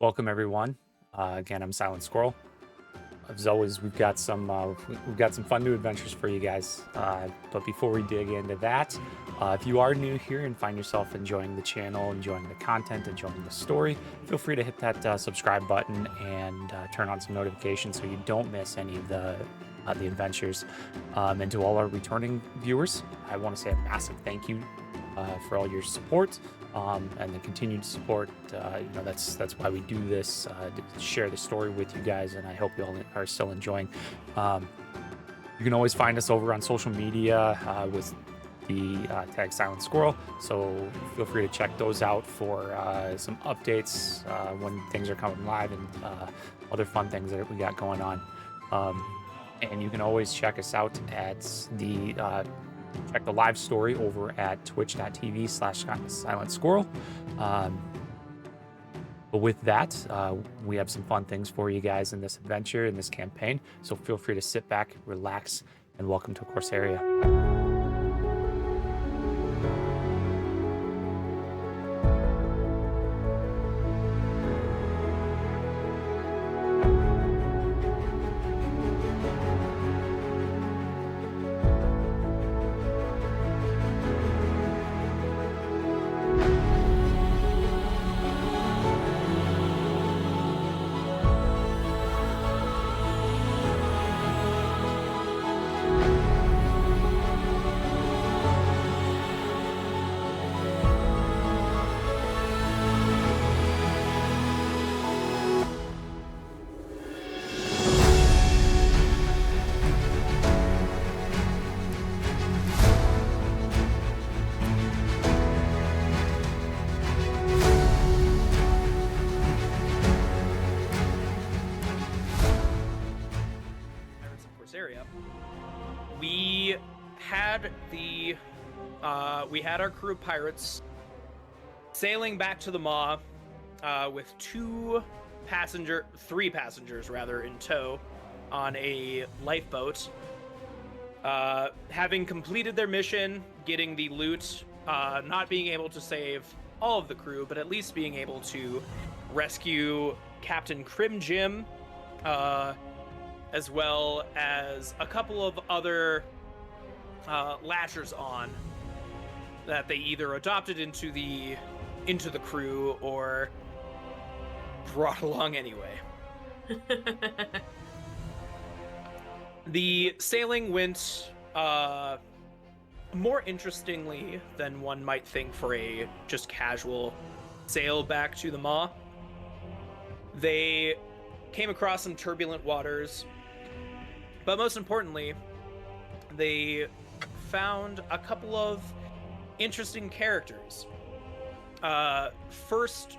Welcome everyone. Again, I'm Silent Squirrel. As always, we've got some fun new adventures for you guys. But before we dig into that, if you are new here and find yourself enjoying the channel, enjoying the content, enjoying the story, feel free to hit that subscribe button and turn on some notifications so you don't miss any of the adventures. And to all our returning viewers, I want to say a massive thank you for all your support. And the continued support. That's why we do this, to share the story with you guys, and I hope you all are still enjoying. You can always find us over on social media with the tag Silent Squirrel, so feel free to check those out for some updates when things are coming live and other fun things that we got going on. And you can always check us out at check the live story over at twitch.tv/Silent Squirrel. But with that, we have some fun things for you guys in this adventure, in this campaign. So feel free to sit back, relax, and welcome to Corsaria. Corsaria, we had our crew of pirates sailing back to the Maw with three passengers rather, in tow on a lifeboat. Having completed their mission, getting the loot, not being able to save all of the crew, but at least being able to rescue Captain Crim Jim, as well as a couple of other lashers on that they either adopted into the crew or brought along anyway. The sailing went more interestingly than one might think for a just casual sail back to the Maw. They came across some turbulent waters, but most importantly, they found a couple of interesting characters. First,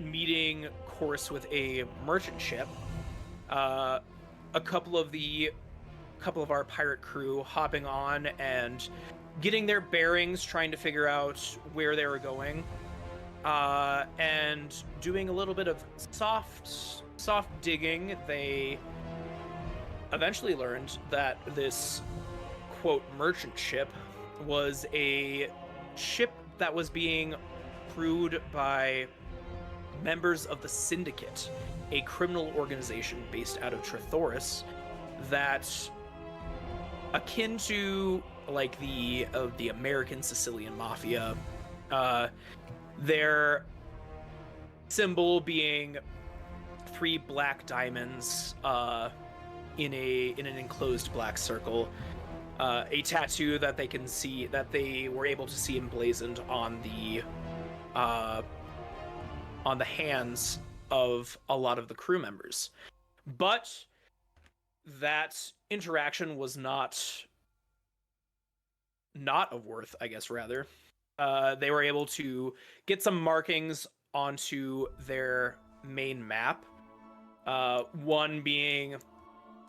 meeting course with a merchant ship. A couple of our pirate crew hopping on and getting their bearings, trying to figure out where they were going, and doing a little bit of soft digging. They eventually learned that this, quote, merchant ship was a ship that was being crewed by members of the Syndicate, a criminal organization based out of Trithoris that, akin to like the American Sicilian Mafia, their symbol being three black diamonds in an enclosed black circle, a tattoo that they were able to see emblazoned on the hands of a lot of the crew members. But that interaction was not of worth, I guess, rather. They were able to get some markings onto their main map, one being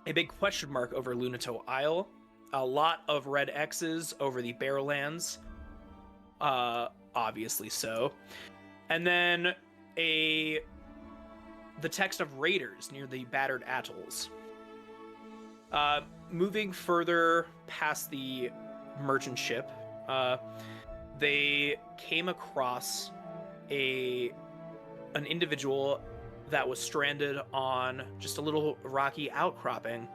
a big question mark over Lunato Isle, a lot of red X's over the Barrowlands, obviously so, and then the text of raiders near the battered atolls. Moving further past the merchant ship, they came across an individual that was stranded on just a little rocky outcropping,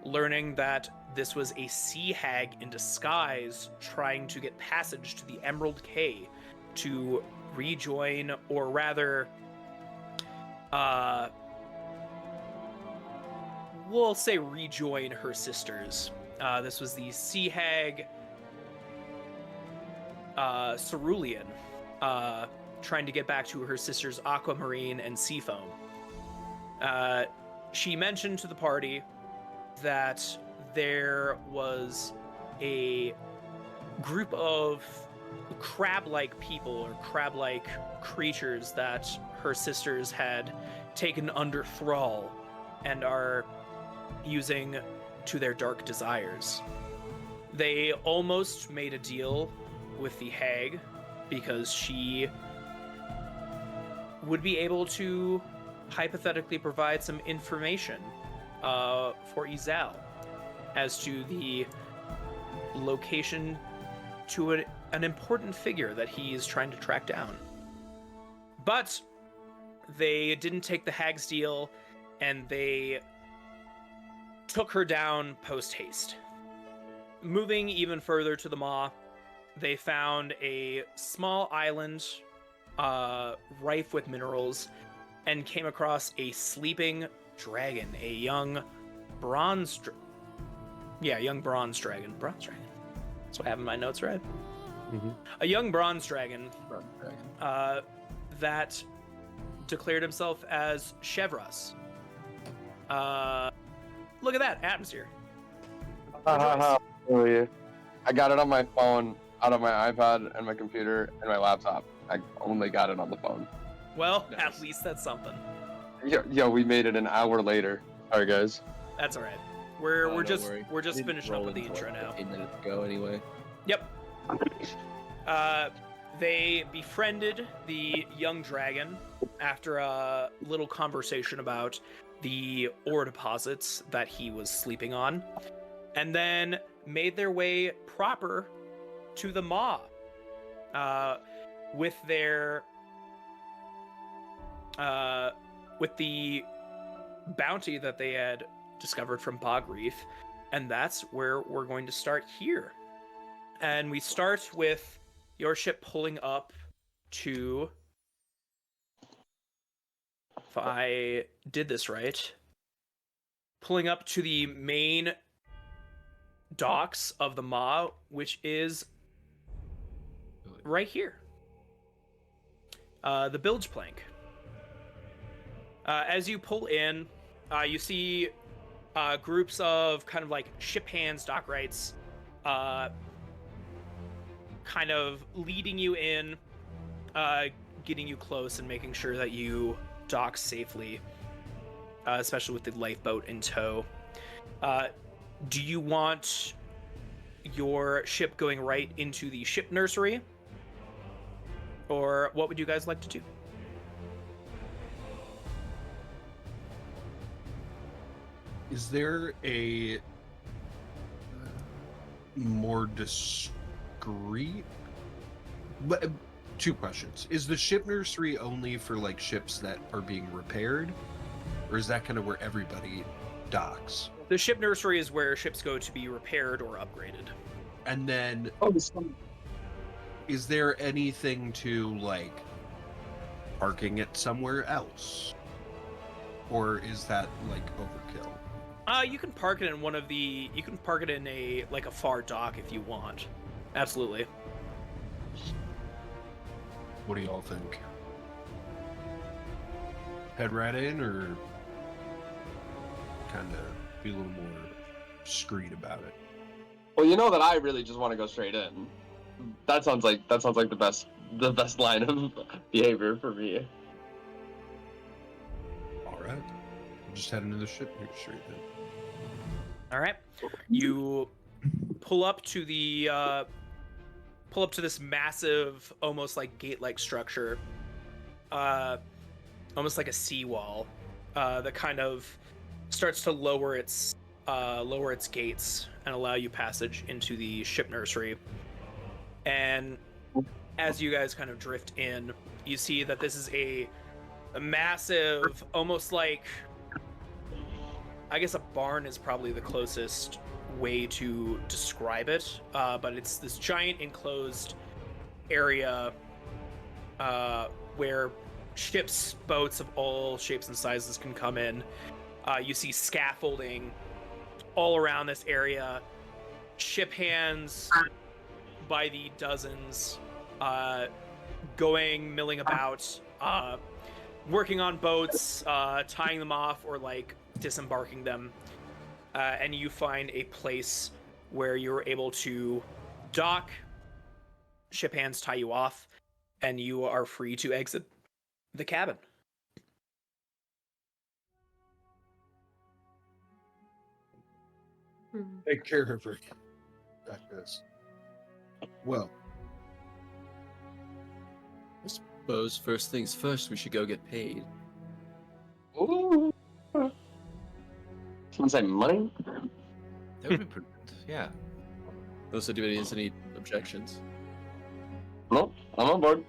learning that this was a sea hag in disguise trying to get passage to the Emerald Cay to rejoin, or rather, we'll say rejoin her sisters. This was the sea hag Cerulean, trying to get back to her sisters Aquamarine and Seafoam. She mentioned to the party that there was a group of crab-like people or crab-like creatures that her sisters had taken under thrall and are using to their dark desires. They almost made a deal with the hag because she would be able to hypothetically provide some information for Izal as to the location to an important figure that he is trying to track down. But they didn't take the hag's deal, and they took her down post-haste. Moving even further to the Maw, they found a small island rife with minerals and came across a sleeping dragon, a young bronze dragon. Bronze dragon. That's what I have in my notes, right? Mm-hmm. A young bronze dragon that declared himself as Chevras. Look at that, atmosphere. I got it on my phone, out of my iPad and my computer and my laptop. I only got it on the phone. Well, Nice. at least that's something. Yo, we made it an hour later. Sorry, guys. That's all right. Oh, We're don't just worry. finishing up Roll with the into, intro like, now. 15 minutes ago, anyway. Yep. They befriended the young dragon after a little conversation about the ore deposits that he was sleeping on, and then made their way proper to the Maw with their with the bounty that they had discovered from Bog Reef, and that's where we're going to start here. And we start with your ship pulling up to, if I did this right, pulling up to the main docks of the Maw, which is right here. The bilge plank. As you pull in, you see groups of kind of like ship hands, dock rights, kind of leading you in, getting you close and making sure that you dock safely, especially with the lifeboat in tow. Do you want your ship going right into the ship nursery? Or what would you guys like to do? Is there a more discreet? But two questions: is the ship nursery only for like ships that are being repaired, or is that kind of where everybody docks? The ship nursery is where ships go to be repaired or upgraded. And then, Oh, is there anything to like parking it somewhere else, or is that like overkill? You can park it in one of the. You can park it in a far dock if you want. Absolutely. What do y'all think? Head right in, or kind of be a little more discreet about it? Well, you know that I really just want to go straight in. That sounds like the best line of behavior for me. All right, I'm just heading to the ship straight then. All right. You pull up to the this massive, almost like gate-like structure, almost like a seawall, that kind of starts to lower its gates and allow you passage into the ship nursery. And as you guys kind of drift in, you see that this is a a massive, almost like, I guess a barn is probably the closest way to describe it, but it's this giant enclosed area where ships, boats of all shapes and sizes can come in. You see scaffolding all around this area, ship hands by the dozens, milling about, working on boats, tying them off or like disembarking them. And you find a place where you're able to dock, ship hands tie you off, and you are free to exit the cabin. Take care of her. Got this. Well, I suppose first things first, we should go get paid. Ooh. Someone say money? That would be prudent. Yeah. Unless anybody has any objections. Nope, I'm on board.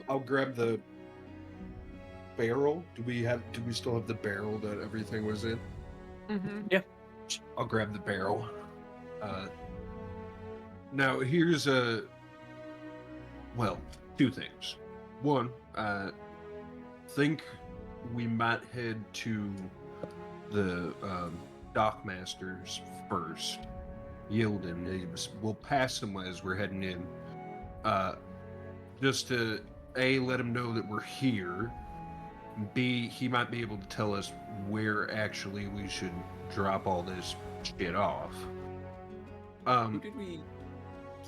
I'll grab the barrel. Do we still have the barrel that everything was in? Yeah. I'll grab the barrel. Now here's two things. One, think we might head to the dockmasters first. Yilden, we'll pass him as we're heading in. Just to let him know that we're here. B, he might be able to tell us where actually we should drop all this shit off. Who did we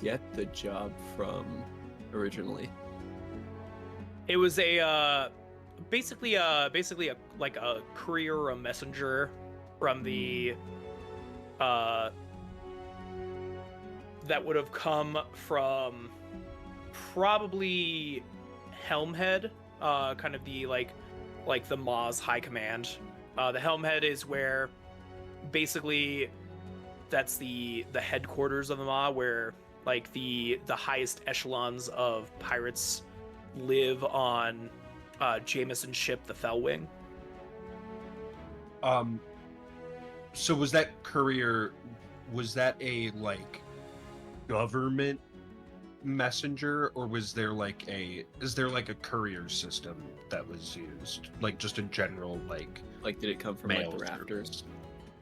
get the job from originally? It was basically a courier or a messenger from the that would have come from probably Helmhead, kind of the like the Maw's high command. The Helmhead is where basically that's the headquarters of the Maw, where like the highest echelons of pirates live on Jameson's ship, the Fellwing. So was that courier, was that a like government messenger, or is there like a courier system that was used, like just a general like did it come from like the rafters?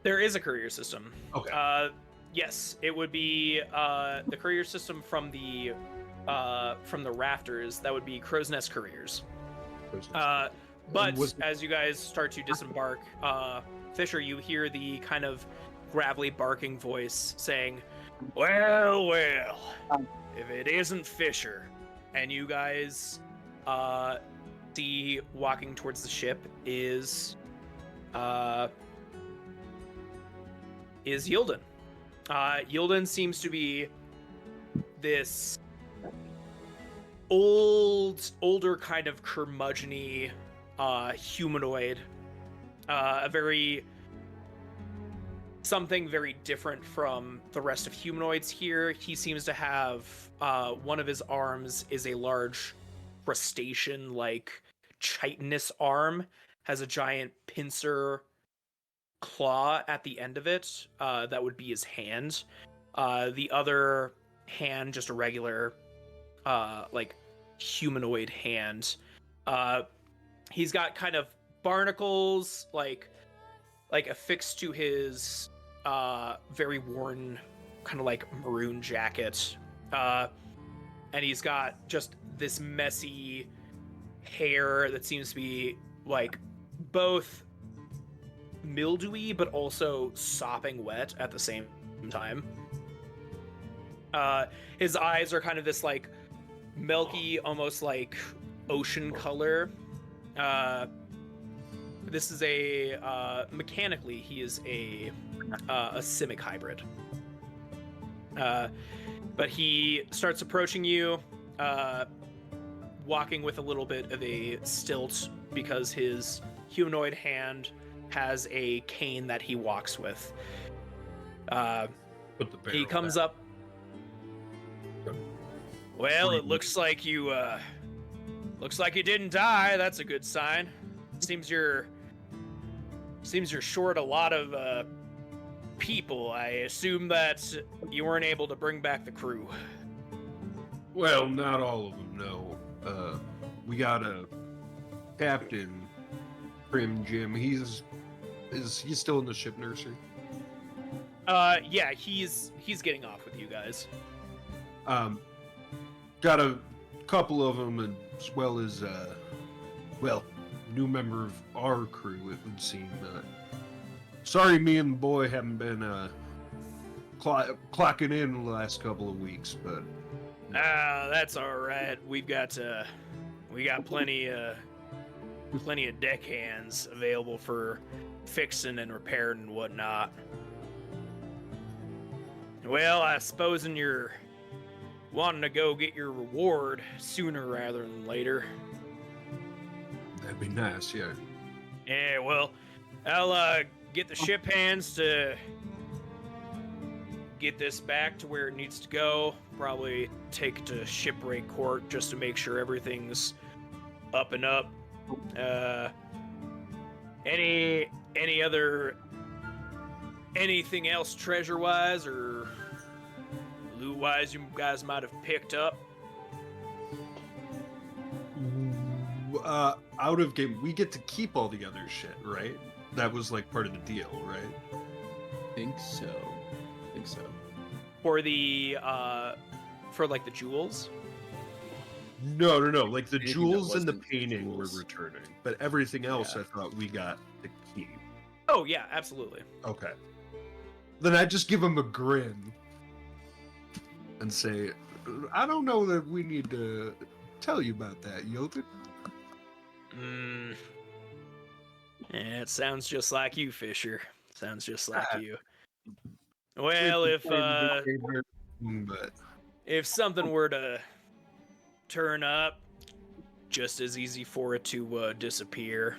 There is a courier system. Okay. Yes, it would be the courier system from the rafters. That would be Crow's Nest couriers. But as you guys start to disembark, Fisher, you hear the kind of gravelly barking voice saying, "Well, well, if it isn't Fisher," and you guys see walking towards the ship is Yilden. Yilden seems to be this older kind of curmudgeon-y humanoid, something very different from the rest of humanoids here. He seems to have one of his arms is a large crustacean like chitinous arm, has a giant pincer claw at the end of it. That would be his hand. The other hand, just a regular like humanoid hand. He's got kind of barnacles like affixed to his very worn kind of like maroon jacket. And he's got just this messy hair that seems to be like both mildewy but also sopping wet at the same time. His eyes are kind of this like milky, almost like ocean color. This is mechanically he is a Simic hybrid. But he starts approaching you, walking with a little bit of a stilt because his humanoid hand has a cane that he walks with. He comes up. Well, it looks like you Looks like you didn't die. That's a good sign. Seems you're short a lot of people. I assume that you weren't able to bring back the crew. Well, not all of them, no. We got a captain, Prim Jim. Is he still in the ship nursery? Yeah, he's getting off with you guys. Got a couple of them, as well as new member of our crew. It would seem. Sorry, me and the boy haven't been clocking in the last couple of weeks, but That's all right. We got plenty of deckhands available for fixing and repairing and whatnot. Well, I supposing you're wanting to go get your reward sooner rather than later. that'd be nice. Yeah. Yeah, well, I'll get the ship hands to get this back to where it needs to go. Probably take it to shipwreck court just to make sure everything's up and up. Anything else treasure-wise or loot-wise you guys might have picked up? Out of game, we get to keep all the other shit, right? That was like part of the deal, right? Think so. For the for like the jewels? No. Like the Anything that jewels and the wasn't painting were jewels. returning, but everything else Yeah. I thought we got to keep. Oh yeah, absolutely. Okay. Then I just give him a grin and say, I don't know that we need to tell you about that, Yilton. Yeah, it sounds just like you, Fisher. Sounds just like you. Well, But if something were to turn up, just as easy for it to disappear.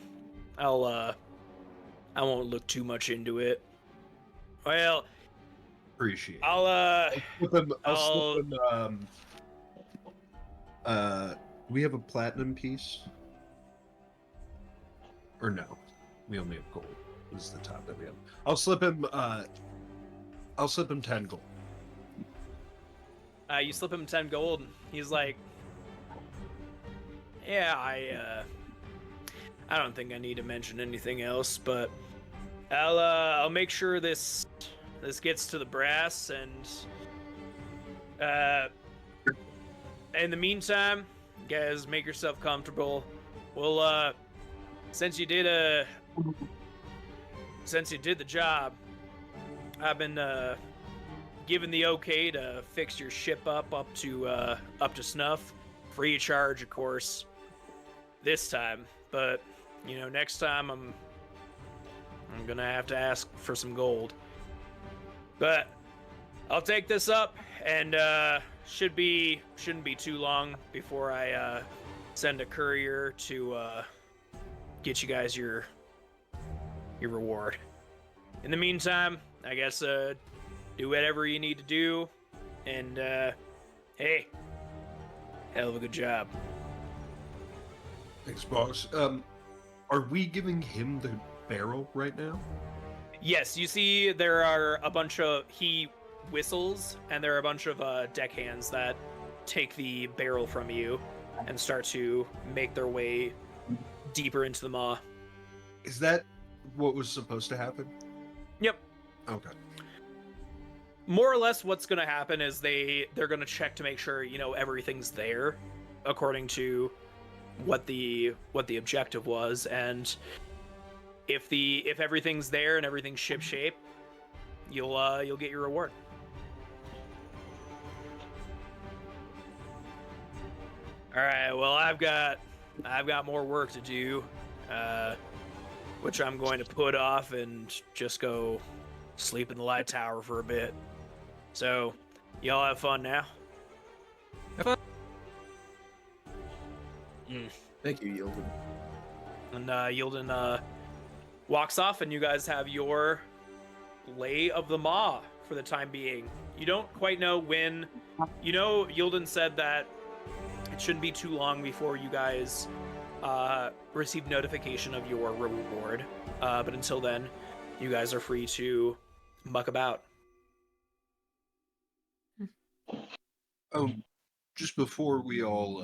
I won't look too much into it. Well, appreciate it. I'll Slip him, we have a platinum piece? Or no? We only have gold. This is the top that we have. I'll slip him 10 gold. you slip him 10 gold. He's like, yeah, I don't think I need to mention anything else, but I'll make sure this gets to the brass, and in the meantime, guys, make yourself comfortable. Well, since you did the job, I've been given the okay to fix your ship up to snuff, free of charge, of course. This time, but next time I'm gonna have to ask for some gold. But I'll take this up, and shouldn't be too long before I send a courier to get you guys your reward. In the meantime, I guess do whatever you need to do, and hey, hell of a good job. Thanks, boss. Are we giving him the barrel right now? Yes, you see there are a bunch of, he whistles, and there are a bunch of deckhands that take the barrel from you and start to make their way deeper into the maw. Is that what was supposed to happen? Yep. Okay. More or less what's going to happen is they're going to check to make sure, everything's there according to what the objective was, and if everything's there and everything's ship shape, you'll get your reward. All right, well, I've got more work to do, which I'm going to put off and just go sleep in the light tower for a bit. So, y'all have fun now. Have fun. Mm. Thank you, Yilden. And Yilden walks off, and you guys have your lay of the maw for the time being. You don't quite know when. Yilden said that it shouldn't be too long before you guys receive notification of your reward. But until then, you guys are free to muck about. Oh, just before we all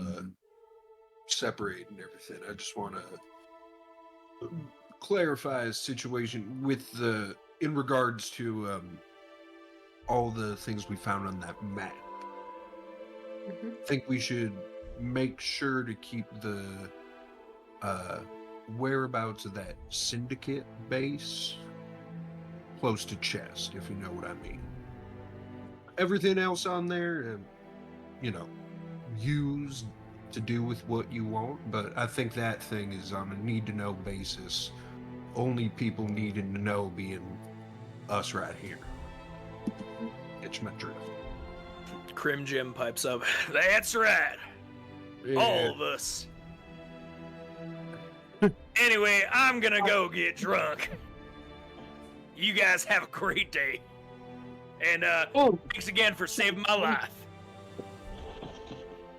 separate and everything, I just want to clarify a situation with in regards to all the things we found on that map. Mhm. I think we should make sure to keep the whereabouts of that syndicate base close to chest, if you know what I mean. Everything else on there, used to do with what you want, but I think that thing is on a need-to-know basis. Only people needing to know being us right here. It's my drift. Crim Jim pipes up. That's right. All of us. Anyway, I'm gonna go get drunk. You guys have a great day. And thanks again for saving my life.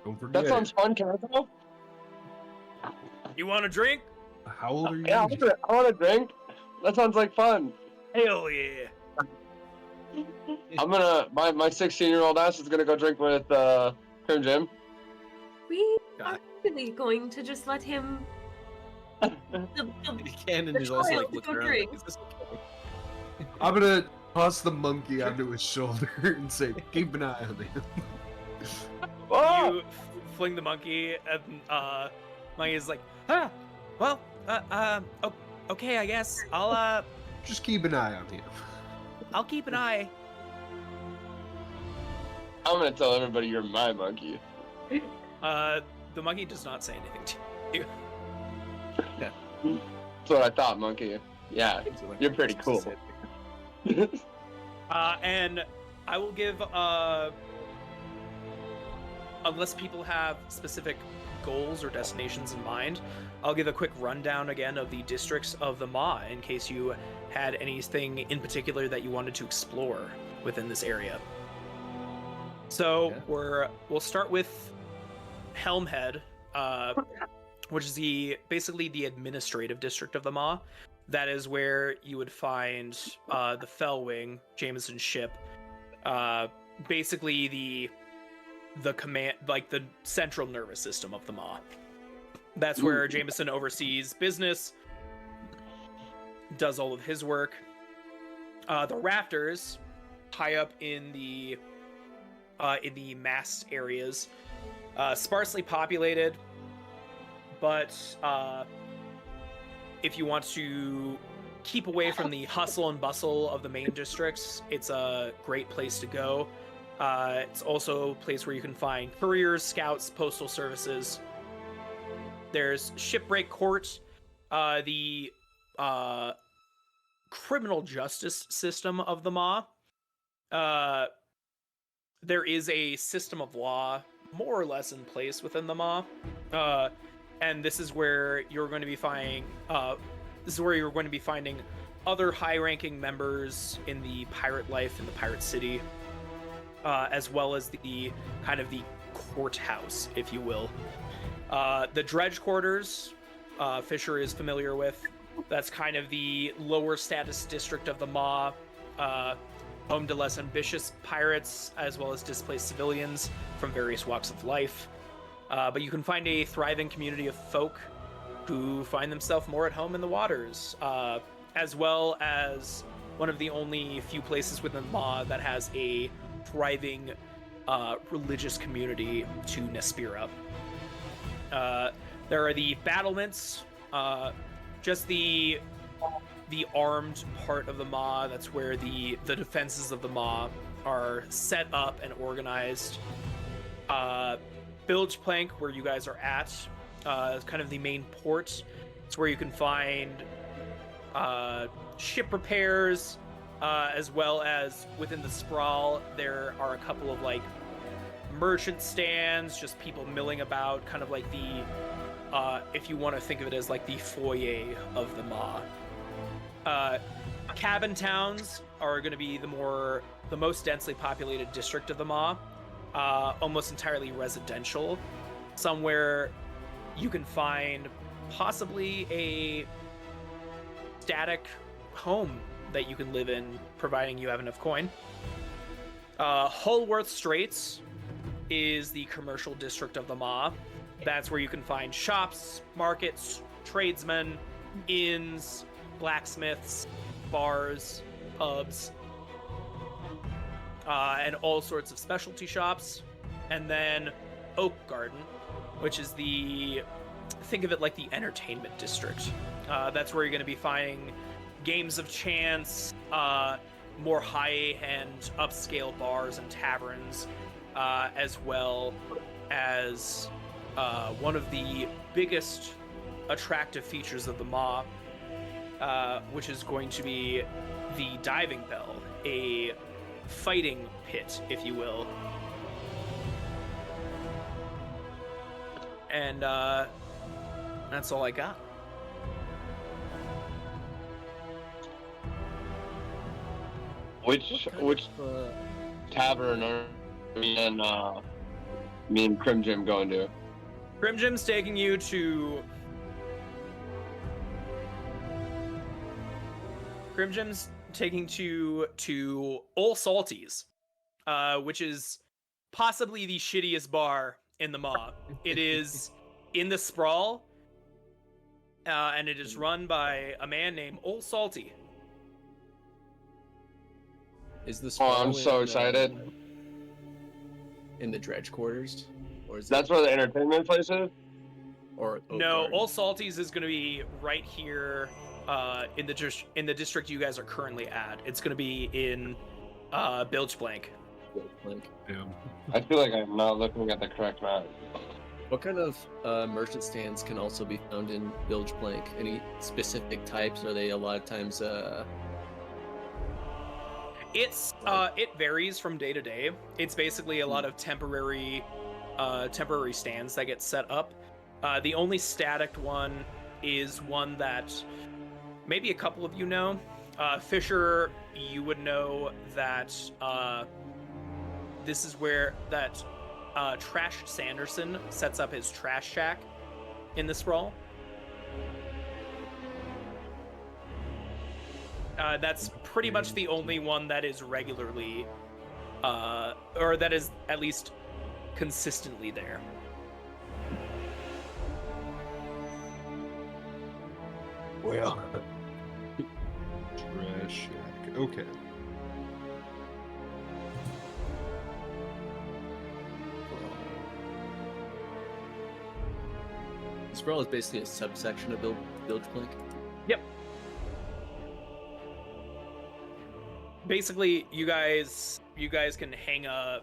Don't forget. That sounds fun. Can I go? You want a drink? How old are you? Yeah, I want a drink. That sounds like fun. Hell yeah. I'm gonna my 16-year-old ass is gonna go drink with Crim Jim. We Got are really going to just let him. The Cannon is also child like looking go around. drink. Like, is this okay? I'm gonna toss the monkey onto his shoulder and say, "Keep an eye on him." Oh! You fling the monkey, and monkey's like, okay, I guess Just keep an eye on him. I'll keep an eye. I'm gonna tell everybody you're my monkey. The monkey does not say anything to you. That's what I thought, monkey. Yeah, you're pretty cool. And I will give, unless people have specific goals or destinations in mind, I'll give a quick rundown again of the districts of the Maw in case you had anything in particular that you wanted to explore within this area. So Okay. we'll start with Helmhead, which is basically the administrative district of the Maw. That is where you would find the Fellwing, Jameson's ship, basically the command, like the central nervous system of the Maw. That's where Jameson oversees business, does all of his work. The rafters, high up in the mast areas, sparsely populated, but if you want to keep away from the hustle and bustle of the main districts, it's a great place to go. It's also a place where you can find couriers, scouts, postal services. There's Shipbreak Court, the criminal justice system of the Maw. There is a system of law more or less in place within the Maw. And this is where you're going to be finding other high-ranking members in the pirate life in the pirate city, as well as the kind of the courthouse, if you will. The dredge quarters, Fisher is familiar with. That's kind of the lower status district of the Maw, home to less ambitious pirates as well as displaced civilians from various walks of life. But you can find a thriving community of folk who find themselves more at home in the waters, as well as one of the only few places within the Maw that has a thriving religious community to Nespira. There are the battlements, just the armed part of the Maw. That's where the defenses of the Maw are set up and organized. Bilge Plank, where you guys are at, is kind of the main port. It's where you can find ship repairs, as well as within the sprawl, there are a couple of like merchant stands, just people milling about, kind of like the, if you want to think of it as like the foyer of the Maw. Cabin towns are going to be the most densely populated district of the Maw, almost entirely residential. somewhere you can find possibly a static home that you can live in, providing you have enough coin. Hullworth Straits is the commercial district of the Maw. That's where you can find shops, markets, tradesmen, inns, blacksmiths, bars, pubs, and all sorts of specialty shops. And then Oak Garden, which is think of it like the entertainment district. That's where you're going to be finding games of chance, more high-end upscale bars and taverns, as well as one of the biggest attractive features of the Maw, which is going to be the Diving Bell, a fighting pit, if you will. And that's all I got. Which tavern are me and Crim Jim going to? Grim Jim's taking you to... Grim Jim's taking to Ol Salty's, which is possibly the shittiest bar in the Maw. It is in the Sprawl, and it is run by a man named Ol Salty. Is this? Oh, I'm so excited. In the dredge quarters, or is That's where the entertainment place is? Or Oak No, Garden? Ol Salty's is going to be right here in the district you guys are currently at. It's going to be in Bilge Blank. Like, Yeah. I feel like I'm not looking at the correct map. what kind of merchant stands can also be found in Bilge Blank? Any specific types? Are they a lot of times? It varies from day to day. It's basically a lot of temporary stands that get set up. The only static one is one that maybe a couple of you know. Fisher, you would know that this is where that Trash Sanderson sets up his trash shack in the Sprawl. That's pretty much the only one that is regularly, or that is at least consistently there. Well. Trash shack. Okay. Sprawl is basically a subsection of Bilge Blank. Yep. Basically, you guys can hang a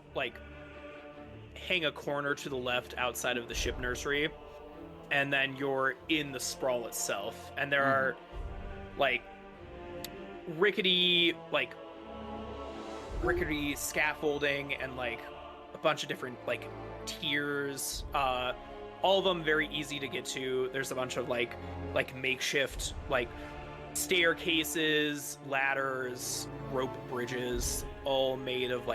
corner to the left outside of the ship nursery, and then you're in the Sprawl itself. And there are rickety scaffolding and a bunch of different tiers. All of them very easy to get to. There's a bunch of makeshift staircases, ladders, rope bridges, all made of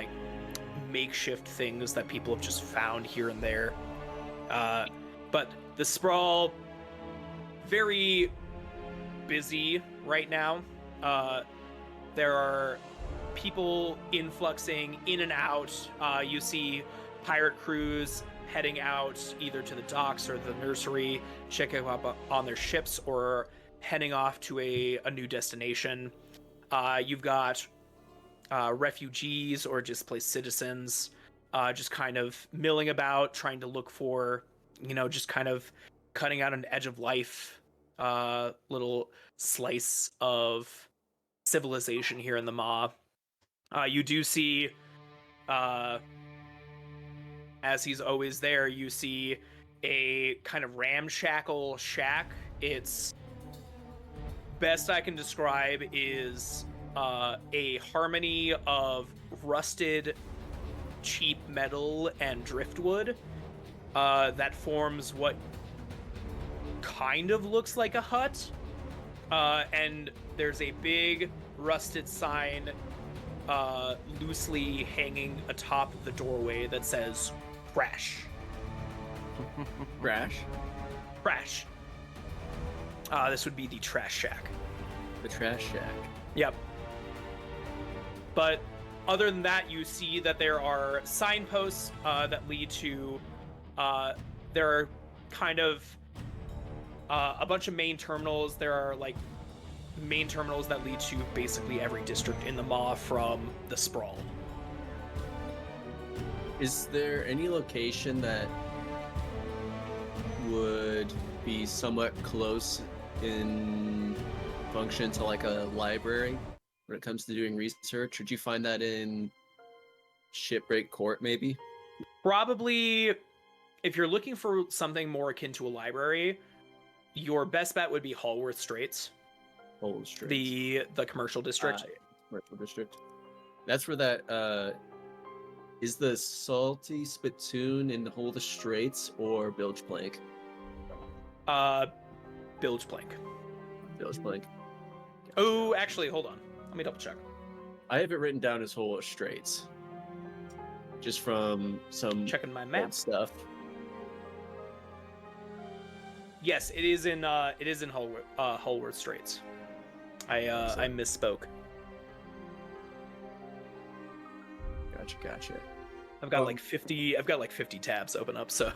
makeshift things that people have just found here and there. But the Sprawl, very busy right now. There are people influxing in and out. You see pirate crews heading out either to the docks or the nursery, checking up on their ships, or heading off to a new destination. You've got refugees or displaced citizens just kind of milling about, trying to look for, just kind of cutting out an edge of life, little slice of civilization here in the Maw. You do see, as he's always there, you see a kind of ramshackle shack. It's best I can describe is a harmony of rusted cheap metal and driftwood that forms what kind of looks like a hut, and there's a big rusted sign loosely hanging atop the doorway that says "Crash." Crash. Trash. This would be the trash shack. The trash shack. Yep. But other than that, you see that there are signposts that lead to. There are kind of a bunch of main terminals. There are like main terminals that lead to basically every district in the Maw from the Sprawl. Is there any location that would be somewhat close in function to like a library when it comes to doing research? Would you find that in Shipbreak Court, maybe? Probably, if you're looking for something more akin to a library, your best bet would be Hallworth Straits, Whole Street. the commercial district. Commercial district. That's where that is the Salty Spittoon in Hold the Straits or Bilge Plank? Bilge Plank. Bilge Plank. Oh, actually, hold on. Let me double check. I have it written down as Whole Straits. Just from some Checking my old map. stuff. Yes, it is in Hallworth Straits. I misspoke. Gotcha. I've got like 50 tabs open up, so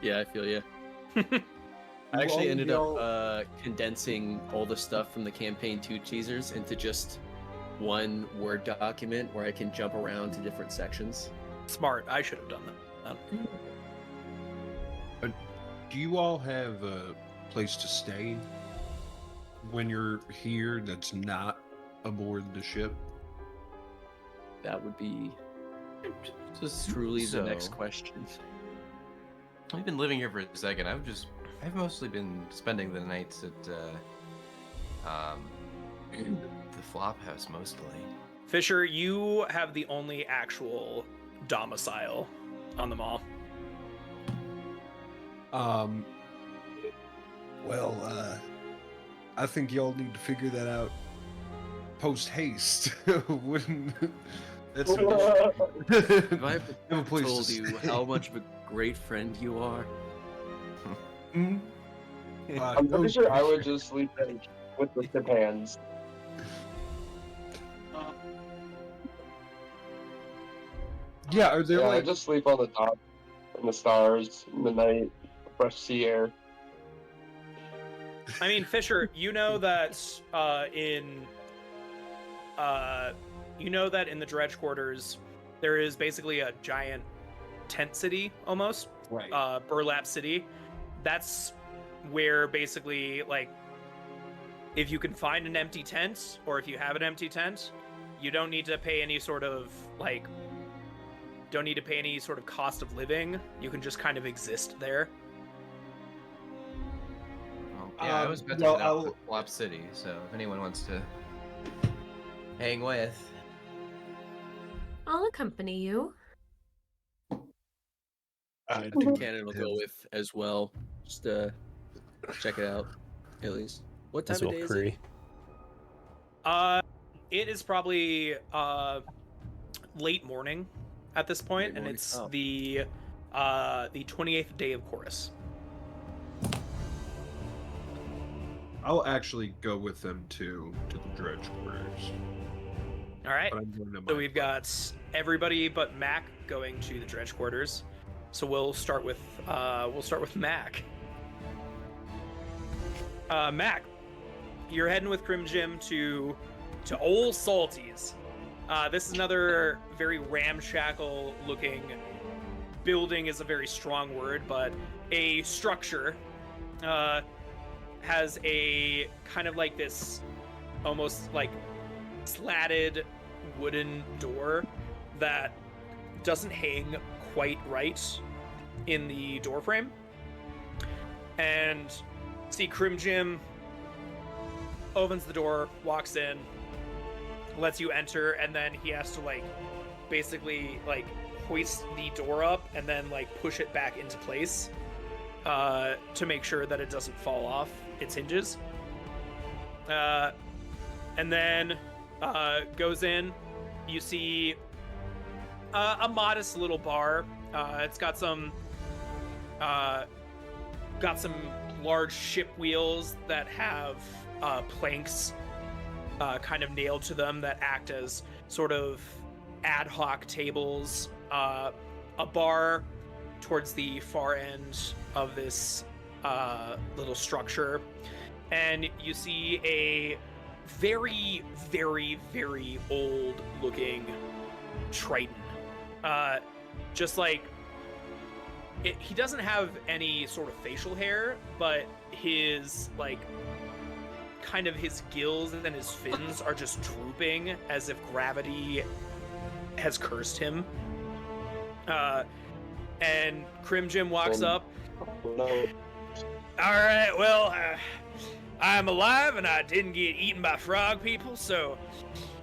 Yeah, I feel you. I actually ended up condensing all the stuff from the Campaign 2 teasers into just one Word document where I can jump around to different sections. smart. I should have done that. Do you all have a place to stay when you're here that's not aboard the ship? That would be Just truly the next so- question. I've been living here for a second. I've mostly been spending the nights at the flop house mostly. Fisher, you have the only actual domicile on the mall. I think y'all need to figure that out post haste. Wouldn't that's If I have a place told to you stay. how much of a great friend you are, Mm? I'm no, pretty sure I would just sleep in with the tip hands. Yeah, are there Yeah, I like just sleep on the top in the stars, in the night, fresh sea air. I mean, Fisher, you know that in the dredge quarters there is basically a giant tent city almost, right? burlap city. That's where basically, like, if you can find an empty tent, or if you have an empty tent, you don't need to pay any sort of cost of living. You can just kind of exist there. Well, yeah, I was about to well, head out I'll- to Flop City, so if anyone wants to hang with. I'll accompany you. I Captain Cannon will go with as well. Just check it out, at least. What time As of well, day is Cree. it? It is probably late morning at this point, Late and morning. it's Oh. the 28th day of Chorus. I'll actually go with them to the dredge quarters. All right. But I'm going to So my we've got everybody but Mac going to the dredge quarters. So we'll start with Mac. Mac, you're heading with Crim Jim to Old Salties. This is another very ramshackle looking building, is a very strong word, but a structure. Has a kind of like this almost like slatted wooden door that doesn't hang quite right in the door frame. And see Crim Jim opens the door, walks in, lets you enter, and then he has to like basically like hoist the door up and then like push it back into place to make sure that it doesn't fall off its hinges. And then goes in. You see a modest little bar. It's got some got some large ship wheels that have planks kind of nailed to them that act as sort of ad hoc tables. A bar towards the far end of this little structure, and you see a very, very, very old looking Triton. Just like he doesn't have any sort of facial hair, but his like kind of his gills and his fins are just drooping as if gravity has cursed him. And Crim Jim walks up. No. All right, well, I'm alive and I didn't get eaten by frog people, so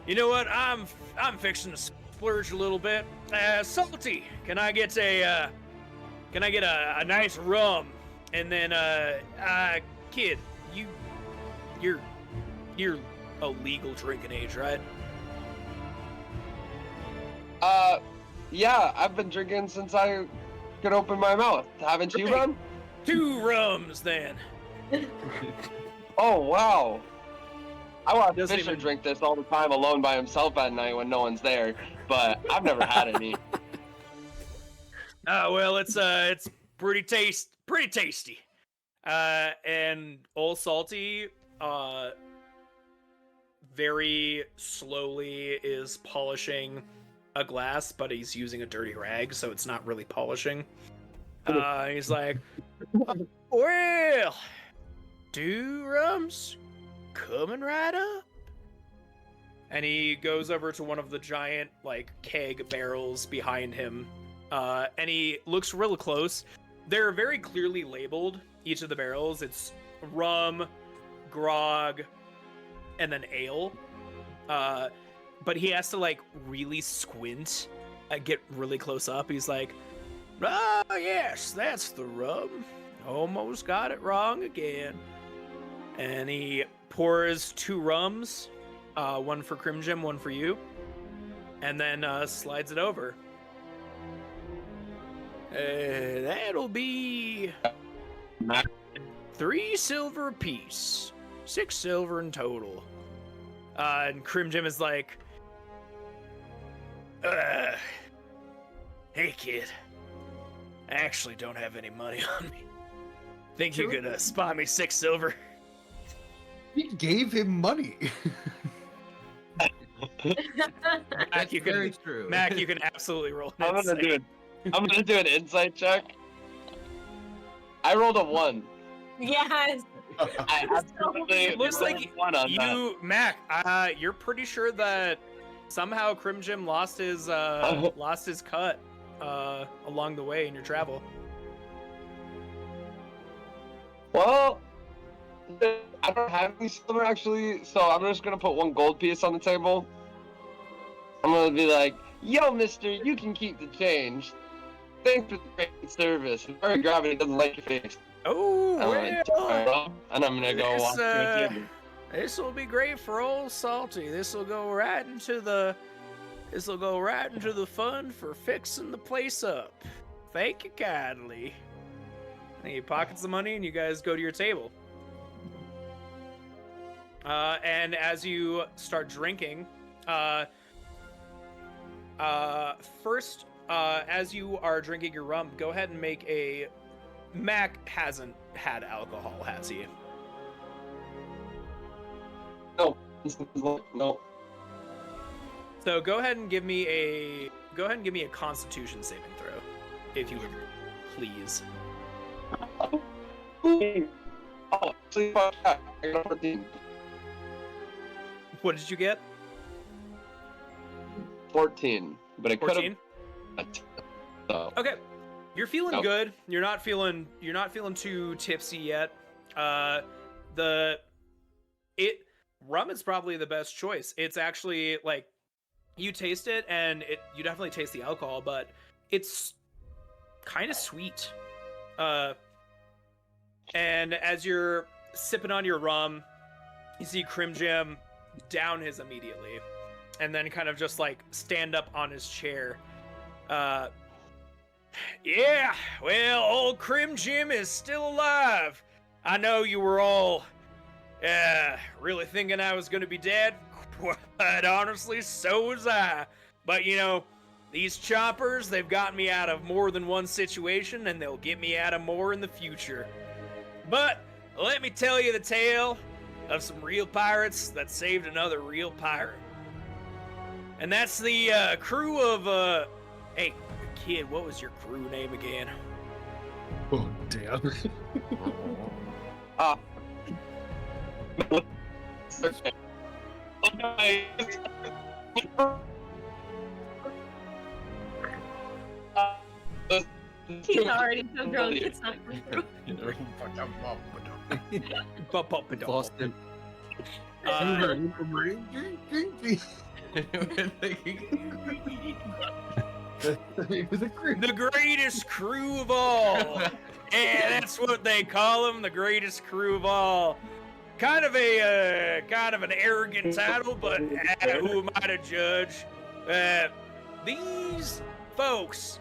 you know what? I'm fixing to splurge a little bit. Salty, can I get a nice rum? And then kid, you're a legal drinking age, right? Yeah, I've been drinking since I could open my mouth. Haven't you, Great. Ron? 2 rums then. Oh, wow. I watch Doesn't Fisher even- drink this all the time alone by himself at night when no one's there, but I've never had any. Well, it's pretty tasty. And old Salty, very slowly is polishing a glass, but he's using a dirty rag, so it's not really polishing. He's like, well, 2 rums coming right up. And he goes over to one of the giant, like, keg barrels behind him, and he looks real close. They're very clearly labeled, each of the barrels. It's rum, grog, and then ale. But he has to, like, really squint and get really close up. He's like, oh, yes, that's the rum. Almost got it wrong again. And he pours 2 rums, one for Crim Jim, one for you, and then slides it over. That'll be 3 silver apiece. 6 silver in total. And Crim Jim is like, hey kid, I actually don't have any money on me. Think you could spot me 6 silver? He gave him money. Mac, you Very can, true. Mac, you can absolutely roll an I'm insight. gonna do an insight check. I rolled a 1. Yes. I absolutely It looks rolled like a 1 on that. you, Mac, you're pretty sure that somehow Crim Jim lost his cut along the way in your travel. Well, I don't have any silver actually, so I'm just gonna put 1 gold piece on the table. I'm gonna be like, yo, mister, you can keep the change. Thanks for the great service. Very gravity doesn't like your face. Oh, well, And I'm gonna go walk to the table. this will be great for old Salty. This will go right into the fund for fixing the place up. Thank you kindly. And he pockets the money, and you guys go to your table. And as you start drinking, first, as you are drinking your rum, go ahead and make a. Mac hasn't had alcohol, has he? No. So go ahead and give me a Constitution saving throw, if you would, please. Oh, actually, fuck that. I got 14. What did you get? 14, but it could 14. have. So. Okay, you're feeling Nope. good. You're not feeling too tipsy yet. Rum is probably the best choice. It's actually like you taste it and you definitely taste the alcohol, but it's kind of sweet. And as you're sipping on your rum, you see Crim Jim down his immediately, and then kind of just like stand up on his chair. Yeah, well, old Crim Jim is still alive. I know you were all, really thinking I was gonna be dead. Quite honestly, so was I. But you know, these choppers, they've gotten me out of more than one situation, and they'll get me out of more in the future. But let me tell you the tale of some real pirates that saved another real pirate. And that's the crew of, hey, kid, what was your crew name again? Oh damn. Okay. He's already so drunk, it's not true. Lost him. The greatest crew of all. Yeah, that's what they call them, the greatest crew of all. Kind of an arrogant title, but who am I to judge? These folks,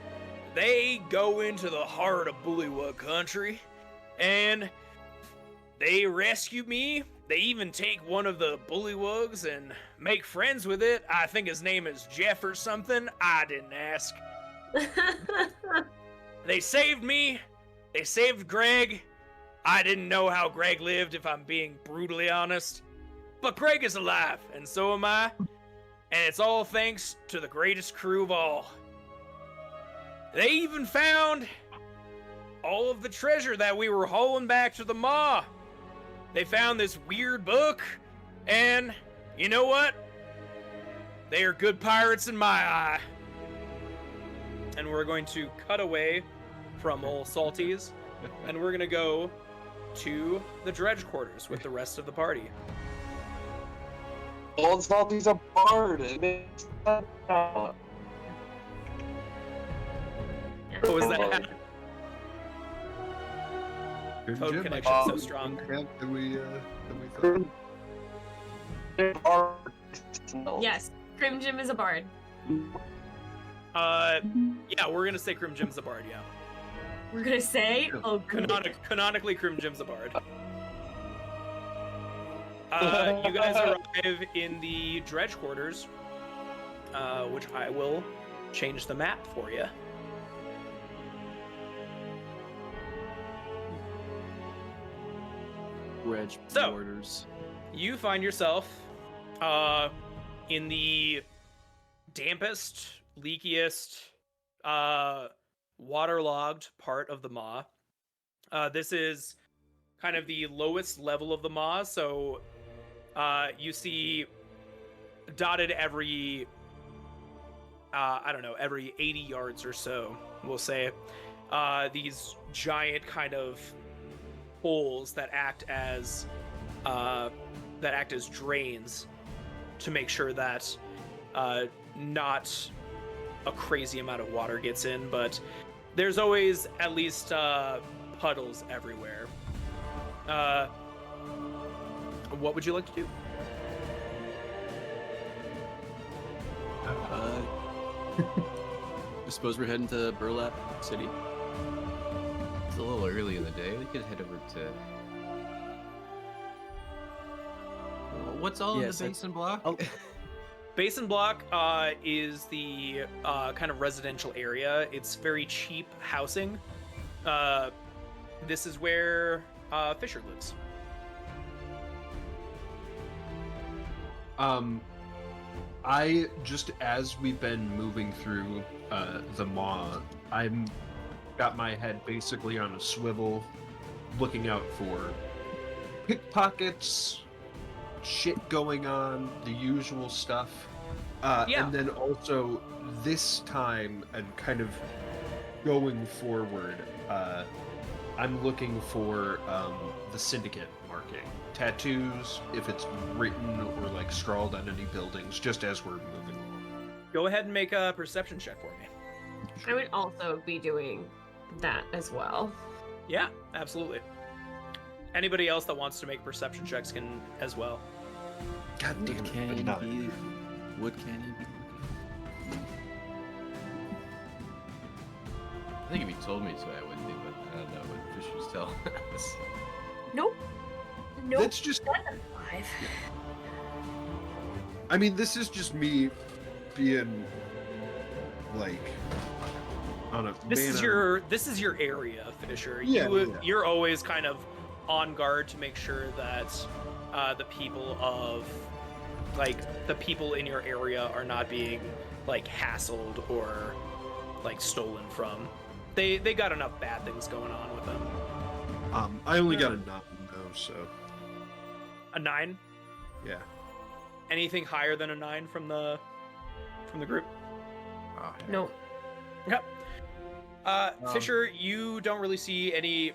they go into the heart of Bullywug country, and they rescue me. They even take one of the Bullywugs and make friends with it. I think his name is Jeff or something. I didn't ask. They saved me. They saved Greg. I didn't know how Greg lived, if I'm being brutally honest. But Greg is alive, and so am I. And it's all thanks to the greatest crew of all. They even found all of the treasure that we were hauling back to the maw. They found this weird book, and you know what? They are good pirates in my eye. And we're going to cut away from old Salties, and we're going to go to the dredge quarters with the rest of the party. Old Salty's a bard. It makes sense. What was that? Good Code Jim, connection I- so strong. Than we thought. Yes, Crim Jim is a bard. Yeah, we're gonna say Crim Jim's a bard, yeah. We're gonna say, oh, good. Canonically, Crim Jim's a bard. You guys arrive in the dredge quarters, which I will change the map for you. Wedge So- borders. You find yourself in the dampest, leakiest, waterlogged part of the maw. This is kind of the lowest level of the maw, so you see dotted every, I don't know, every 80 yards or so, we'll say, these giant kind of holes that act as drains to make sure that not a crazy amount of water gets in, but there's always at least puddles everywhere. What would you like to do? I suppose we're heading to Burlap City. It's a little early in the day. We could head over to. What's all Yes, in the basin block? Oh. Basin Block is the kind of residential area. It's very cheap housing. This is where Fisher lives. I just, as we've been moving through the maw, I'm got my head basically on a swivel, looking out for pickpockets, shit going on, the usual stuff. Yeah. And then also this time, and kind of going forward, I'm looking for the syndicate marking. Tattoos, if it's written or like scrawled on any buildings, just as we're moving along. Go ahead and make a perception check for me. I would also be doing that as well. Yeah, absolutely. Anybody else that wants to make perception checks can as well. God damn What it. can he no. be? What can he be? I think if you told me to, I wouldn't do it. I don't know what Fish was telling us. Nope. Nope. That's just. That's a 5. I mean, this is just me being like on a. This is your area, Fisher. Yeah, yeah. You're always kind of on guard to make sure that the people in your area are not being like hassled or like stolen from. They got enough bad things going on with them. I only got a 9 though, so. A 9? Yeah. Anything higher than a 9 from the group? Oh, heck. Nope. Yep. Fisher, you don't really see any.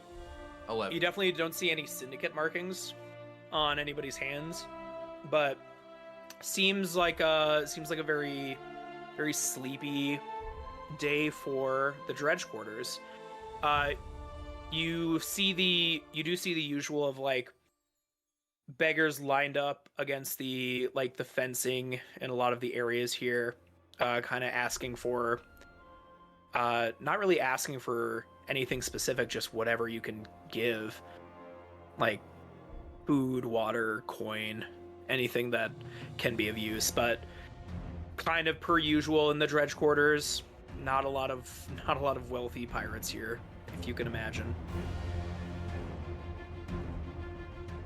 11. You definitely don't see any syndicate markings on anybody's hands, but seems like a very, very sleepy day for the dredge quarters. You do see the usual of like beggars lined up against the fencing in a lot of the areas here, kind of asking for, not really asking for anything specific, just whatever you can give, like food, water, coin, anything that can be of use. But kind of per usual in the dredge quarters, not a lot of wealthy pirates here, if you can imagine.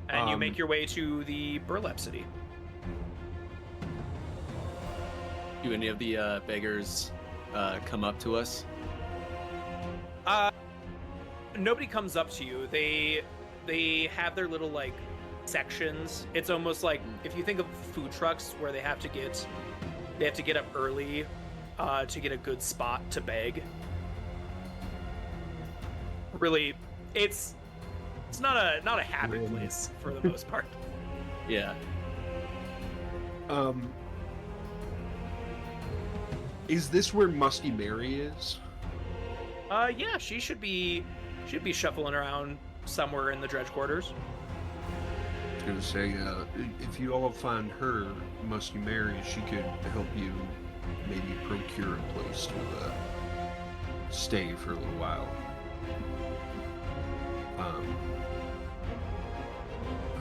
And you make your way to the Burlap City. Do any of the beggars come up to us? Nobody comes up to you. They have their little like sections. It's almost like if you think of food trucks where they have to get up early to get a good spot to beg. Really, it's not a happy place for the most part. Yeah. Is this where Musty Mary is? Yeah, she should be shuffling around somewhere in the dredge quarters. I was gonna say, if you all find her, Musty Mary, she could help you maybe procure a place to stay for a little while. I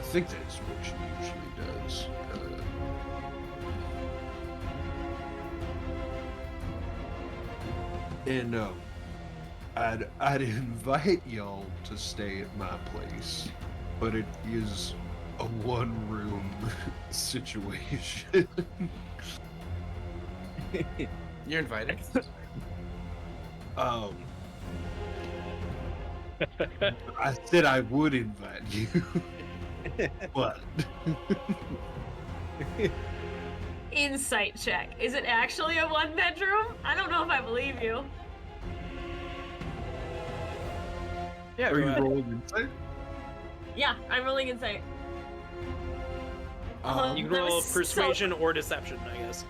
think that's what she usually does. And I'd invite y'all to stay at my place, but it is a one-room situation. You're invited. I said I would invite you, but Insight check. Is it actually a 1-bedroom? I don't know if I believe you. Yeah, are you go ahead. rolling insight? Yeah, I'm rolling insight. You can That roll was persuasion or deception, I guess.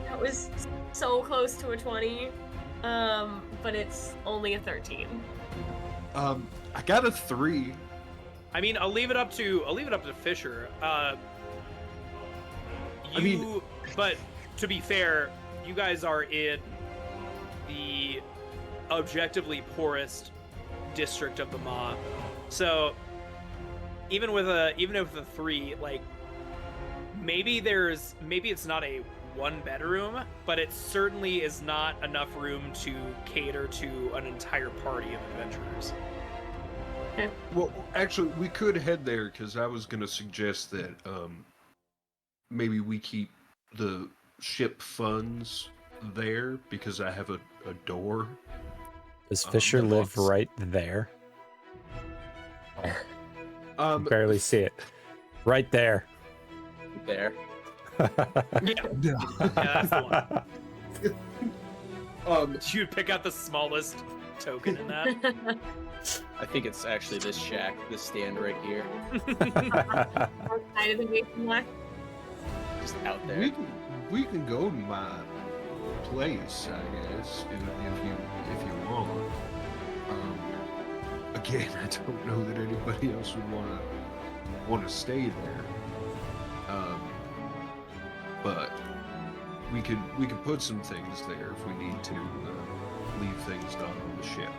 That was so close to a 20, but it's only a 13. I got a 3. I mean, I'll leave it up to Fisher. But to be fair, you guys are in the objectively poorest district of the Maw, so even with a 3, like maybe it's not a 1-bedroom, but it certainly is not enough room to cater to an entire party of adventurers. Well, actually, we could head there because I was going to suggest that maybe we keep the ship funds there because I have a door. Does Fisher that live looks- right there? Um, Barely see it. Right there. There. Yeah, that's the one. You'd pick out the smallest token in that. I think it's actually this shack, this stand right here, Outside of the Mason Black. just out there. we can go to my place, I guess, if you want. Again, I don't know that anybody else would want to stay there. But we could put some things there if we need to. leave things not on the ship.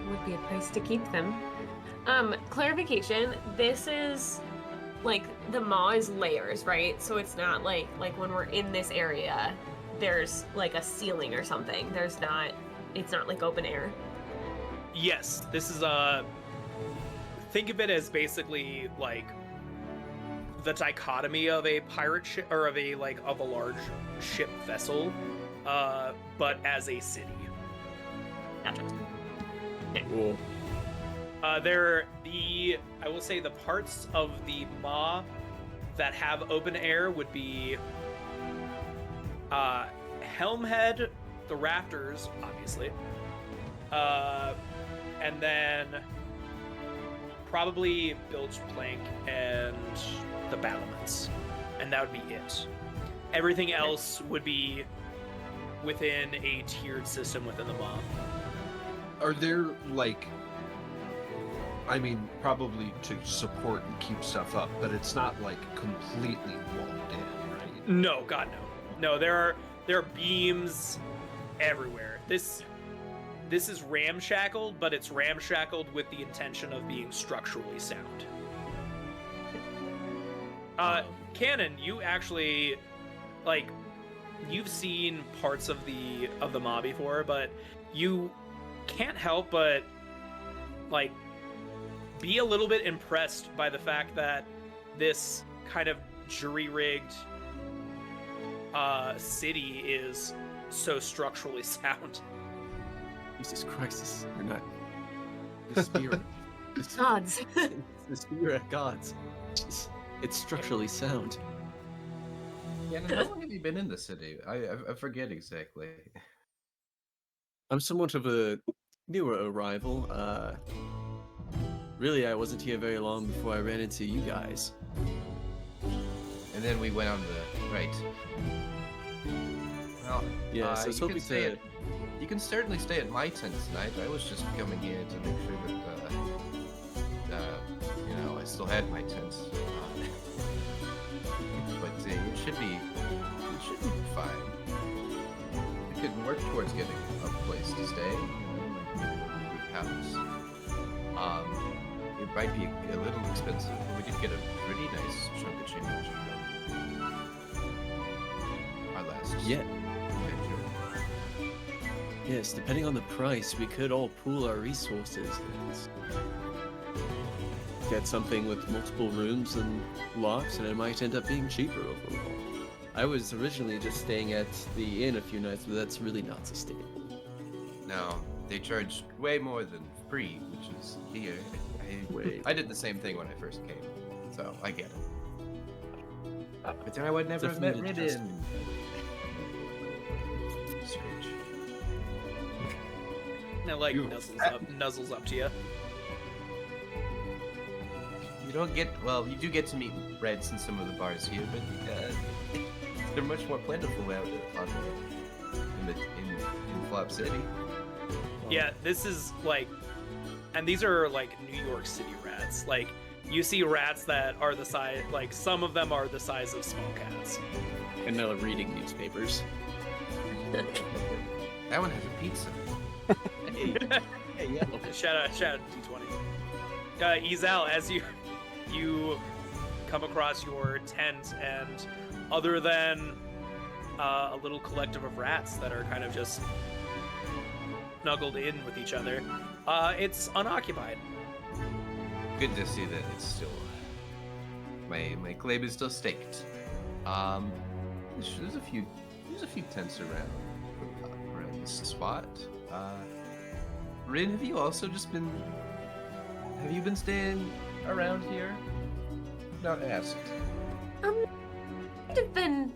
Would be a place to keep them. Clarification, this is like the maw is layers, right? So it's not like when we're in this area, there's like a ceiling or something. It's not like open air. Yes, this is think of it as basically like the dichotomy of a pirate ship or of a large ship vessel, but as a city. Gotcha. Cool. I will say the parts of the maw that have open air would be Helmhead, the rafters, obviously, and then probably bilge plank and the battlements, and that would be it. Everything else would be within a tiered system within the maw. Are there, like, I mean, probably to support and keep stuff up, but it's not, like, completely walled in, right? No, God, no. No, there are beams everywhere. This is ramshackled, but it's ramshackled with the intention of being structurally sound. Cannon, you actually, like, you've seen parts of the mob before, but you can't help but, like, be a little bit impressed by the fact that this kind of jury-rigged city is so structurally sound. Jesus Christ, you're not the spirit. Gods. The spirit gods. Jeez. It's structurally sound. Yeah, how long have you been in the city? I forget exactly. I'm somewhat of a newer arrival. Really, I wasn't here very long before I ran into you guys. And then we went on the right. Well, Yeah, so I was hoping to... You can certainly stay at my tent tonight. I was just coming here to make sure that, I still had my tent. But it should be fine. We could work towards getting a place to stay, like a good house. It might be a little expensive, but we did get a pretty nice chunk of change from our last Yeah. venture. Yes, depending on the price, we could all pool our resources and get something with multiple rooms and locks, and it might end up being cheaper overall. I was originally just staying at the inn a few nights, but that's really not sustainable. No, they charge way more than free, which is here. I did the same thing when I first came, so I get it. But then I would never have met Definitely Ridden. Strange. And like nuzzles up to you. You don't get, well, you do get to meet Reds in some of the bars here, but they're much more plentiful out in Flop City. Yeah, this is like, and these are like New York City rats. Like, you see rats that are the size, like some of them are the size of small cats. And now reading newspapers. That one has a pizza. Hey, yeah. Shout out D20. Izal, as you come across your tent, and other than a little collective of rats that are kind of just snuggled in with each other, it's unoccupied. Good to see that it's still my claim is still staked. There's a few tents around this spot. Rin, have you also have you been staying around here? Not asked. I've been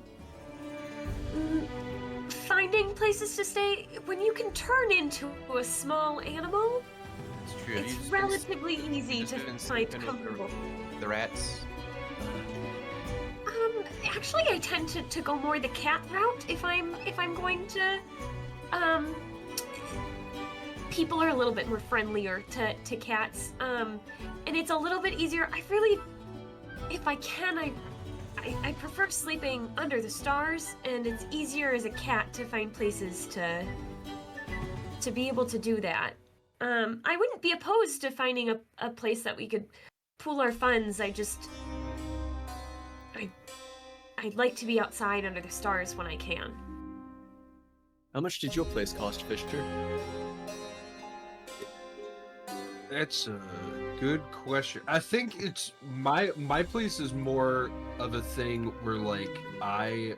finding places to stay. When you can turn into a small animal, It's true. it's relatively easy to find sleeping with comfortable. The rats. Actually, I tend to go more the cat route if I'm going to. People are a little bit more friendlier to cats, and it's a little bit easier. I really, if I can, I I prefer sleeping under the stars, and it's easier as a cat to find places to be able to do that. I wouldn't be opposed to finding a place that we could pool our funds. I'd like to be outside under the stars when I can. How much did your place cost, Fisher? That's a good question. I think it's my place is more of a thing where like I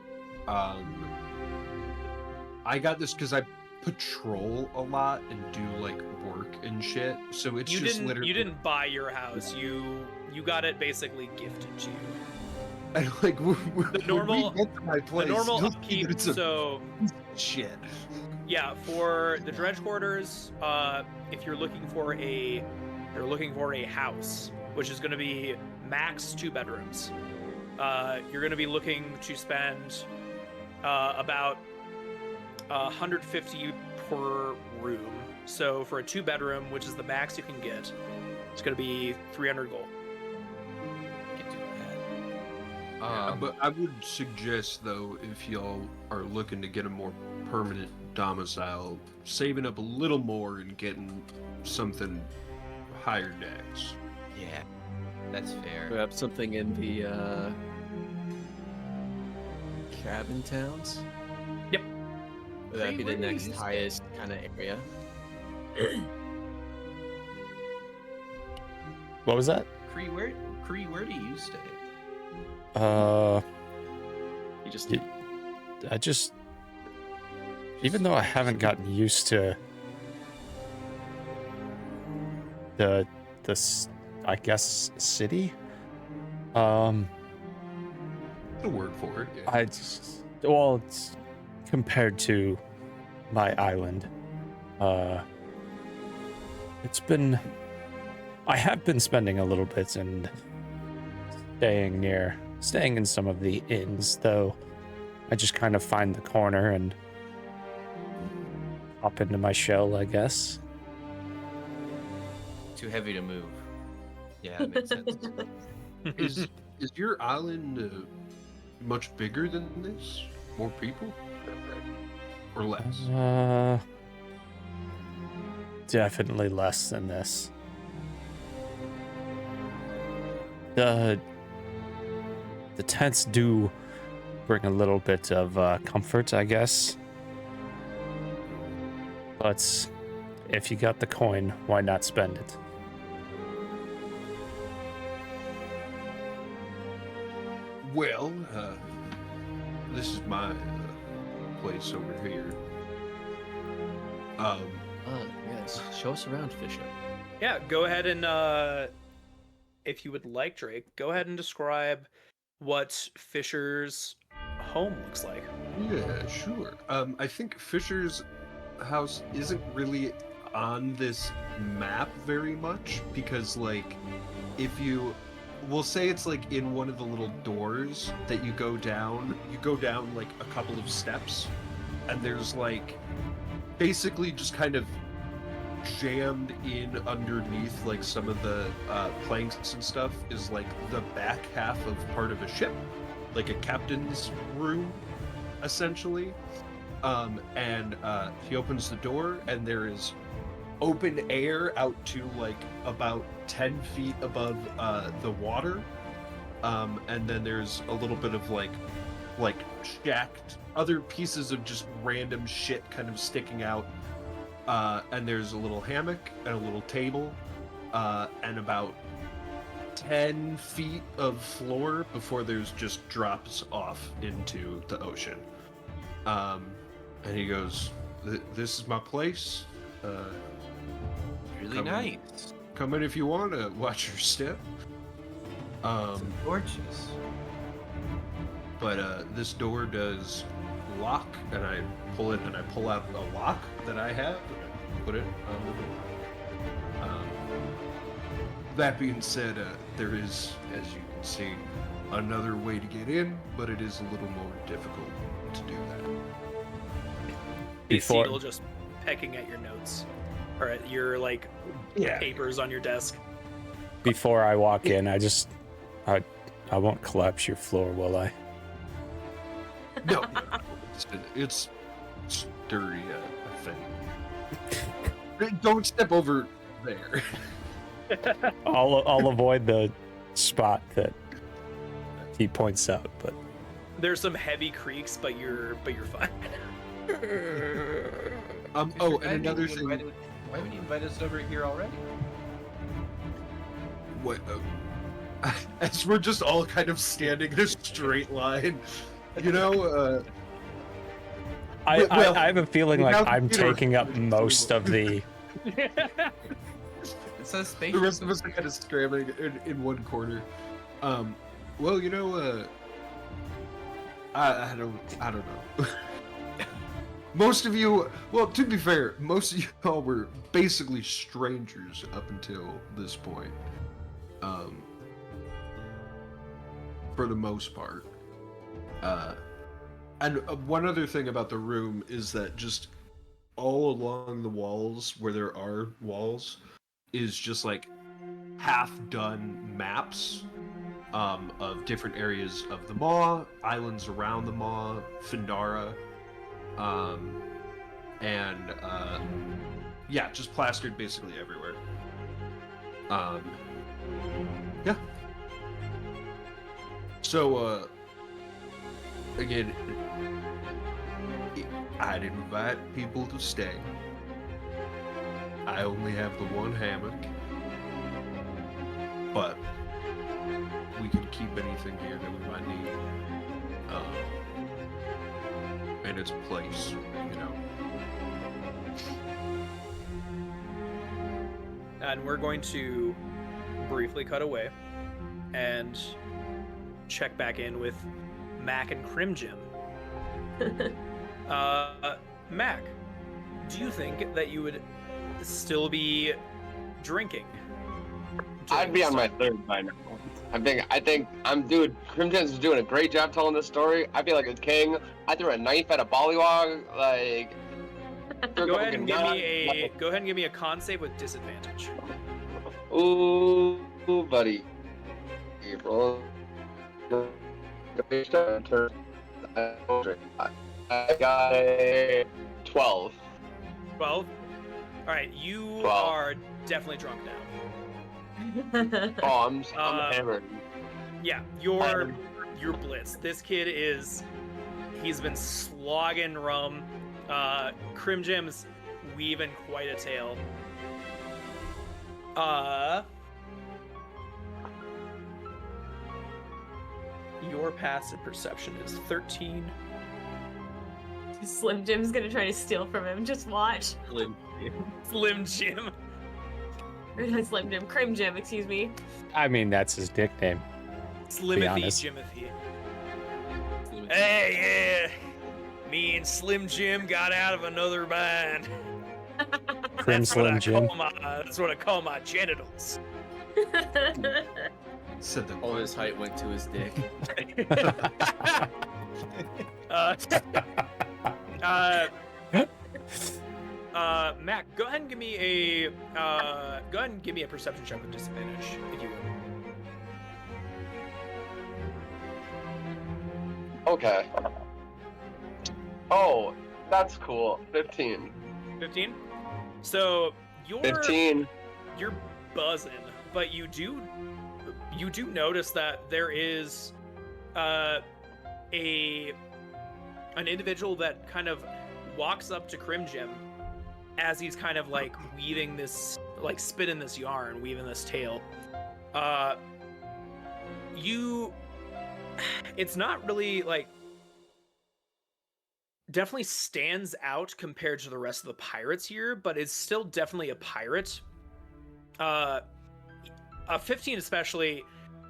got this because I patrol a lot and do like work and shit. So it's You just didn't literally you didn't buy your house. You got it basically gifted to you. and like The normal- when we get to my place, The normal you'll see upkeep. that it's a So shit. yeah, for the dredge quarters, if you're looking for a house, which is going to be max 2 bedrooms, you're going to be looking to spend about 150 per room. So for a 2 bedroom, which is the max you can get, it's going to be 300 gold. Get to that. Yeah, but I would suggest though, if y'all are looking to get a more permanent domicile, saving up a little more and getting something higher decks. Yeah, that's fair. Perhaps something in the cabin towns? Yep. Would that be the Where do you next stay? highest kind of area? What was that? Cree, where do you stay? You just Y- I just, even though I haven't gotten used to this, I guess, city, The word for it. Yeah. I just, well, it's compared to my island, I have been spending a little bit and staying in some of the inns, though I just kind of find the corner and hop into my shell, I guess. Too heavy to move. Yeah, that makes sense. Is your island much bigger than this? More people? Or less? Definitely less than this. The tents do bring a little bit of comfort, I guess. But if you got the coin, why not spend it? Well, this is my place over here. Yes. Show us around, Fisher. Yeah, go ahead and if you would like, Drake, go ahead and describe what Fisher's home looks like. Yeah, sure. I think Fisher's house isn't really on this map very much because, like, we'll say it's like in one of the little doors that you go down like a couple of steps, and there's like basically just kind of jammed in underneath like some of the planks and stuff is like the back half of part of a ship, like a captain's room essentially. And he opens the door and there is open air out to like about 10 feet above the water, and then there's a little bit of like shacked other pieces of just random shit kind of sticking out, and there's a little hammock and a little table, and about 10 feet of floor before there's just drops off into the ocean. And he goes, this is my place. Really Come in. nice. Come in if you want to watch your step. Gorgeous. But this door does lock, and I pull it, and I pull out a lock that I have, and I put it on the door. That being said, there is, as you can see, another way to get in, but it is a little more difficult to do that. Is Before- Siegel just pecking at your notes or at your like Yeah. papers on your desk? Before I walk in, I won't collapse your floor, will I? No, it's sturdy, I think. Don't step over there. I'll avoid the spot that he points out, but There's some heavy creaks, but you're fine. Oh, and another thing. Why would you invite us over here already? What? As we're just all kind of standing in a straight line, you know. I have a feeling like without I'm Peter- taking up most of the. It's a space. The rest of us are kind of scrambling in one corner. Well, you know, I don't know. Most of you, well, to be fair, most of y'all were basically strangers up until this point. For the most part. And one other thing about the room is that just all along the walls, where there are walls, is just like half-done maps of different areas of the Maw, islands around the Maw, Findara, and yeah, just plastered basically everywhere. Yeah. So, again, I'd invite people to stay. I only have the one hammock, but we can keep anything here that we might need. And its place, you know. And we're going to briefly cut away and check back in with Mac and Crimjim. Mac, do you think that you would still be drinking? I'd be on my third by now. I think dude, Crimson's doing a great job telling this story. I feel like a king. I threw a knife at a bollywog, like Go ahead and give me a con save with disadvantage. Ooh, buddy. April. I got a 12. 12. All right, you 12. are definitely drunk now. Oh, I'm hammered. Yeah, you're blitzed. This kid he's been slogging rum. Crimjim's weaving quite a tale. Your passive perception is 13. Slim Jim's gonna try to steal from him. Just watch. Slim Jim. Or not Slim Jim, Crim Jim, excuse me. I mean, that's his nickname. Slimothy honest. Jimothy. Hey, yeah. Me and Slim Jim got out of another bind. Crim Slim Jim. That's what I call my genitals. Said that All his height went to his dick. Mac, go ahead and give me a perception check with disadvantage, if you will. Okay. Oh, that's cool. 15. 15. So you're 15. You're buzzing, but you do notice that there is an individual that kind of walks up to Crimjim as he's kind of like weaving this, like spinning this yarn, weaving this tale. It's not really like, definitely stands out compared to the rest of the pirates here, but it's still definitely a pirate. A 15 especially,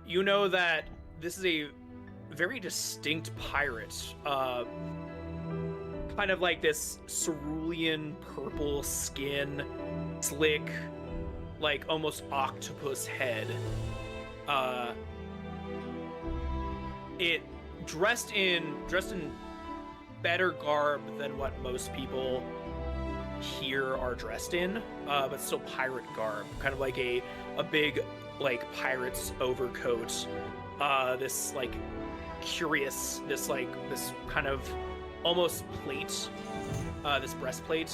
you know that this is a very distinct pirate. Kind of like this cerulean purple skin, slick, like almost octopus head. It dressed in better garb than what most people here are dressed in, but still pirate garb. Kind of like a big like pirate's overcoat, this like curious, this kind of almost plate, this breastplate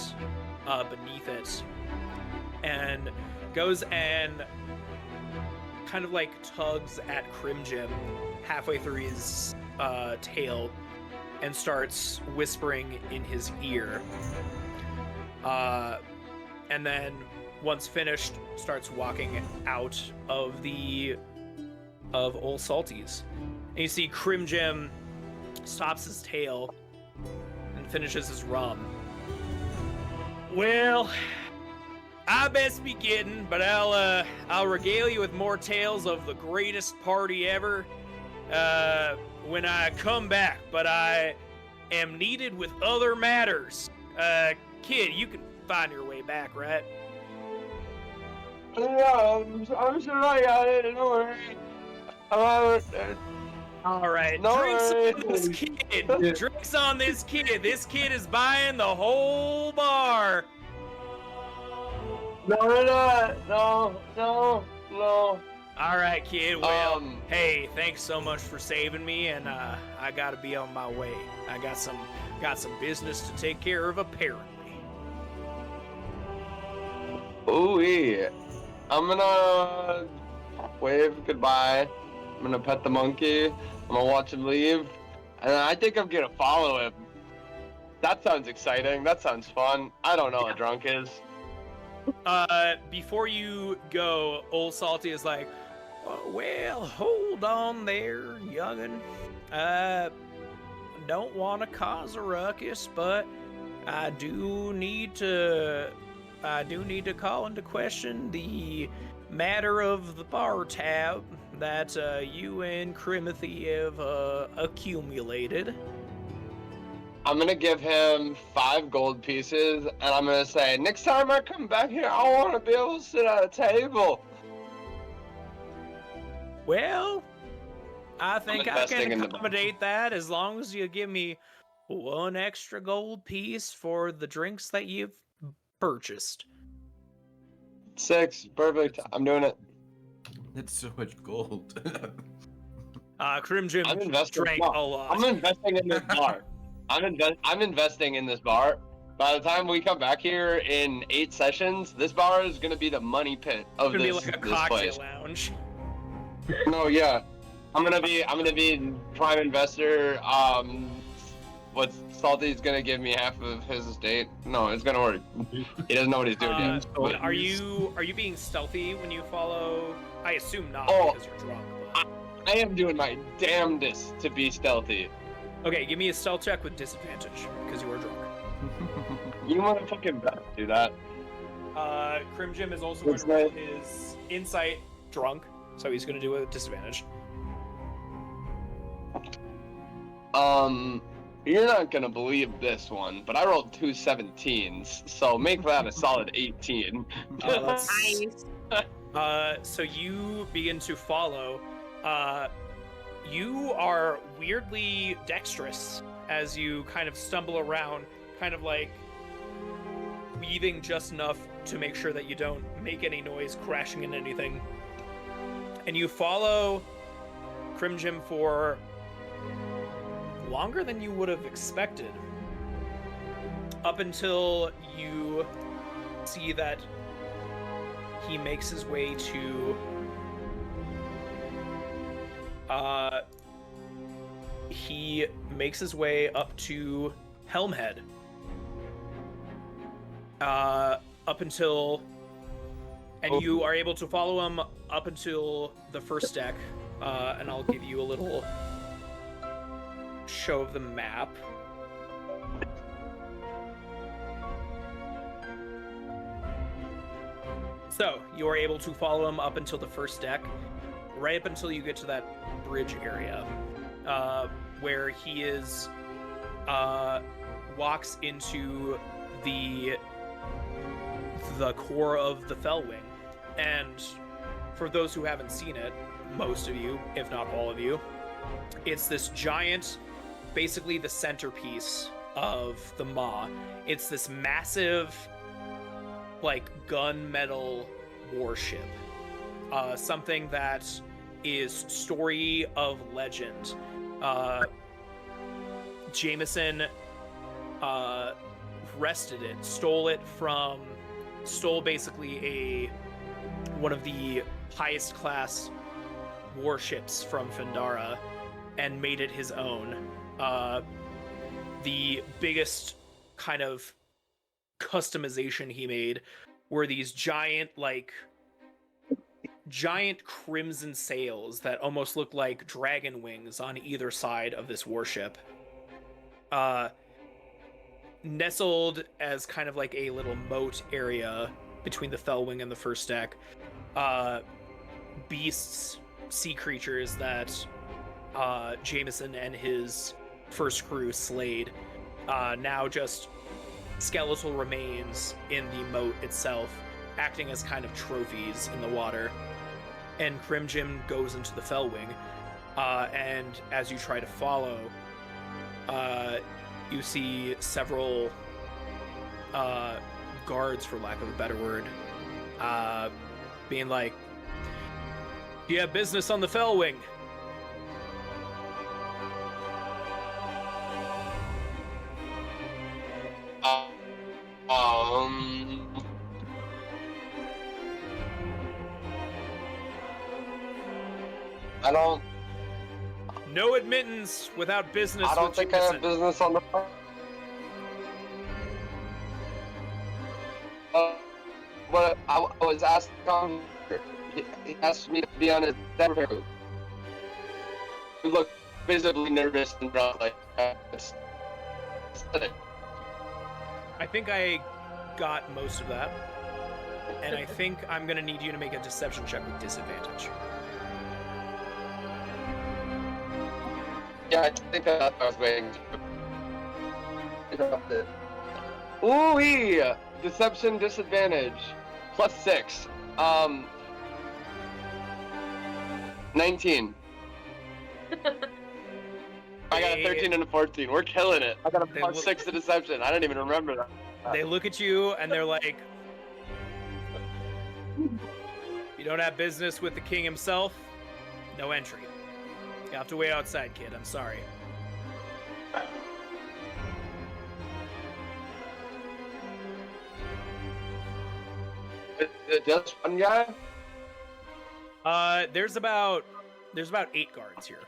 beneath it, and goes and kind of like tugs at Crimjim halfway through his tail and starts whispering in his ear. And then once finished, starts walking out of Old Salty's. And you see Crimjim stops his tail and finishes his rum. Well, I best be getting, but I'll regale you with more tales of the greatest party ever when I come back. But I am needed with other matters. Kid, you can find your way back, right? Yeah, I'm sure I got it. Don't worry. All right, No drinks worries. on this kid. Drinks on this kid. This kid is buying the whole bar. No, we're not. No. All right, kid. Well, Um, hey, thanks so much for saving me, and I gotta be on my way. I got some business to take care of, apparently. Ooh-wee. I'm gonna wave goodbye. I'm gonna pet the monkey. I'm gonna watch him leave. And I think I'm gonna follow him. That sounds exciting. That sounds fun. I don't know what drunk is. Before you go, Old Salty is like, well, hold on there, youngin'. Don't want to cause a ruckus, but I do need to call into question the matter of the bar tab that you and Crimothy have accumulated. I'm gonna give him 5 gold pieces, and I'm gonna say, next time I come back here, I want to be able to sit at a table. Well, I think I investing can in the- accommodate that as long as you give me 1 extra gold piece for the drinks that you've purchased. 6, perfect. I'm doing it. That's so much gold. Crimjim I'm investing. drank No, a lot. I'm investing in this bar. I'm investing in this bar. By the time we come back here in 8 sessions, this bar is gonna be the money pit of It's gonna this, be like a this cocktail place. lounge. No, yeah. I'm gonna be prime investor. What's Salty's gonna give me half of his estate? No, it's gonna work. He doesn't know what he's doing yet. But Are you being stealthy when you follow? I assume not Oh. because you're drunk. But... I am doing my damnedest to be stealthy. Okay, give me a stealth check with disadvantage because you are drunk. You wanna fucking do that? Crimjim is also going to roll his insight drunk, so he's going to do it with disadvantage. You're not gonna believe this one, but I rolled 2 17s, so make that a solid 18. Nice. So you begin to follow. You are weirdly dexterous as you kind of stumble around, kind of like weaving just enough to make sure that you don't make any noise crashing into anything. And you follow Crimjim for longer than you would have expected, up until you see that he makes his way to up to Helmhead, up until, and you are able to follow him up until the first deck, and I'll give you a little show of the map. So you are able to follow him up until the first deck, right up until you get to that bridge area, where he is walks into the core of the Fellwing. And for those who haven't seen it, most of you, if not all of you, it's this giant, basically the centerpiece of the Maw. It's this massive, like, gunmetal warship. something that is story of legend. Jameson wrested it, stole basically one of the highest class warships from Fandara and made it his own. The biggest kind of customization he made were these giant crimson sails that almost look like dragon wings on either side of this warship. Nestled as kind of like a little moat area between the Fellwing and the first deck, beasts, sea creatures that Jameson and his first crew slayed, now just skeletal remains in the moat itself, acting as kind of trophies in the water. And Crimjim goes into the Fellwing, and as you try to follow, you see several guards, for lack of a better word, being like, "You have business on the Fellwing." I don't. No admittance without business. I don't with think I Jameson. have business on the. What I was asked, he asked me to be on his secretary. You look visibly nervous and rough, like I think I got most of that, and I think I'm gonna need you to make a deception check with disadvantage. Yeah, I think that's what I was waiting to interrupt it. Ooh-wee! Deception disadvantage. +6. 19. I got a 13 and a 14. We're killing it. I got a +6 to deception. I don't even remember that. They look at you and they're like, "You don't have business with the king himself? No entry. You have to wait outside, kid. I'm sorry." Is it just one guy? There's about 8 guards here.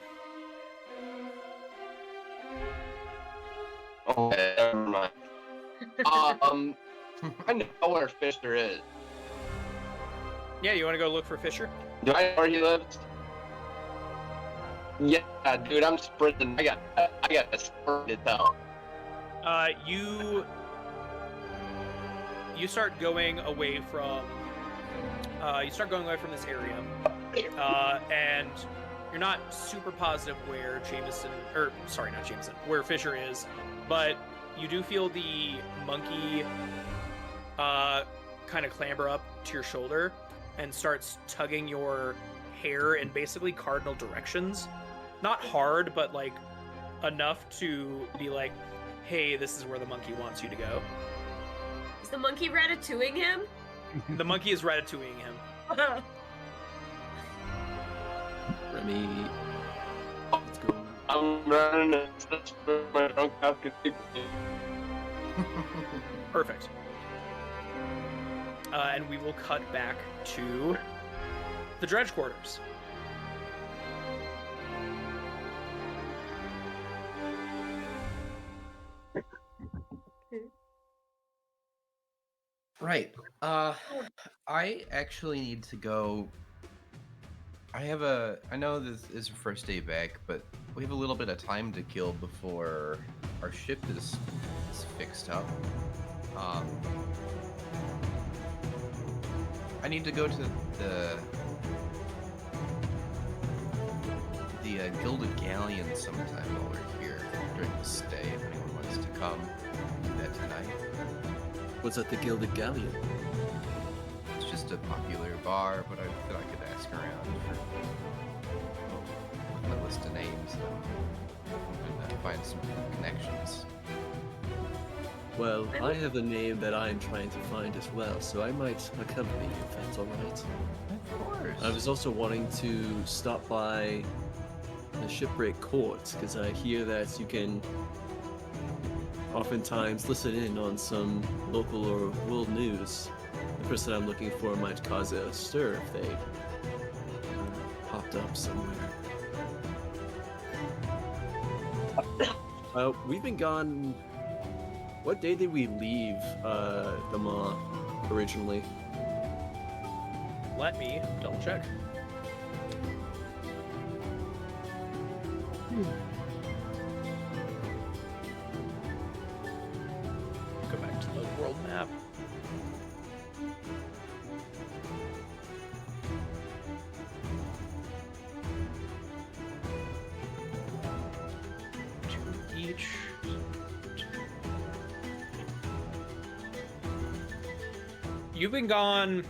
Okay, never mind. I know where Fisher is. Yeah, you want to go look for Fisher? Do I know where he lives? Yeah, dude, I'm sprinting. I got a sprint to tell. You start going away from this area, and you're not super positive where where Fisher is, but you do feel the monkey kind of clamber up to your shoulder and starts tugging your hair in basically cardinal directions. Not hard, but like enough to be like, "Hey, this is where the monkey wants you to go." Is the monkey ratatouilleing him? The monkey is ratatouilleing him. Remy, let's go. I'm running and that's where my drunk ass can take me. Perfect. And we will cut back to the dredge quarters. Right. I actually need to go. I know this is our first day back, but we have a little bit of time to kill before our ship is fixed up. I need to go to the Gilded Galleon sometime while we're here during the stay. If anyone wants to come, do that tonight. Was at the Gilded Galleon? It's just a popular bar, but I thought I could ask around for my list of names and find some connections. Well, I have a name that I'm trying to find as well, so I might accompany you if that's alright. Of course. I was also wanting to stop by the shipwreck court because I hear that you can oftentimes listen in on some local or world news. The person I'm looking for might cause a stir if they popped up somewhere. We've been gone. What day did we leave the Maw originally? Let me double check. Go back to the world map. Two each. You've been gone.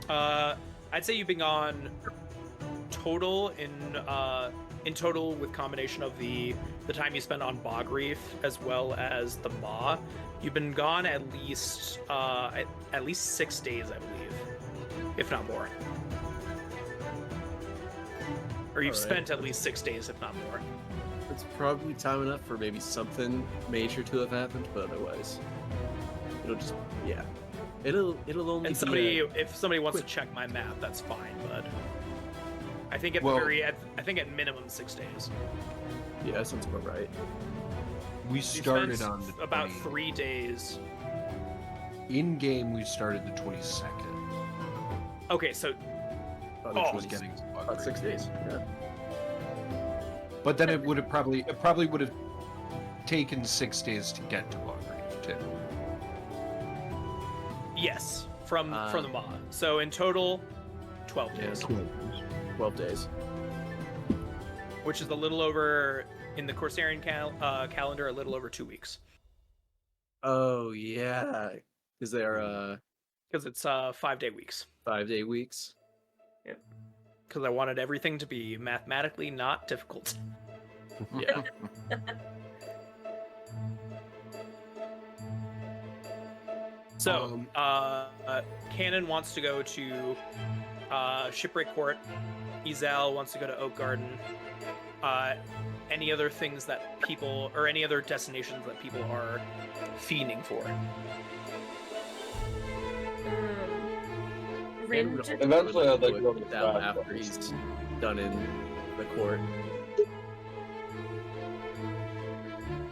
I'd say you've been gone total in total with combination of the time you spent on Bog Reef as well as the Maw. You've been gone at least 6 days, I believe, if not more. Or you've spent at least 6 days, if not more. It's probably time enough for maybe something major to have happened, but otherwise, it'll just it'll only And be if somebody wants to check my map, that's fine. But I think I think at minimum 6 days. Yeah, that sounds about right. We You started spent on the about 20 3 days. In game, we started the 22nd. Okay, so Probably Oh. Was 20 getting to Bog about Reef. 6 days. Yeah. But then it probably would have taken 6 days to get to Bog Reef too. yes, from Ah. the Maw. So in total, 12 days, 12 days. which is a little over in the Corsarian calendar, a little over 2 weeks, Oh yeah, because they're because it's 5-day weeks. 5-day weeks. Because I wanted everything to be mathematically not difficult. Yeah. So, Cannon wants to go to Shipwreck Court. Izal wants to go to Oak Garden. Any other things that people, or any other destinations that people are fiending for? Rin, Eventually, I'd like to go to the down back. after he's done in the court.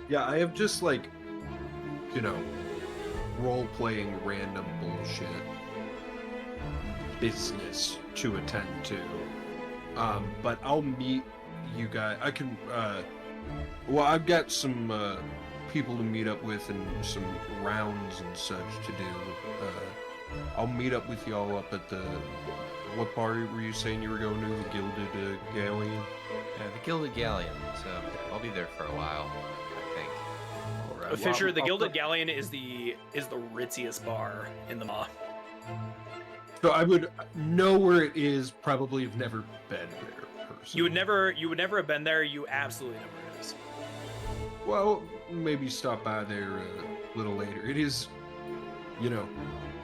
Yeah, I have just like, role-playing random bullshit business to attend to. But I'll meet you guys. I can, I've got some people to meet up with and some rounds and such to do. I'll meet up with y'all up at what bar were you saying you were going to? The Gilded Galleon? Yeah, the Gilded Galleon. So I'll be there for a while, I think. Alright, Fisher, well, the I'll Gilded Galleon is the ritziest bar in the Maw. So I would know where it is, probably have never been there personally. You would never have been there. You absolutely know where it is. Well, maybe stop by there a little later. It is,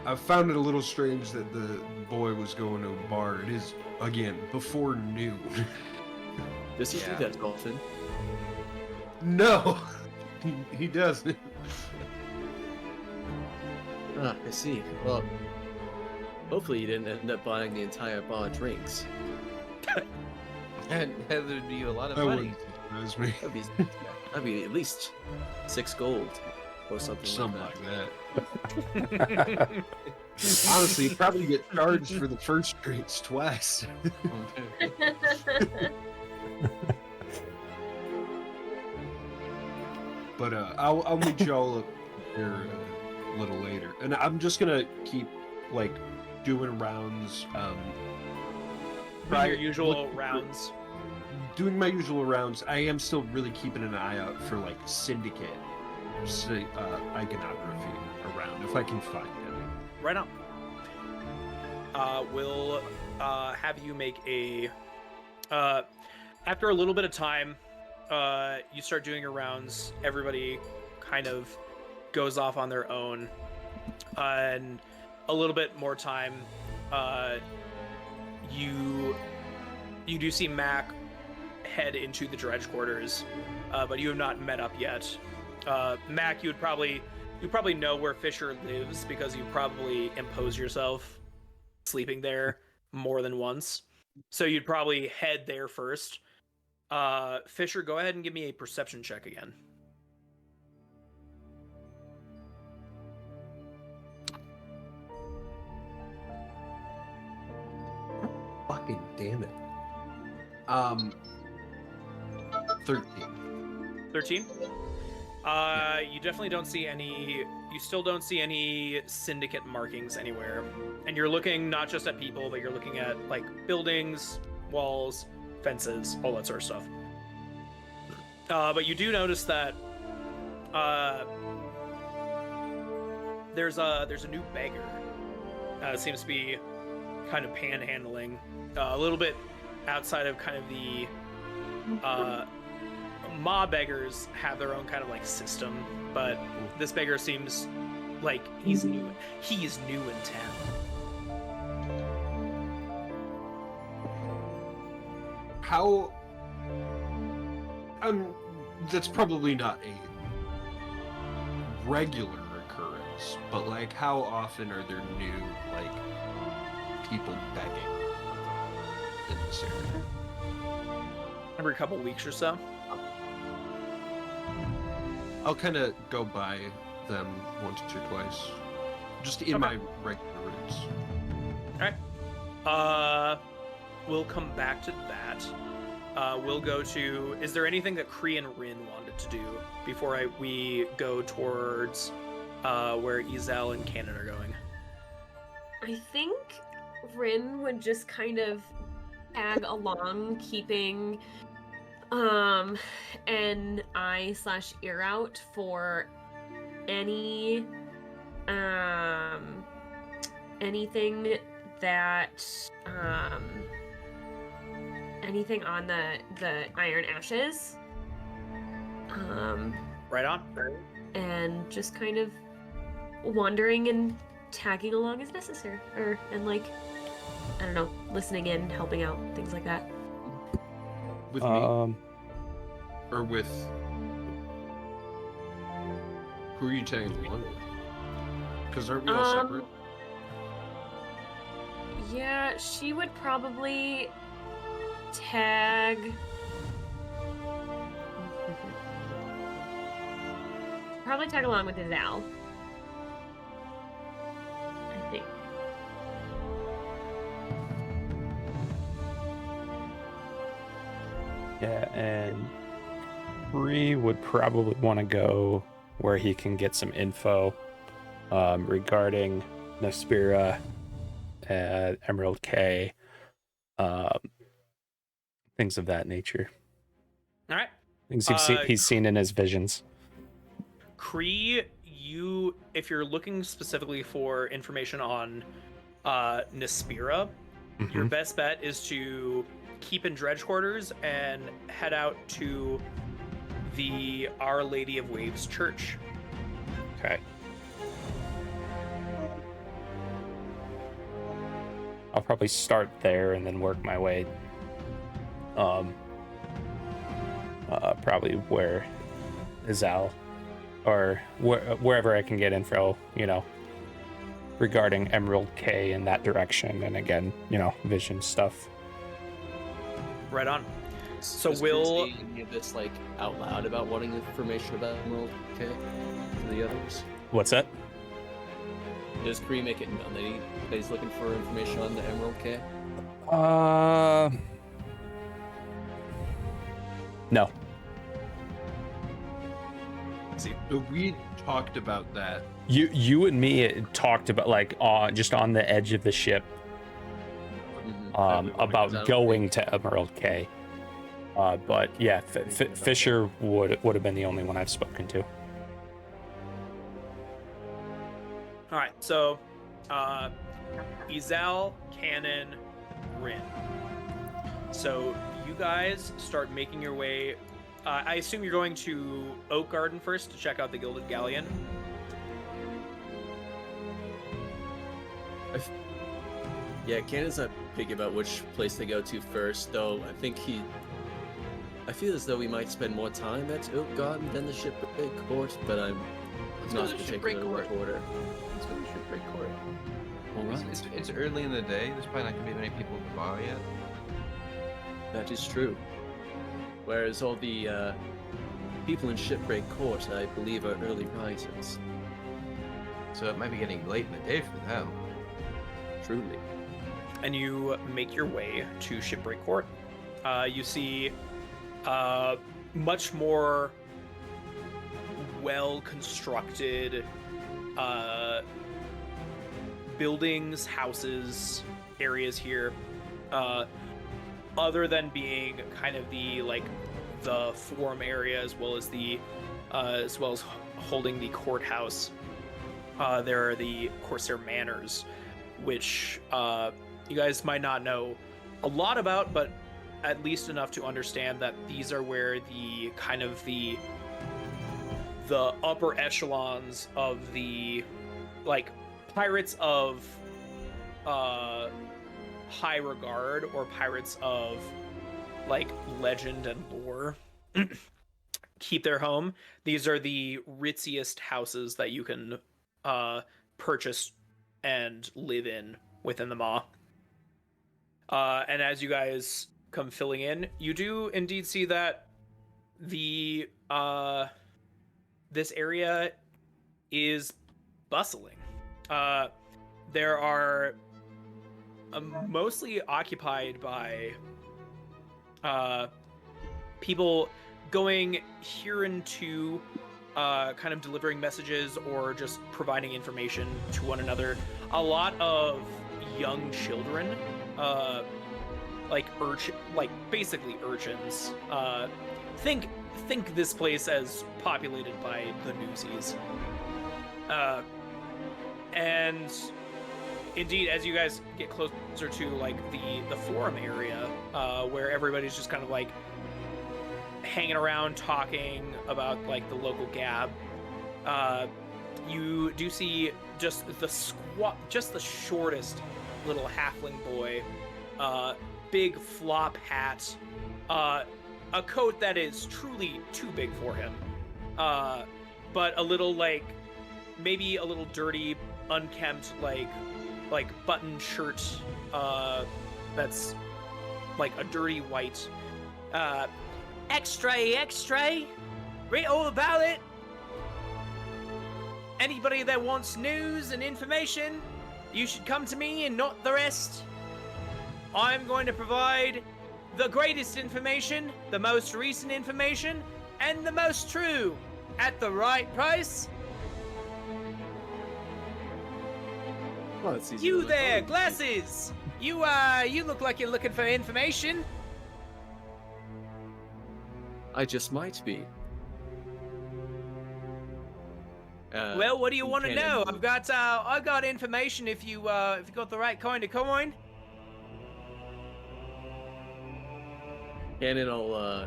I found it a little strange that the boy was going to a bar. It is, again, before noon. Does he do Yeah. that often? No, he doesn't. Ah, I see. Well, hopefully you didn't end up buying the entire bar drinks. And there'd be a lot of That money. wouldn't surprise me. That'd be at least 6 gold or something, Something like like that. that. Honestly, you probably get charged for the first drinks twice. But I'll meet y'all up there a little later, and I'm just gonna keep like doing rounds. Your usual rounds. Doing my usual rounds. I am still really keeping an eye out for like syndicate iconography around if I can find them. Right on. We'll have you make a. After a little bit of time, you start doing your rounds. Everybody kind of goes off on their own, and a little bit more time. you do see Mac head into the dredge quarters, but you have not met up yet. Mac, you probably know where Fisher lives because you probably impose yourself sleeping there more than once. So you'd probably head there first. Fisher, go ahead and give me a perception check again. Fucking damn it. 13. 13? You definitely don't see any. You still don't see any syndicate markings anywhere. And you're looking not just at people, but you're looking at like buildings, walls, fences, all that sort of stuff. But you do notice that there's a new beggar. Seems to be kind of panhandling, a little bit outside of kind of the Ma beggars have their own kind of like system, but this beggar seems like he's new. He is new in town. How? That's probably not a regular occurrence, but like, how often are there new like people begging in this area? Every couple weeks or so. I'll kind of go by them once or twice, just in my regular routes. All right. We'll come back to that. We'll go to. Is there anything that Kree and Rin wanted to do before we go towards where Ezel and Cannon are going? I think Rin would just kind of tag along, keeping an eye/ear out for any anything that anything on the Iron Ashes. Right on. And just kind of wandering and tagging along as necessary, and like, I don't know, listening in, helping out, things like that. With me? Or with... Who are you tagging along with? Because aren't we all separate? Yeah, she would probably tag... probably tag along with Zal. I think. Yeah, and Bree would probably want to go where he can get some info regarding Nespira, Emerald K, things of that nature. All right. Things he's seen in his visions. Kree, if you're looking specifically for information on Nespira, your best bet is to keep in dredge quarters and head out to the Our Lady of Waves Church. Okay. I'll probably start there and then work my way probably where Izal, or wherever I can get info, regarding Emerald K in that direction, and again, vision stuff. Right on. So Does we'll Chris say any of this like out loud about wanting information about Emerald K to the others? What's that? Does Kree make it known that he's looking for information on the Emerald K? No. see. So we talked about that. You and me talked about just on the edge of the ship about going to Emerald K. But yeah, Fisher would have been the only one I've spoken to. All right. So, Izal, Cannon, Rin. So you guys start making your way. I assume you're going to Oak Garden first to check out the Gilded Galleon. Yeah, Cannon's not picky about which place they go to first, though I feel as though we might spend more time at Oak Garden than the Shipwreck Court, but I'm Let's go not to the particular Shipwreck what Court. order. Let's go to the Shipwreck Court. Alright, It's early in the day. There's probably not gonna be many people at the bar yet. that is true. Whereas all the people in Shipwreck Court, I believe, are early risers. So it might be getting late in the day for them. Truly. And you make your way to Shipwreck Court. You see much more well-constructed buildings, houses, areas here. Other than being kind of the forum area, as well as holding the courthouse. There are the Corsair Manors, which you guys might not know a lot about, but at least enough to understand that these are where the upper echelons of the pirates of high regard, or pirates of legend and lore keep their home. These are the ritziest houses that you can purchase and live in within the Maw. And as you guys come filling in, you do indeed see that the this area is bustling. There are mostly occupied by people going here and to, kind of delivering messages or just providing information to one another. A lot of young children, basically urchins. Think this place as populated by the newsies. And indeed, as you guys get closer to the forum area, where everybody's just kind of hanging around talking about the local gab, you do see just the shortest little halfling boy, big flop hat, a coat that is truly too big for him, but a little maybe a little dirty, unkempt button shirt, that's a dirty white. Extra, read all about it. Anybody that wants news and information, you should come to me and not the rest. I'm going to provide the greatest information, the most recent information, and the most true at the right price. Well, it's easy to You look there, over. glasses! You look like you're looking for information. I just might be. Well, what do you want to Cannon. know? I've got information if you got the right kind of coin. Cannon will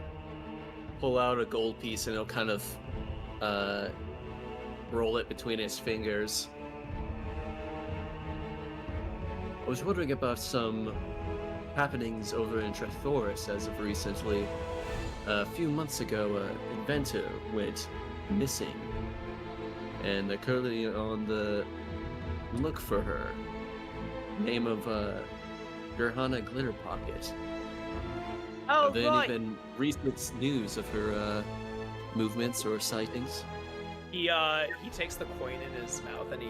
pull out a gold piece and he'll kind of roll it between his fingers. I was wondering about some happenings over in Trethoris as of recently. A few months ago, an inventor went missing, and they're currently on the look for her. Name of Gerhana Glitterpocket. Oh, Have there right. been recent news of her movements or sightings? He takes the coin in his mouth and he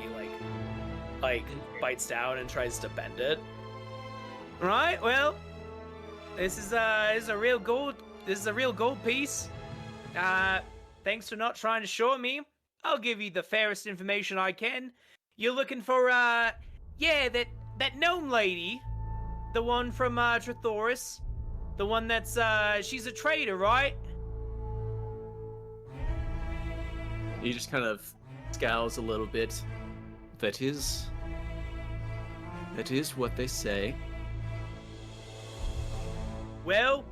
bites down and tries to bend it. Right. Well, this is a real gold. This is a real gold piece. Thanks for not trying to short me. I'll give you the fairest information I can. You're looking for that gnome lady, the one from Trethoris, the one that's she's a trader, right? He just kind of scowls a little bit. That is what they say. Well,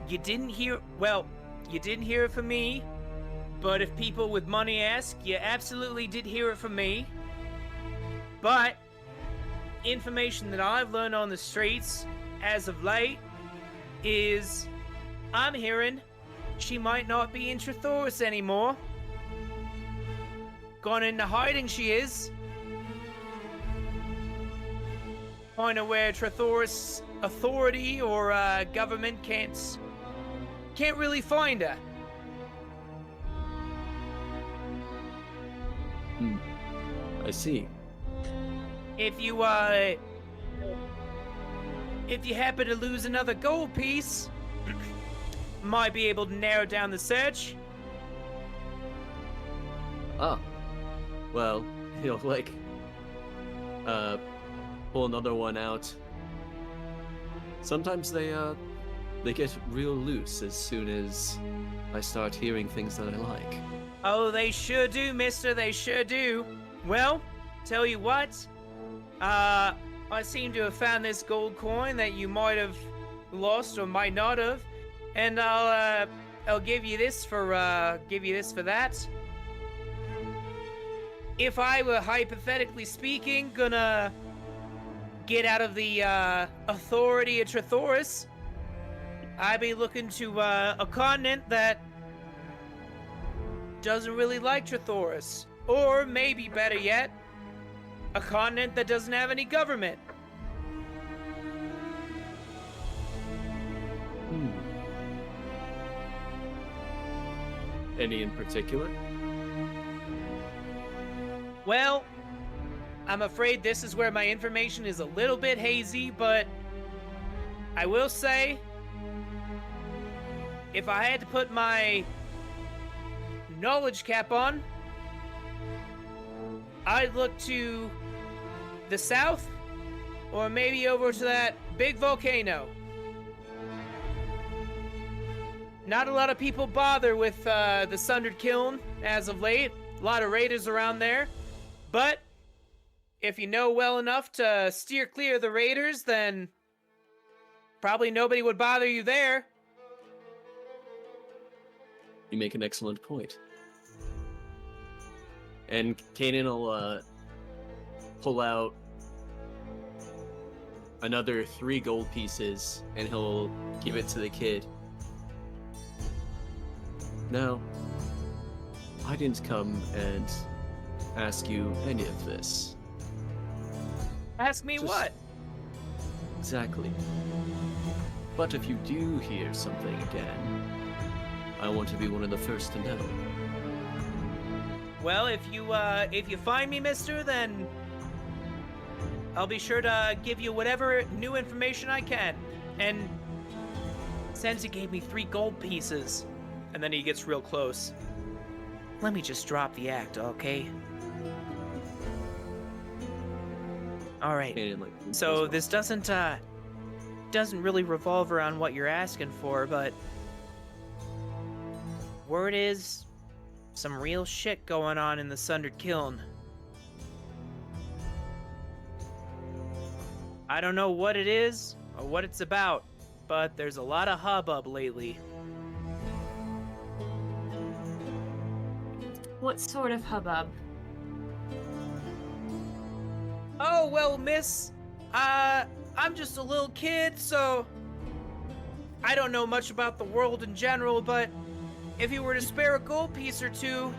you didn't hear it from me, but if people with money ask, you absolutely did hear it from me. But information that I've learned on the streets as of late is I'm hearing she might not be in Trithoris anymore. Gone into hiding she is. Point of where Trithoris authority or government can't really find her. I see. If you happen to lose another gold piece, might be able to narrow down the search. Ah. Well, he'll pull another one out. Sometimes they get real loose as soon as I start hearing things that I like. Oh, they sure do, mister, they sure do. Well, tell you what, I seem to have found this gold coin that you might have lost or might not have, and I'll give you this for that. If I were, hypothetically speaking, gonna get out of the authority of Trithoris, I'd be looking to a continent that doesn't really like Trithoris. Or maybe better yet, a continent that doesn't have any government. Any in particular? Well, I'm afraid this is where my information is a little bit hazy, but I will say, if I had to put my knowledge cap on, I'd look to the south, or maybe over to that big volcano. Not a lot of people bother with the Sundered Kiln as of late. A lot of raiders around there. But if you know well enough to steer clear of the raiders, then probably nobody would bother you there. You make an excellent point. And Kanan will pull out another 3 gold pieces, and he'll give it to the kid. Now, I didn't come and ask you any of this. Ask me Just- what? Exactly. But if you do hear something again, I want to be one of the first to know. Well, if you find me, mister, then I'll be sure to give you whatever new information I can. And since he gave me 3 gold pieces, and then he gets real close, let me just drop the act, okay? All right. Kanan, So this doesn't really revolve around what you're asking for, but word is some real shit going on in the Sundered Kiln. I don't know what it is or what it's about, but there's a lot of hubbub lately. What sort of hubbub? Oh, well, miss, I'm just a little kid, so I don't know much about the world in general, but if you were to spare a gold piece or two...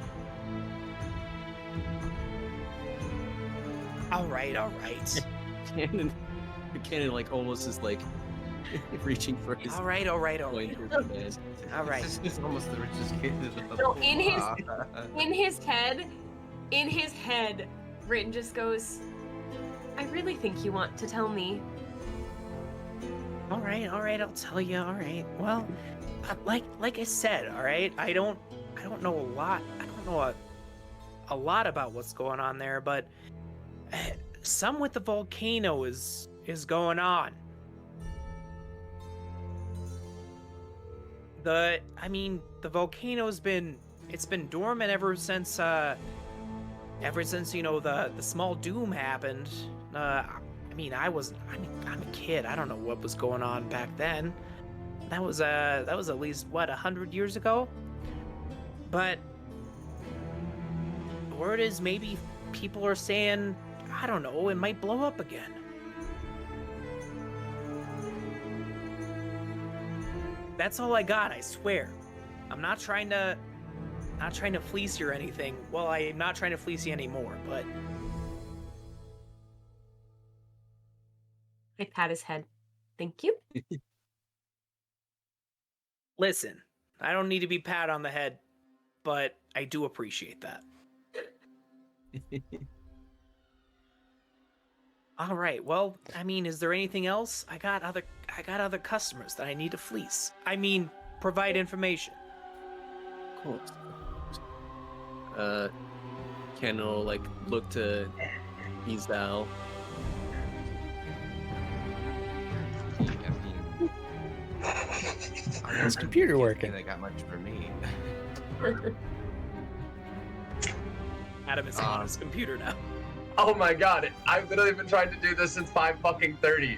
All right. Kanan almost is reaching for his All right. coin for command. All right. This is almost the richest kid in the So whole in his head, Rin just goes, I really think you want to tell me. All right, I'll tell you. All right. Well, like I said, all right. I don't know a lot. I don't know a lot about what's going on there, but some with the volcano is going on. The volcano's been dormant ever since the small doom happened. I'm a kid. I don't know what was going on back then. That was at least 100 years ago. But the word is maybe people are saying, I don't know, it might blow up again. That's all I got, I swear. I'm not trying to fleece you or anything. Well, I'm not trying to fleece you anymore, but I pat his head. Thank you. listen, I don't need to be pat on the head, but I do appreciate that. All right. Well, I mean, is there anything else? I got other customers that I need to fleece. I mean, provide information. Of course. Ken will like look to Izal. His computer working. They got much for me. Adam is on his computer now. Oh my god, I've literally been trying to do this since 5:30.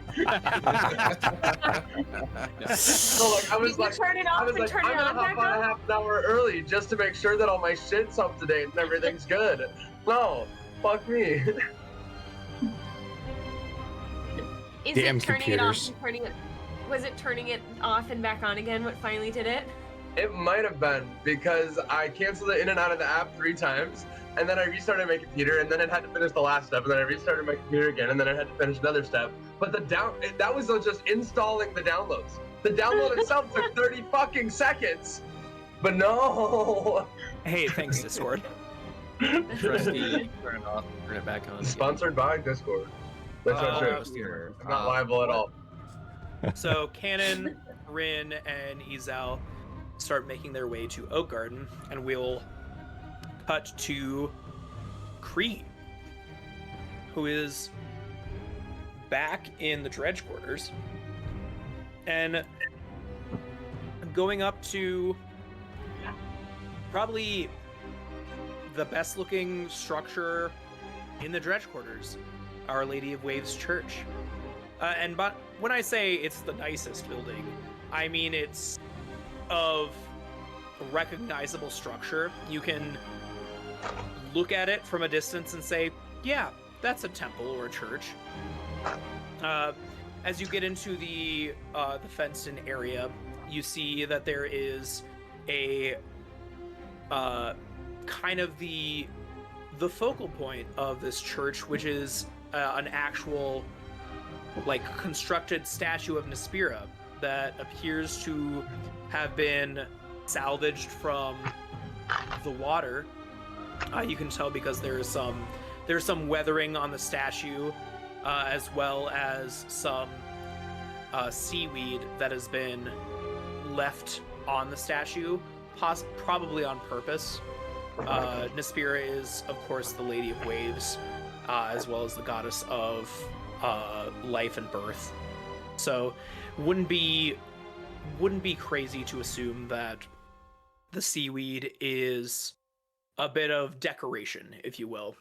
So like, I was like, turn it I off was and like, turn I'm it gonna on hop back on a up? half an hour early just to make sure that all my shit's up to date and everything's good. No, fuck me. Is Damn it turning computers. it off and turning it? Was it turning it off and back on again? What finally did it? It might have been because I canceled it in and out of the app 3 times, and then I restarted my computer, and then it had to finish the last step, and then I restarted my computer again, and then I had to finish another step. But that was just installing the downloads. The download itself took 30 fucking seconds. But no. Hey, thanks, Discord. Trusty, turn it off, turn it back on. again. Sponsored by Discord. That's not true. Here, I'm not liable at all. So Cannon, Rin, and Izal start making their way to Oak Garden, and we'll cut to Cree, who is back in the Dredge Quarters and going up to probably the best looking structure in the Dredge Quarters, Our Lady of Waves Church. But when I say it's the nicest building, I mean it's of a recognizable structure. You can look at it from a distance and say, yeah, that's a temple or a church. As you get into the fenced-in area, you see that there is a kind of the focal point of this church, which is an actual like constructed statue of Nespira that appears to have been salvaged from the water. You can tell because there's some weathering on the statue, as well as some seaweed that has been left on the statue, probably on purpose. Nespira is, of course, the Lady of Waves, as well as the goddess of life and birth. So, wouldn't be crazy to assume that the seaweed is a bit of decoration, if you will.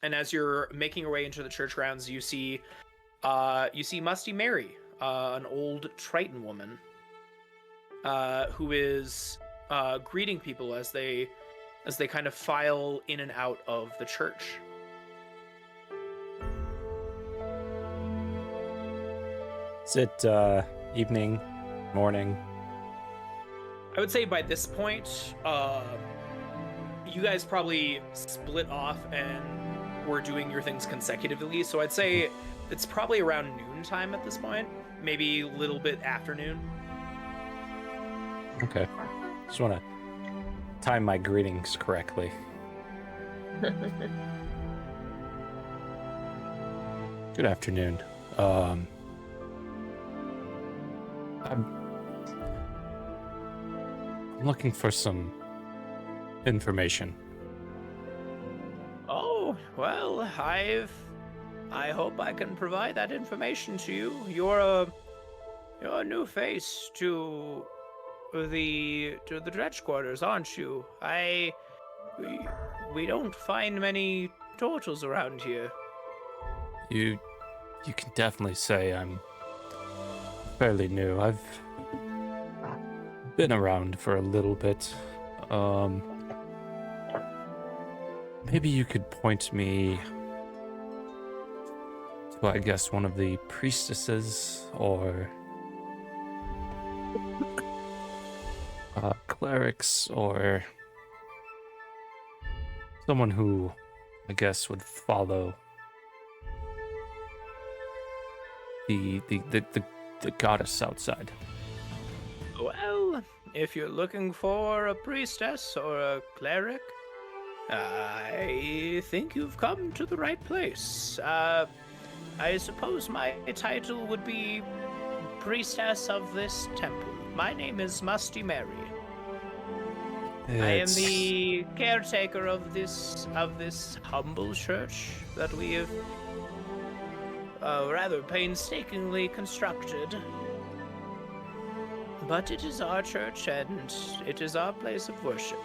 And as you're making your way into the church grounds, you see Musty Mary, an old Triton woman, who is greeting people as they kind of file in and out of the church. Is it evening, morning? I would say by this point, you guys probably split off and were doing your things consecutively. So I'd say it's probably around noontime at this point, maybe a little bit afternoon. Okay. Just want to time my greetings correctly. Good afternoon. I'm looking for some information. Oh, well, I hope I can provide that information to you. You're a new face to the Dredge Quarters, aren't you? We don't find many turtles around here. You can definitely say I'm fairly new. I've been around for a little bit. Maybe you could point me to, I guess, one of the priestesses, or clerics or someone who, I guess, would follow the goddess outside. Well, if you're looking for a priestess or a cleric, I think you've come to the right place. I suppose my title would be Priestess of this temple. My name is Musty Mary. I am the caretaker of this humble church that we have rather painstakingly constructed. But it is our church and it is our place of worship.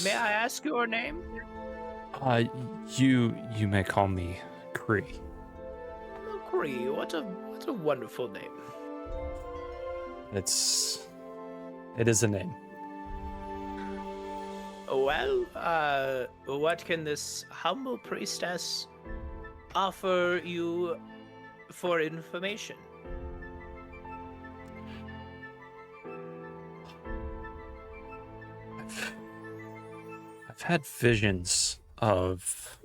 May I ask your name? You may call me Cree. Oh, Cree, what a wonderful name. It is a name. Well, what can this humble priestess offer you for information? I've had visions of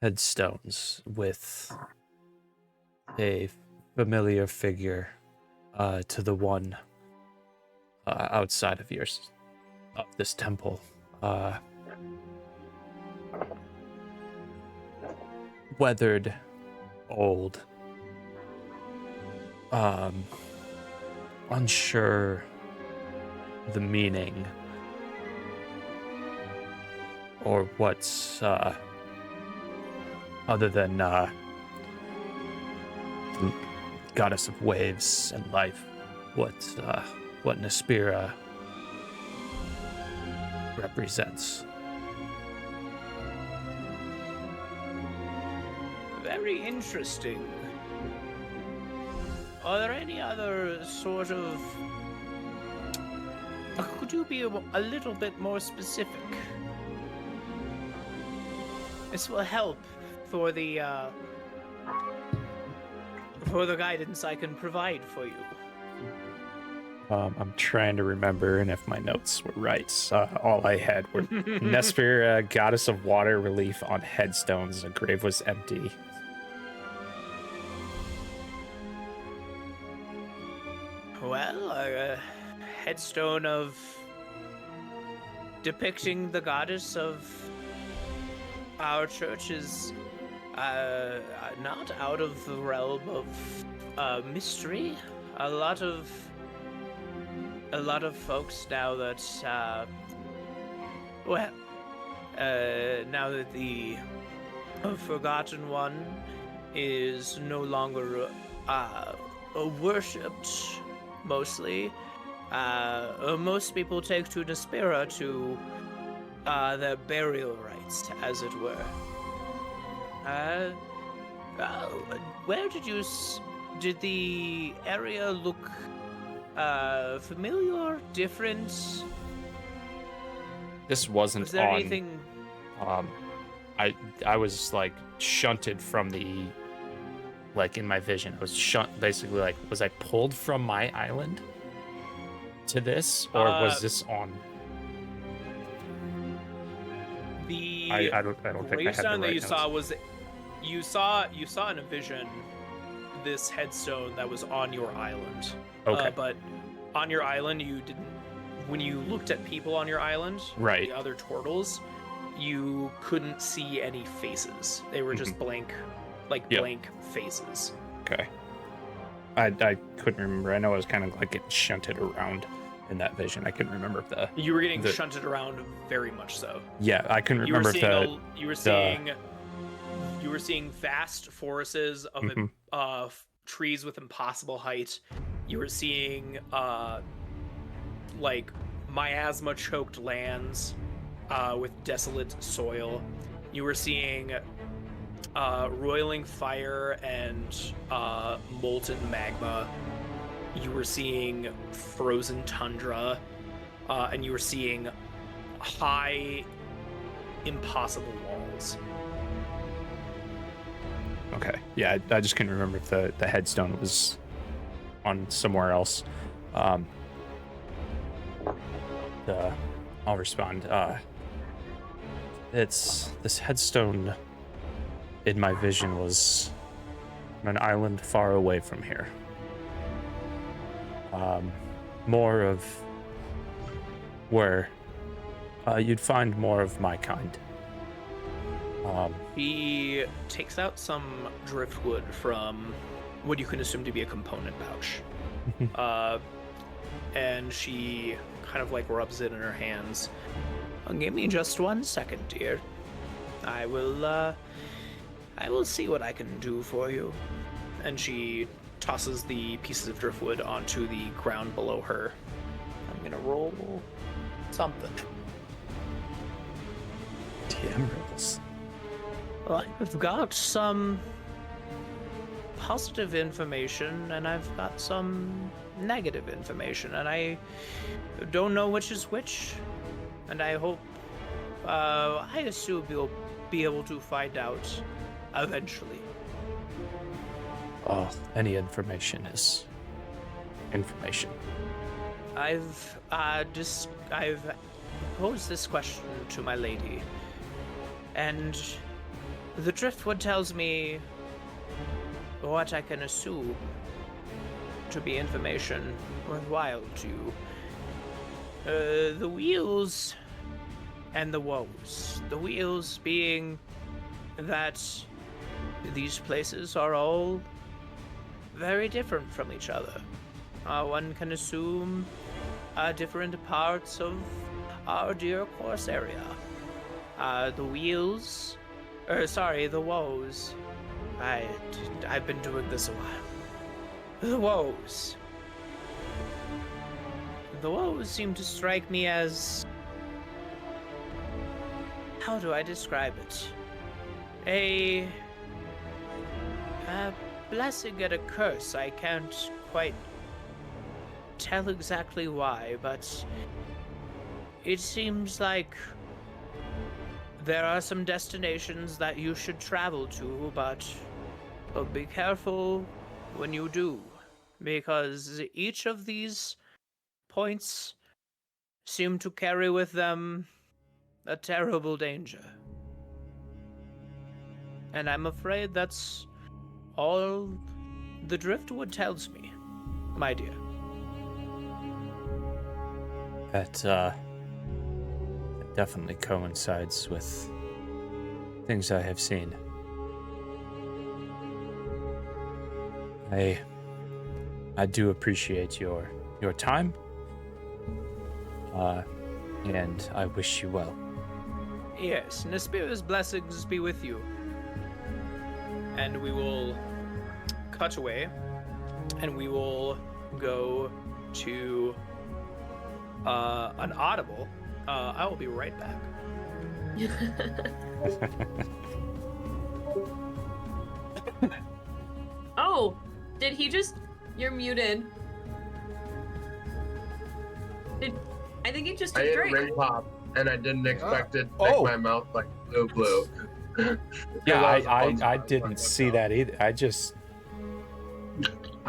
headstones with a familiar figure to the one outside of this temple. Weathered, old, unsure the meaning or what's other than the goddess of waves and life, what Naspira represents. Very interesting. Are there any other sort of... Could you be a little bit more specific? This will help for the guidance I can provide for you. I'm trying to remember, and if my notes were right, all I had were Nespira, goddess of water relief on headstones. The grave was empty. Well, a headstone of depicting the goddess of our church is not out of the realm of mystery. A lot of folks now that now that the Forgotten One is no longer worshipped, mostly, most people take to Naspira to their burial rites, as it were. Where did the area look familiar, different? This wasn't Was there on. anything? I was like shunted from the, like in my vision. I was basically like, was I pulled from my island to this, or was this on? The I don't think I had the gravestone that right you notes. saw was you saw in a vision this headstone that was on your island. Okay. But on your island, you didn't. When you looked at people on your island, Right. the other turtles, you couldn't see any faces. They were just blank, Yep. blank faces. Okay. I couldn't remember. I know I was kind of like getting shunted around in that vision. I couldn't remember if the. You were getting shunted around very much so. Yeah, I couldn't remember if the. You were seeing vast forests of trees with impossible height. You were seeing like miasma choked lands with desolate soil. You were seeing roiling fire and molten magma. You were seeing frozen tundra, and you were seeing high, impossible walls. Okay. Yeah, I just couldn't remember if the headstone was on somewhere else. I'll respond. It's this headstone in my vision was on an island far away from here. More of where you'd find more of my kind. He takes out some driftwood from what you can assume to be a component pouch. And she kind of like rubs it in her hands. Give me just 1 second, dear. I will see what I can do for you. And she tosses the pieces of driftwood onto the ground below her. I'm gonna roll something. TM rolls. Well, I've got some positive information and I've got some negative information, and I don't know which is which. And I hope, I assume you'll be able to find out eventually. Oh, any information is information. I've posed this question to my lady, and the driftwood tells me what I can assume to be information worthwhile to you. The wheels and the woes. The wheels being that these places are all very different from each other. One can assume different parts of our dear Corsaria. The woes. I've been doing this a while. The woes. The woes seem to strike me as... how do I describe it? A blessing and a curse. I can't quite tell exactly why, but it seems like there are some destinations that you should travel to, but be careful when you do, because each of these points seem to carry with them a terrible danger. And I'm afraid that's all the driftwood tells me, my dear. That definitely coincides with things I have seen. I do appreciate your time, and I wish you well. Yes, Nispira's blessings be with you. And we will cut away, and we will go to an audible. I will be right back. Oh, did he just... You're muted. I think he just I took ate a drink. ring pop, and I didn't expect it to make my mouth like blue. Yeah, That was a fun I spot. didn't see that either. I'm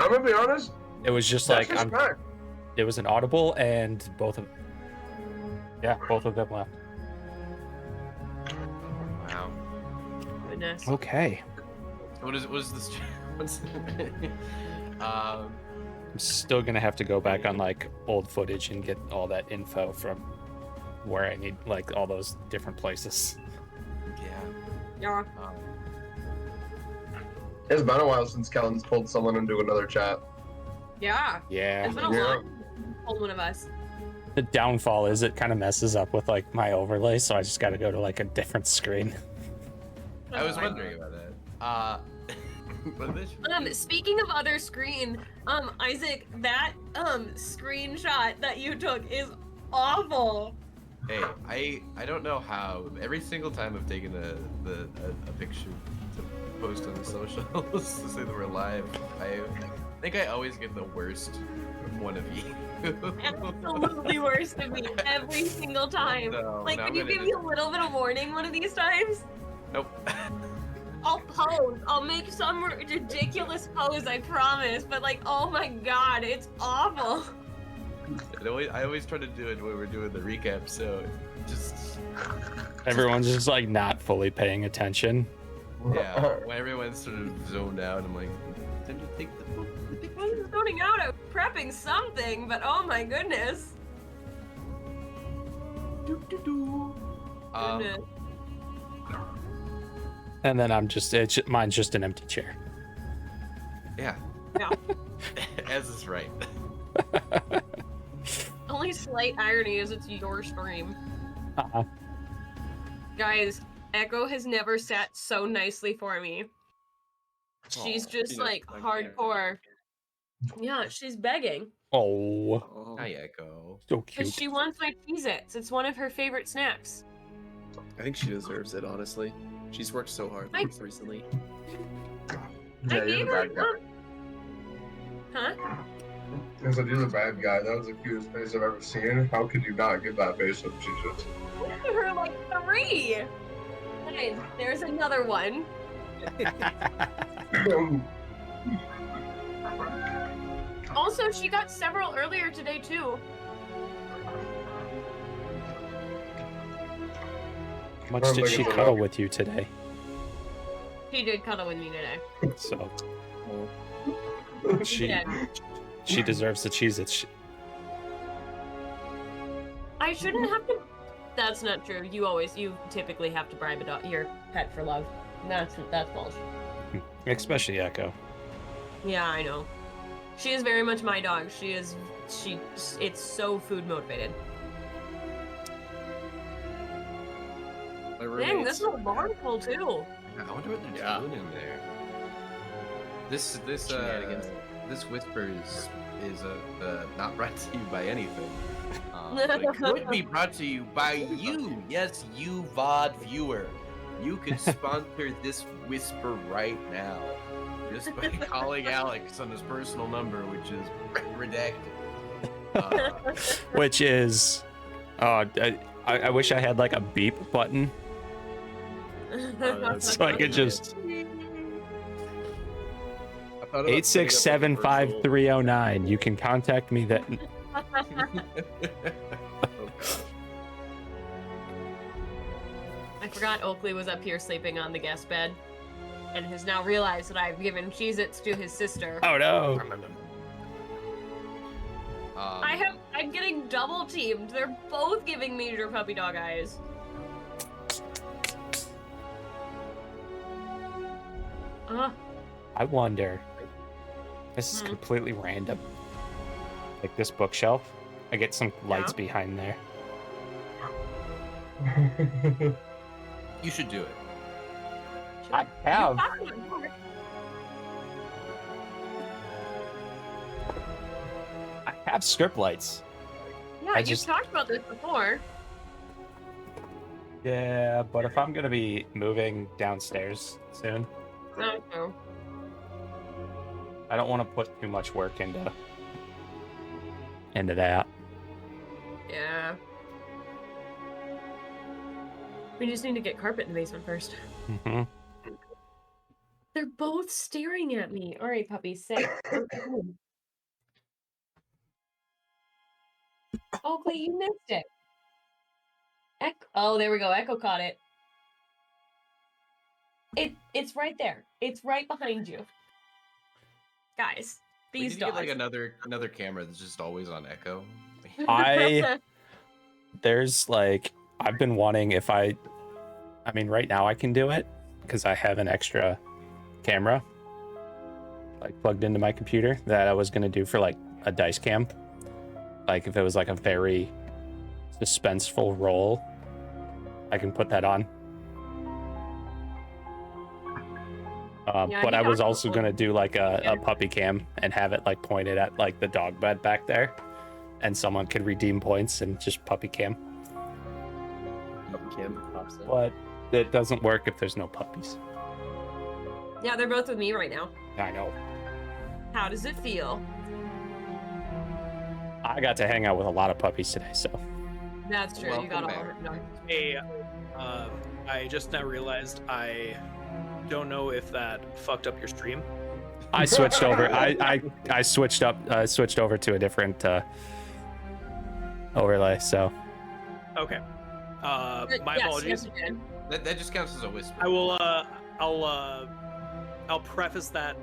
gonna be honest. It was just That's like, respect. it was an audible, and both of them left. Wow. Goodness. Okay. What is this? What's I'm still gonna have to go back on like old footage and get all that info from where I need, like, all those different places. Yeah. It's been a while since Kellen's pulled someone into another chat. Yeah. Yeah. It's been a long told one of us. The downfall is it kind of messes up with like my overlay, so I just got to go to like a different screen. I was wondering about that. Speaking of other screen, Isaac, that screenshot that you took is awful. Hey, I don't know how. Every single time I've taken a picture to post on the socials to say that we're live, I think I always get the worst one of you. Absolutely worst of me every single time. No, Like, now can I'm you gonna give me a little bit of warning one of these times? Nope. I'll pose. I'll make some ridiculous pose, I promise. But like, oh my god, it's awful. I always try to do it when we're doing the recap, so just Everyone's just like not fully paying attention. yeah. When everyone's sort of zoned out, I'm like, time to take the book. I was zoning out. I was prepping something, but oh my goodness. Goodness. And then mine's just an empty chair. Yeah. Yeah. As is right. Only slight irony is it's your stream. Guys, Echo has never sat so nicely for me. She's just like hardcore. Yeah, she's begging. Oh, Hi, Echo. so Because cute. she wants my Cheez-Its. It's one of her favorite snacks. I think she deserves it, honestly. She's worked so hard I- recently. I Yeah, he's gave a her bad guy. Huh? I said, he's a bad guy. That was the cutest face I've ever seen. How could you not give that face up, Jesus? I gave her like 3. Guys, there's another one. Also, she got several earlier today too. How much did she cuddle with you today? She did cuddle with me today. So She did. she deserves the Cheez-Its. I shouldn't have to. That's not true. You typically have to bribe your pet for love. That's false. Especially Echo. Yeah, I know. She is very much my dog. It's so food motivated. Dang, this is a barn full too. I wonder what they're Yeah. doing in there. This Shenanigans. this whisper is not brought to you by anything. But it could be brought to you by you. Yes, you VOD viewer. You can sponsor this whisper right now. Just by calling Alex on his personal number, which is redacted. Which is, I wish I had like a beep button so I could just I thought about setting up, like, a 8675309. You can contact me that. Oh, gosh. I forgot Oakley was up here sleeping on the guest bed, and has now realized that I've given Cheez-Its to his sister. Oh no! I'm getting double teamed. They're both giving me your puppy dog eyes. I wonder. This is Hmm. completely random. Like this bookshelf, I get some lights Yeah. behind there. You should do it. I have. I have strip lights. Yeah, I you've just- talked about this before. Yeah, but if I'm gonna be moving downstairs soon, Oh, I don't want to put too much work into that. yeah. We just need to get carpet in the basement first. Hmm. They're both staring at me. All right, puppy, sit. Oakley, you missed it. Oh, there we go. Echo caught it. It's right there. It's right behind you. Guys, We these need to get dogs. like another camera that's just always on echo. There's like, I've been wanting I mean, right now I can do it because I have an extra camera like plugged into my computer that I was gonna do for like a dice cam. Like if it was like a very suspenseful role, I can put that on. Yeah, But he I was talked also about gonna do like a Yeah. puppy cam and have it like pointed at like the dog bed back there, and someone could redeem points and just puppy cam. Cam pops up. But it doesn't work if there's no puppies. Yeah, they're both with me right now. I know. How does it feel? I got to hang out with a lot of puppies today, so That's true. You got all Welcome of them. Hey, I just now realized I don't know if that fucked up your stream. I switched over. I switched over to a different overlay. So Okay. My Yes, apologies. yes, you did. That just counts as a whisper. I will. I'll preface that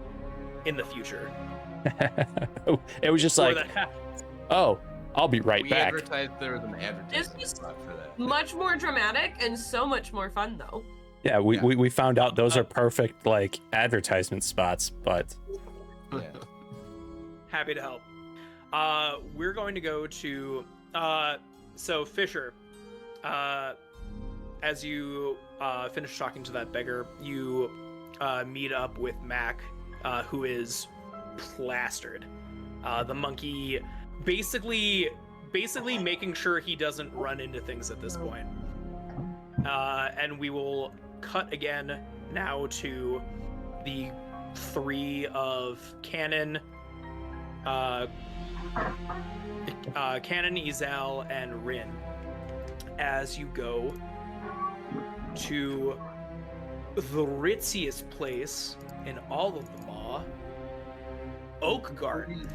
in the future. it was just Before like, that happens. oh, I'll be right we back. advertised there was an advertisement was- spot for that. Much more dramatic and so much more fun, though. Yeah, we, Yeah. we found out those are perfect like advertisement spots, but Yeah. Happy to help. We're going to go to so Fisher. As you finish talking to that beggar, you meet up with Mac, who is plastered. The monkey basically making sure he doesn't run into things at this point. And we will cut again now to the three of Cannon, Ezal, and Rin as you go to the ritziest place in all of the Maw, Oak Garden.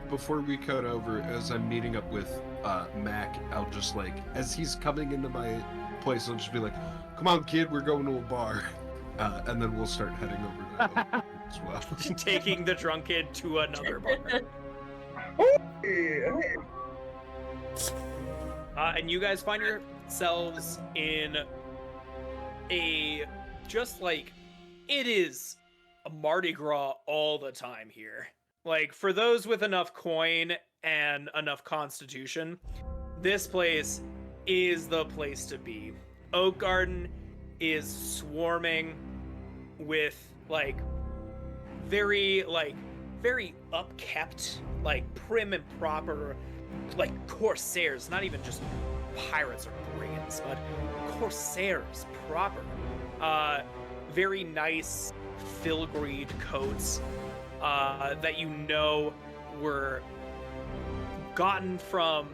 Before we cut over, as I'm meeting up with Mac, I'll just like, as he's coming into my place, I'll just be like, "Come on, kid, we're going to a bar," and then we'll start heading over to Oak as well. Taking the drunk kid to another bar. And you guys find yourselves in a, just like, it is a Mardi Gras all the time here. Like, for those with enough coin and enough constitution, this place is the place to be. Oak Garden is swarming with, very upkept, prim and proper, corsairs, not even just pirates or brigands, but corsairs proper. Very nice filigreed coats that were gotten from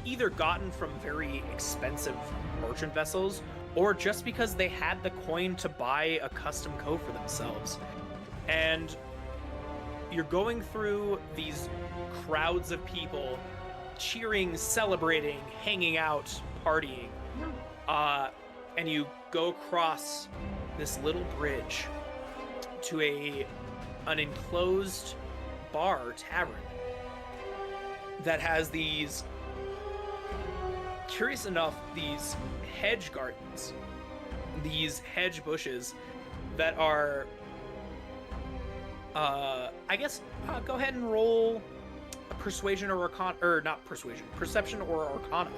either gotten from very expensive merchant vessels or just because they had the coin to buy a custom coat for themselves. And you're going through these crowds of people cheering, celebrating, hanging out, partying. And you go across this little bridge to an enclosed bar tavern that has these, curious enough, these hedge gardens, these hedge bushes that are, I guess, go ahead and roll a persuasion or arcana, or not persuasion, perception or arcana.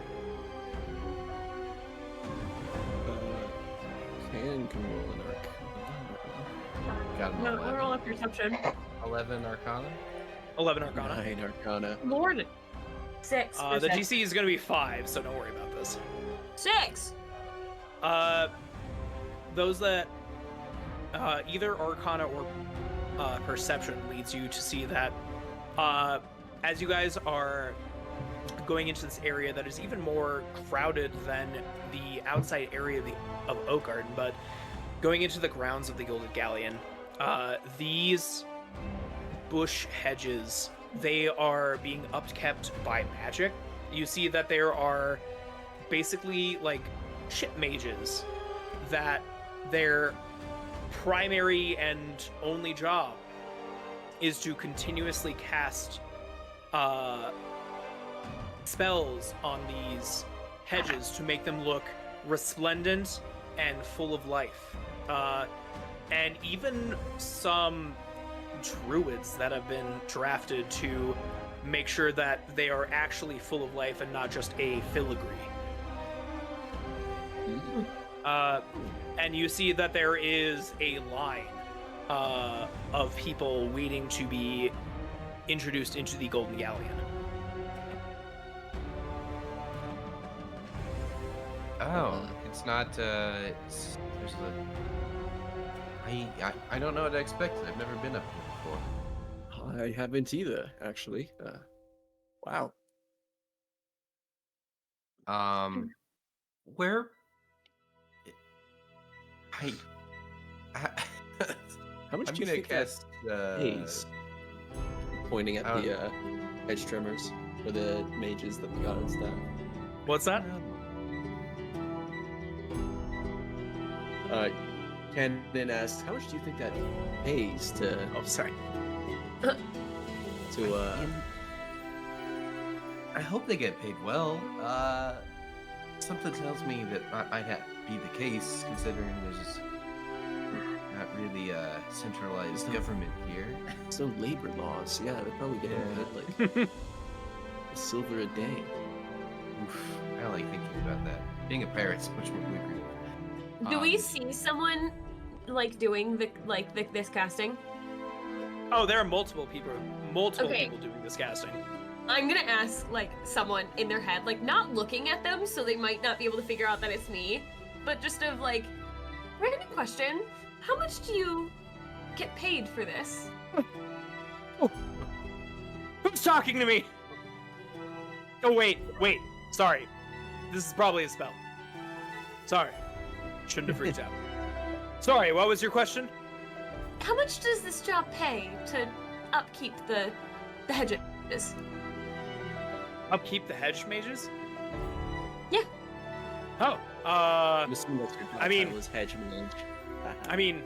Can roll an arcana. Got an No, 11. roll a perception. 11 Arcana. 11 arcana. 9 arcana. Lord. 6. The perception. DC is going to be 5, so don't worry about this. 6. Those that either arcana or perception leads you to see that as you guys are going into this area that is even more crowded than the outside area of Oak Garden, but going into the grounds of the Gilded Galleon, these bush hedges, they are being upkept by magic. You see that there are basically ship mages that their primary and only job is to continuously cast spells on these hedges to make them look resplendent and full of life. And even some druids that have been drafted to make sure that they are actually full of life and not just a filigree. And you see that there is a line of people waiting to be introduced into the Golden Galleon. Oh, it's not. There's I don't know what I expected. I've never been up here before. I haven't either, actually. Wow. Where? I How much I'm do you gonna think that cast. pays? Pointing at I don't the hedge trimmers or the mages that we got on staff. What's that? Cannon asked, "How much do you think that pays to Oh, sorry. I hope they get paid well. Something tells me that that might have be the case, considering there's not really a centralized No. government here. some labor laws? Yeah, they're probably getting Yeah. paid like a silver a day." Oof, I don't like thinking about that. Being a pirate's much more lucrative. Do we Um, see someone like doing this casting? Oh, there are multiple people Okay. doing this casting. I'm gonna ask like someone in their head, like not looking at them, so they might not be able to figure out that it's me, but just of like, random question: how much do you get paid for this? Who's talking to me? Oh, wait. Sorry. This is probably a spell. Sorry. Shouldn't have freaked out. Sorry, what was your question? How much does this job pay to upkeep the hedges? Upkeep the hedge mages? Yeah. Oh, I'm assuming that's your job I mean- title is hedge mage. I mean,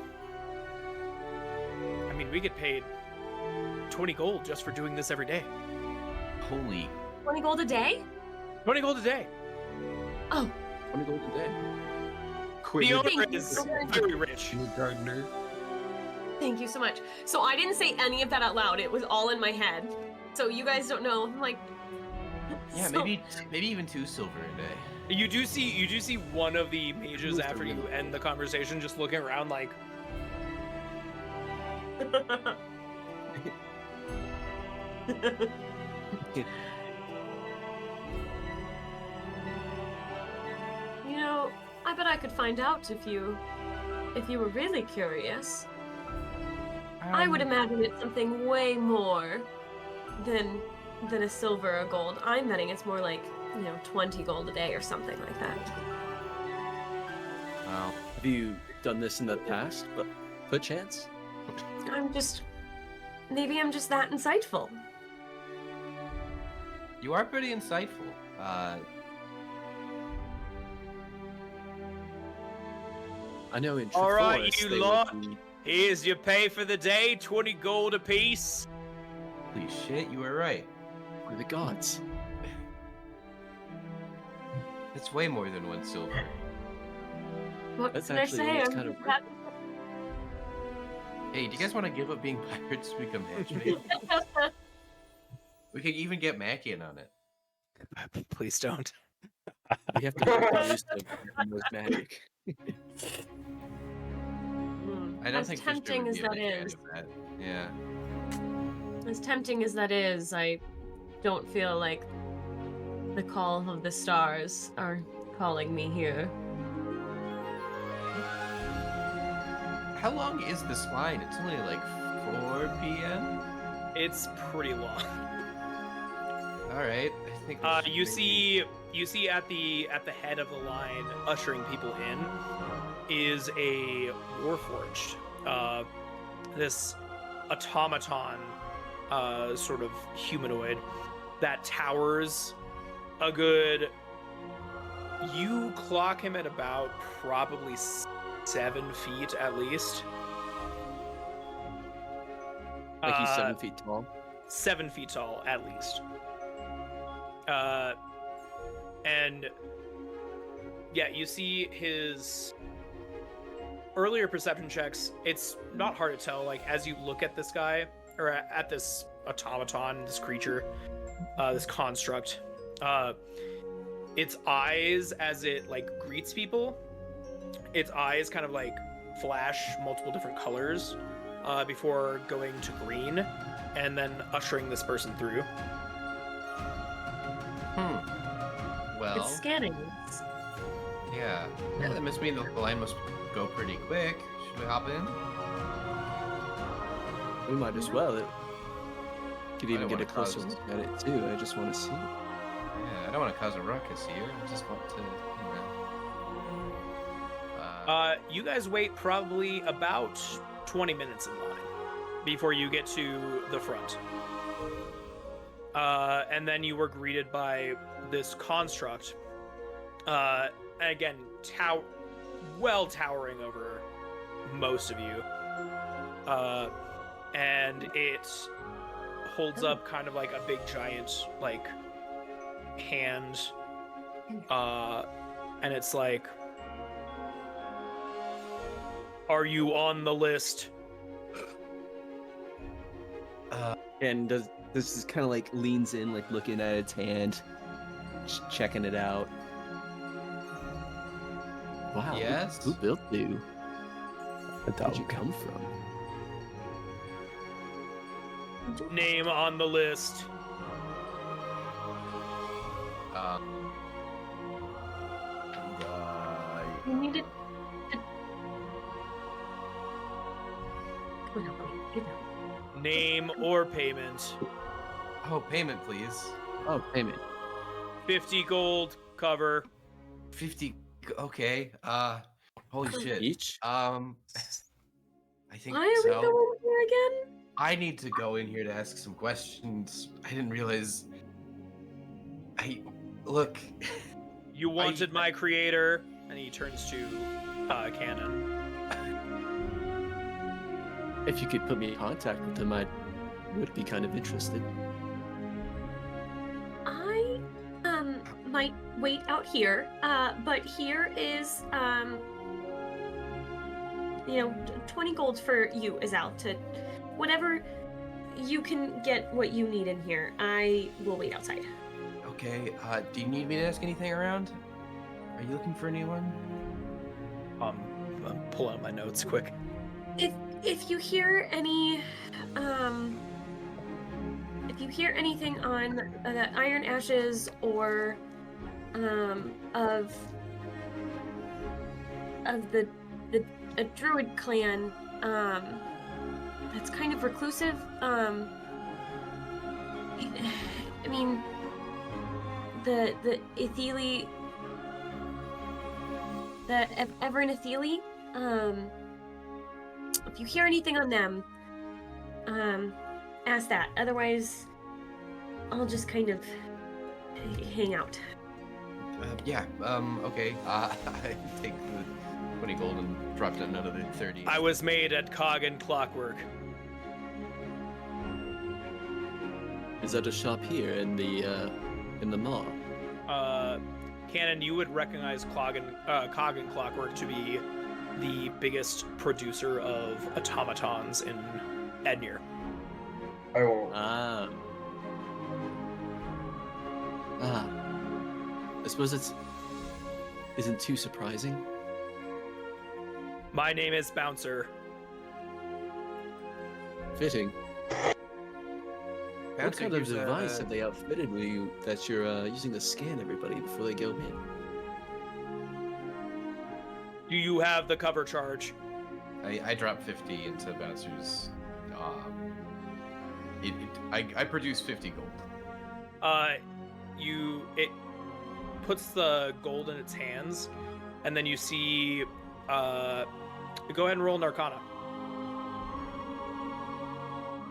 we get paid 20 gold just for doing this every day. Holy. 20 gold a day? 20 gold a day. Oh, 20 gold a day. The owner Thank you is so much. very rich. Gardener. thank you so much. So I didn't say any of that out loud. It was all in my head. So you guys don't know. I'm like, Yeah, so- maybe even 2 silver a day. You do see one of the mages after you end the conversation just looking around like, You know, I bet I could find out if you were really curious. I would imagine it's something way more than a silver or gold. I'm betting it's more like, 20 gold a day or something like that. Wow. Have you done this in the past? But perchance? Maybe I'm just that insightful. You are pretty insightful. I know in all right, Treforest you they would lot. be- Here's your pay for the day, 20 gold apiece. Holy shit, you were right. We're the gods. It's way more than 1 silver. What That's can I actually say? almost I'm kind of happy- Hey, do you guys want to give up being pirates to become hedgemen? We could even get Mackie in on it. Please don't. We have to make use of most magic. I don't As think Fisher tempting would as be a that big fan is. of that. Yeah. As tempting as that is, I don't feel like the call of the stars are calling me here. How long is this line? It's only like 4 p.m. It's pretty long. All right. I think. we should You see at the head of the line, ushering people in, is a warforged. This automaton, sort of humanoid that towers a good. You clock him at about probably 7 feet at least. Like he's 7 feet tall. 7 feet tall at least. And yeah, you see his earlier perception checks. It's not hard to tell, like, as you look at this guy, or at this automaton, this creature, this construct, its eyes, as it like greets people, its eyes kind of like flash multiple different colors before going to green and then ushering this person through. Well, It's scanning. yeah. Yeah, that must mean the line must go pretty quick. Should we hop in? We might as well. It could I even don't get a wanna closer cause- look at it too. I just want to see. Yeah, I don't want to cause a ruckus here. I just want to, You guys wait probably about 20 minutes in line before you get to the front. And then you were greeted by this construct. And again, towering over most of you. And it holds up kind of like a big giant, like, hand. And it's like, are you on the list? And this is kind of like leans in, like looking at its hand, checking it out. Wow. Yes? Who built you? Where'd you come from? Name on the list. You need to. Come on, buddy. Get down. Name or payment. Oh, payment, please. Oh, payment. 50 gold cover. 50. Okay. Holy shit. Each? I think Why are we so. going here again? I need to go in here to ask some questions. I didn't realize. Look. You wanted my creator. And he turns to Cannon. If you could put me in contact with him, I would be kind of interested. I might wait out here, but here is 20 gold for you, Azal, to whatever you can get what you need in here. I will wait outside. Okay. Do you need me to ask anything around? Are you looking for anyone? I'm pulling out my notes quick. If you hear any if you hear anything on the Iron Ashes or of the a druid clan that's kind of reclusive, I mean the Etheli, the Everin Etheli, if you hear anything on them, ask that. Otherwise, I'll just kind of hang out. Okay. I take the 20 gold and drop it another 30. I was made at Coggan Clockwork. Is that a shop here in the mall? Cannon, you would recognize Coggan Clockwork to be the biggest producer of automatons in Ednir. I won't. I suppose it isn't too surprising. My name is Bouncer. Fitting. What Bouncer, kind of here's a- device have they outfitted with you that you're using to scan everybody before they go in? Do you have the cover charge? I dropped 50 into Bouncer's. I produce 50 gold. It puts the gold in its hands, and then you see. Go ahead and roll an Arcana.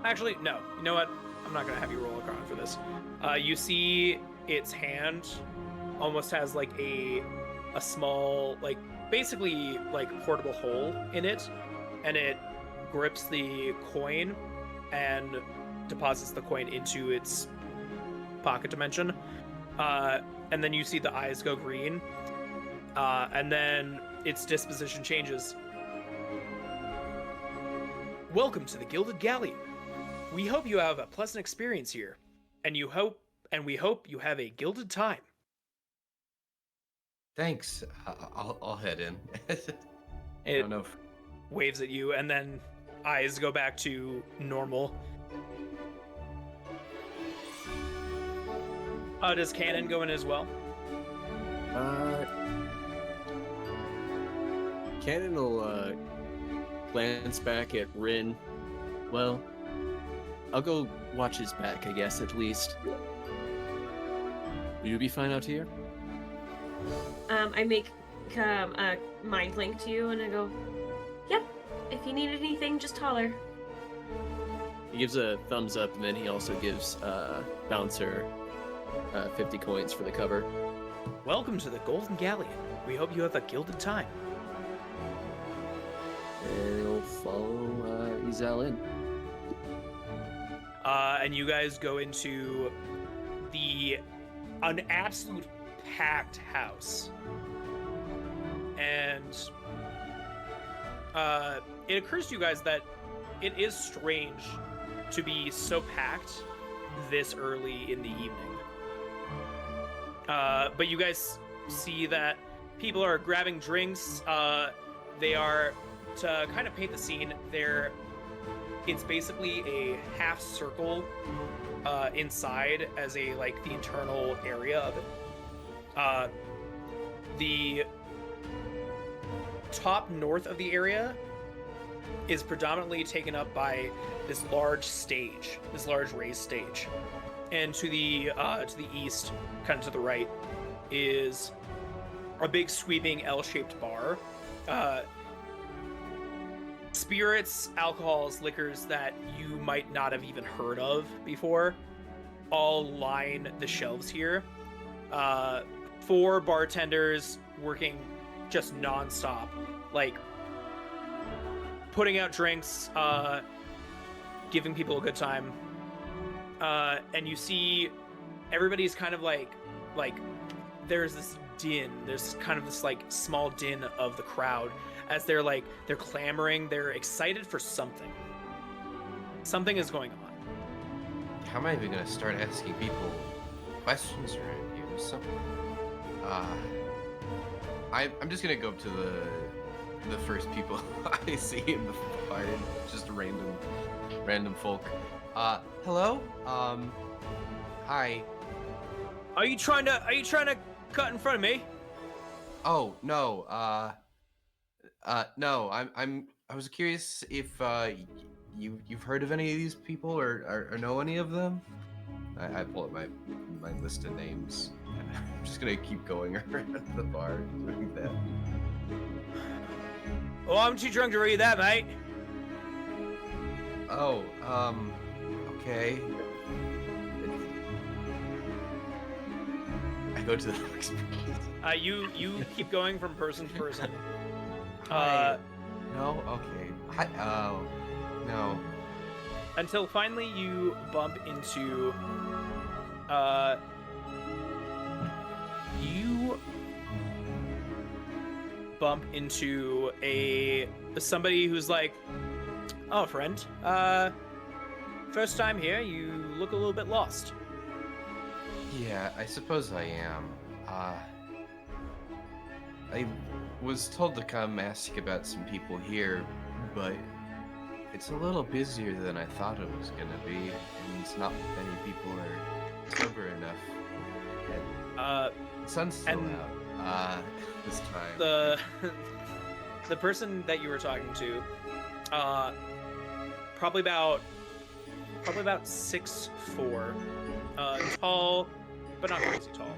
Actually, no. You know what? I'm not gonna have you roll Arcana for this. You see its hand almost has like a small, like, basically like portable hole in it, and it grips the coin and deposits the coin into its pocket dimension. And then you see the eyes go green, and then its disposition changes. Welcome to the Gilded Galleon. We hope you have a pleasant experience here, and we hope you have a gilded time. Thanks. I'll head in. I It don't know if... waves at you, and then eyes go back to normal. Does Cannon go in as well? Cannon will glance back at Rin. Well, I'll go watch his back, I guess, at least. Will you be fine out here? I make mind link to you, and I go, "Yep. If you need anything, just holler." He gives a thumbs up, and then he also gives Bouncer 50 coins for the cover. Welcome to the Golden Galleon. We hope you have a gilded time. And he'll follow Izal in. And you guys go into an absolute packed house. And it occurs to you guys that it is strange to be so packed this early in the evening. But you guys see that people are grabbing drinks. They are, to kind of paint the scene, it's basically a half circle inside as a the internal area of it. The top north of the area is predominantly taken up by this large stage, this large raised stage, and to the east, kind of to the right, is a big sweeping L-shaped bar. Spirits, alcohols, liquors that you might not have even heard of before all line the shelves here. 4 bartenders working just nonstop, putting out drinks, giving people a good time. And you see everybody's kind of like there's this din, there's kind of this small din of the crowd as they're clamoring, they're excited for something. Something is going on. How am I even gonna start asking people questions around here? I'm just gonna go up to the first people I see in the bar, just random folk. Hello? Hi. Are you trying to cut in front of me? Oh, no. No, I was curious if you've heard of any of these people or know any of them. I pull up my list of names, and I'm just gonna keep going around the bar doing that. Well, I'm too drunk to read that, mate. Oh, okay. I go to the next person. You keep going from person to person. No, okay. No. Until finally you bump into somebody who's like, "Oh, friend, first time here, you look a little bit lost." Yeah, I suppose I am. I was told to come ask about some people here, but it's a little busier than I thought it was gonna be, and it's not many people are sober enough. And the sun's still out. This time. The person that you were talking to, probably about 6'4", tall, but not crazy tall.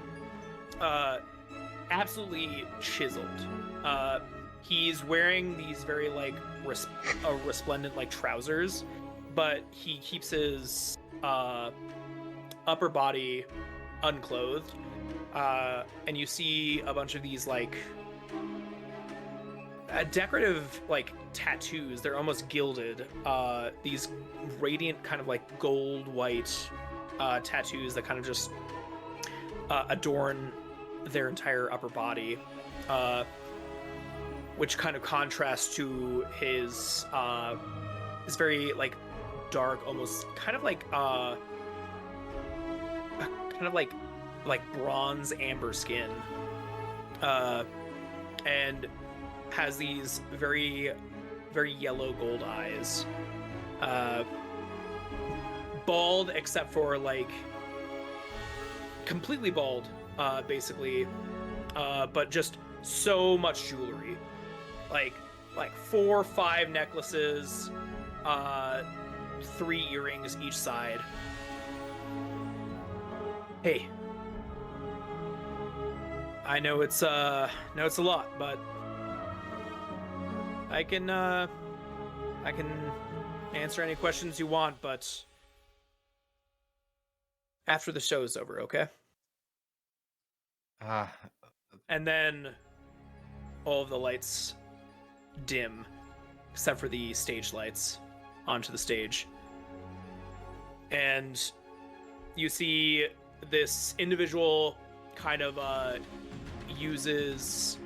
Absolutely chiseled. He's wearing these very resplendent trousers, but he keeps his upper body unclothed. And you see a bunch of these decorative tattoos. They're almost gilded. These radiant kind of gold white tattoos that kind of just adorn their entire upper body, which kind of contrasts to his very dark, almost kind of like bronze amber skin, and has these very, very yellow gold eyes, bald except for completely bald, basically, but just so much jewelry, like 4 or 5 necklaces, 3 earrings each side. Hey, I know it's a lot, but I can answer any questions you want, but after the show is over, okay? And then all of the lights dim, except for the stage lights onto the stage. And you see this individual kind of uses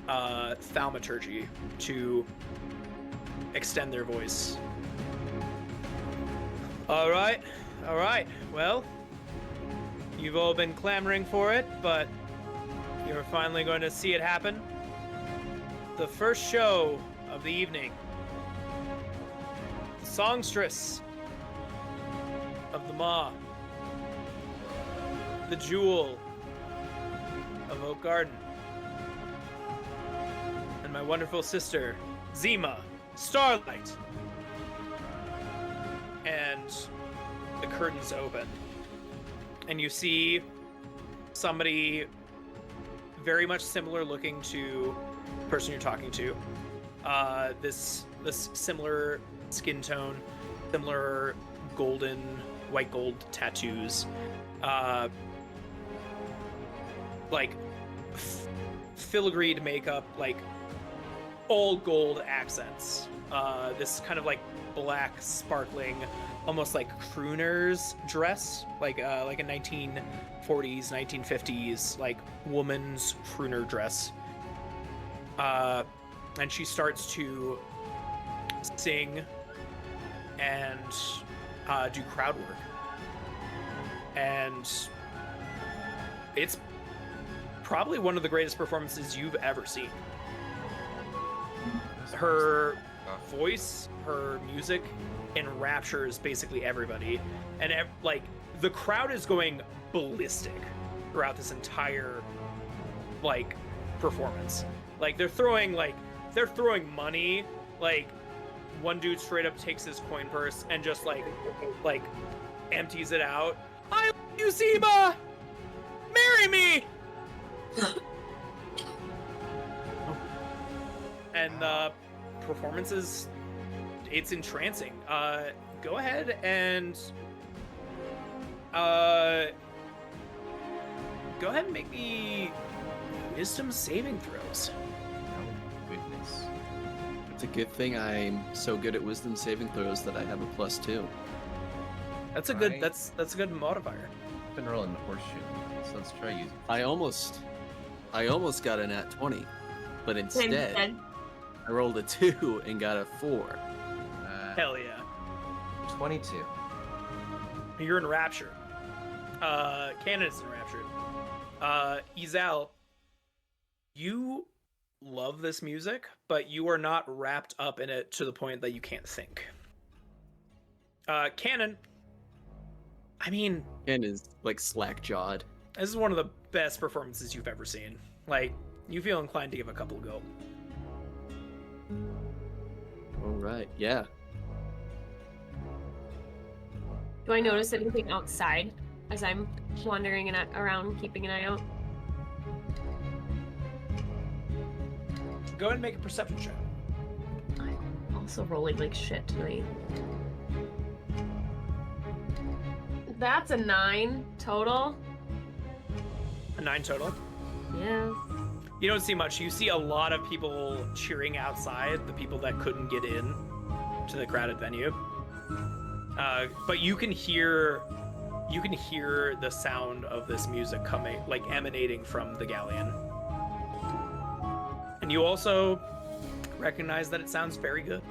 thaumaturgy to extend their voice. All right. Well, you've all been clamoring for it, but you're finally going to see it happen. The first show of the evening. The songstress of the Maw. The jewel of Oak Garden. And my wonderful sister, Zima Starlight. And the curtains open. And you see somebody very much similar looking to the person you're talking to. This similar skin tone, similar white gold tattoos. Like filigreed makeup, like all gold accents. This kind of like black, sparkling, almost like crooner's dress, like a 1940s, 1950s like woman's crooner dress. And she starts to sing and do crowd work. And it's probably one of the greatest performances you've ever seen. Her voice, her music enraptures basically everybody, and like the crowd is going ballistic throughout this entire like performance. Like they're throwing money. Like one dude straight up takes his coin purse and just like empties it out. I love you, Zima! Marry me! And the performance it's entrancing. Go ahead and make me wisdom saving throws. Oh, goodness. It's a good thing I'm so good at wisdom saving throws that I have a +2. That's a good Right. that's a good modifier. I've been rolling the horseshoe, so let's try using. I almost got a nat 20, but instead I rolled a 2 and got a 4. Hell yeah. 22. You're enraptured. Canon is enraptured. Izal, you love this music, but you are not wrapped up in it to the point that you can't think. Canon, I mean, And is like slack-jawed. this is one of the best performances you've ever seen. Like, you feel inclined to give a couple go. All right, yeah. Do I notice anything outside as I'm wandering around, keeping an eye out? Go ahead and make a perception check. I'm also rolling like shit tonight. That's a 9 total. A 9 total. Yes. You don't see much. You see a lot of people cheering outside, the people that couldn't get in to the crowded venue. But you can hear the sound of this music coming, like emanating from the galleon. And you also recognize that it sounds very good.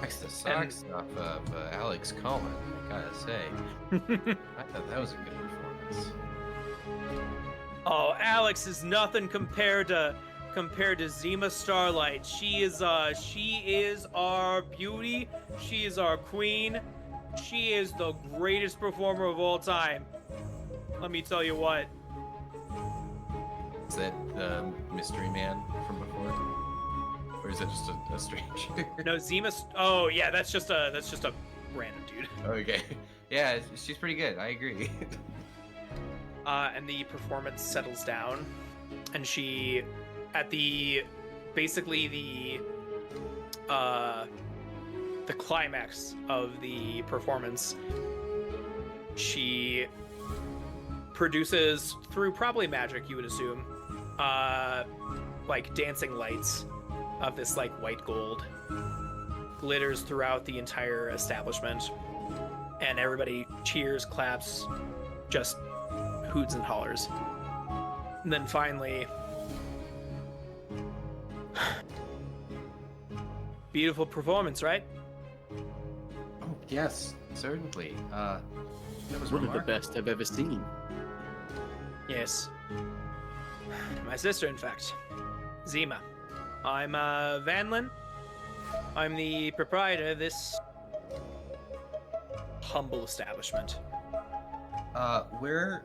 Nice the socks off of Alex Coleman, I gotta say. I thought that was a good performance. Oh, Alex is nothing compared to Zima Starlight. She is our beauty. She is our queen. She is the greatest performer of all time. Let me tell you what. Is that the mystery man from before? Or is that just a stranger? No, Zima. Oh yeah, that's just a random dude. Okay. Yeah, she's pretty good. I agree. And the performance settles down, and she, at the climax of the performance, she produces, through probably magic, you would assume, like dancing lights of this like white gold, glitters throughout the entire establishment, and everybody cheers, claps, just hoots and hollers. And then finally, beautiful performance, right? Oh yes, certainly. That was One of the remarkable. best I've ever seen. Yes. My sister, in fact. Zima. I'm Vanlin. I'm the proprietor of this humble establishment. Where?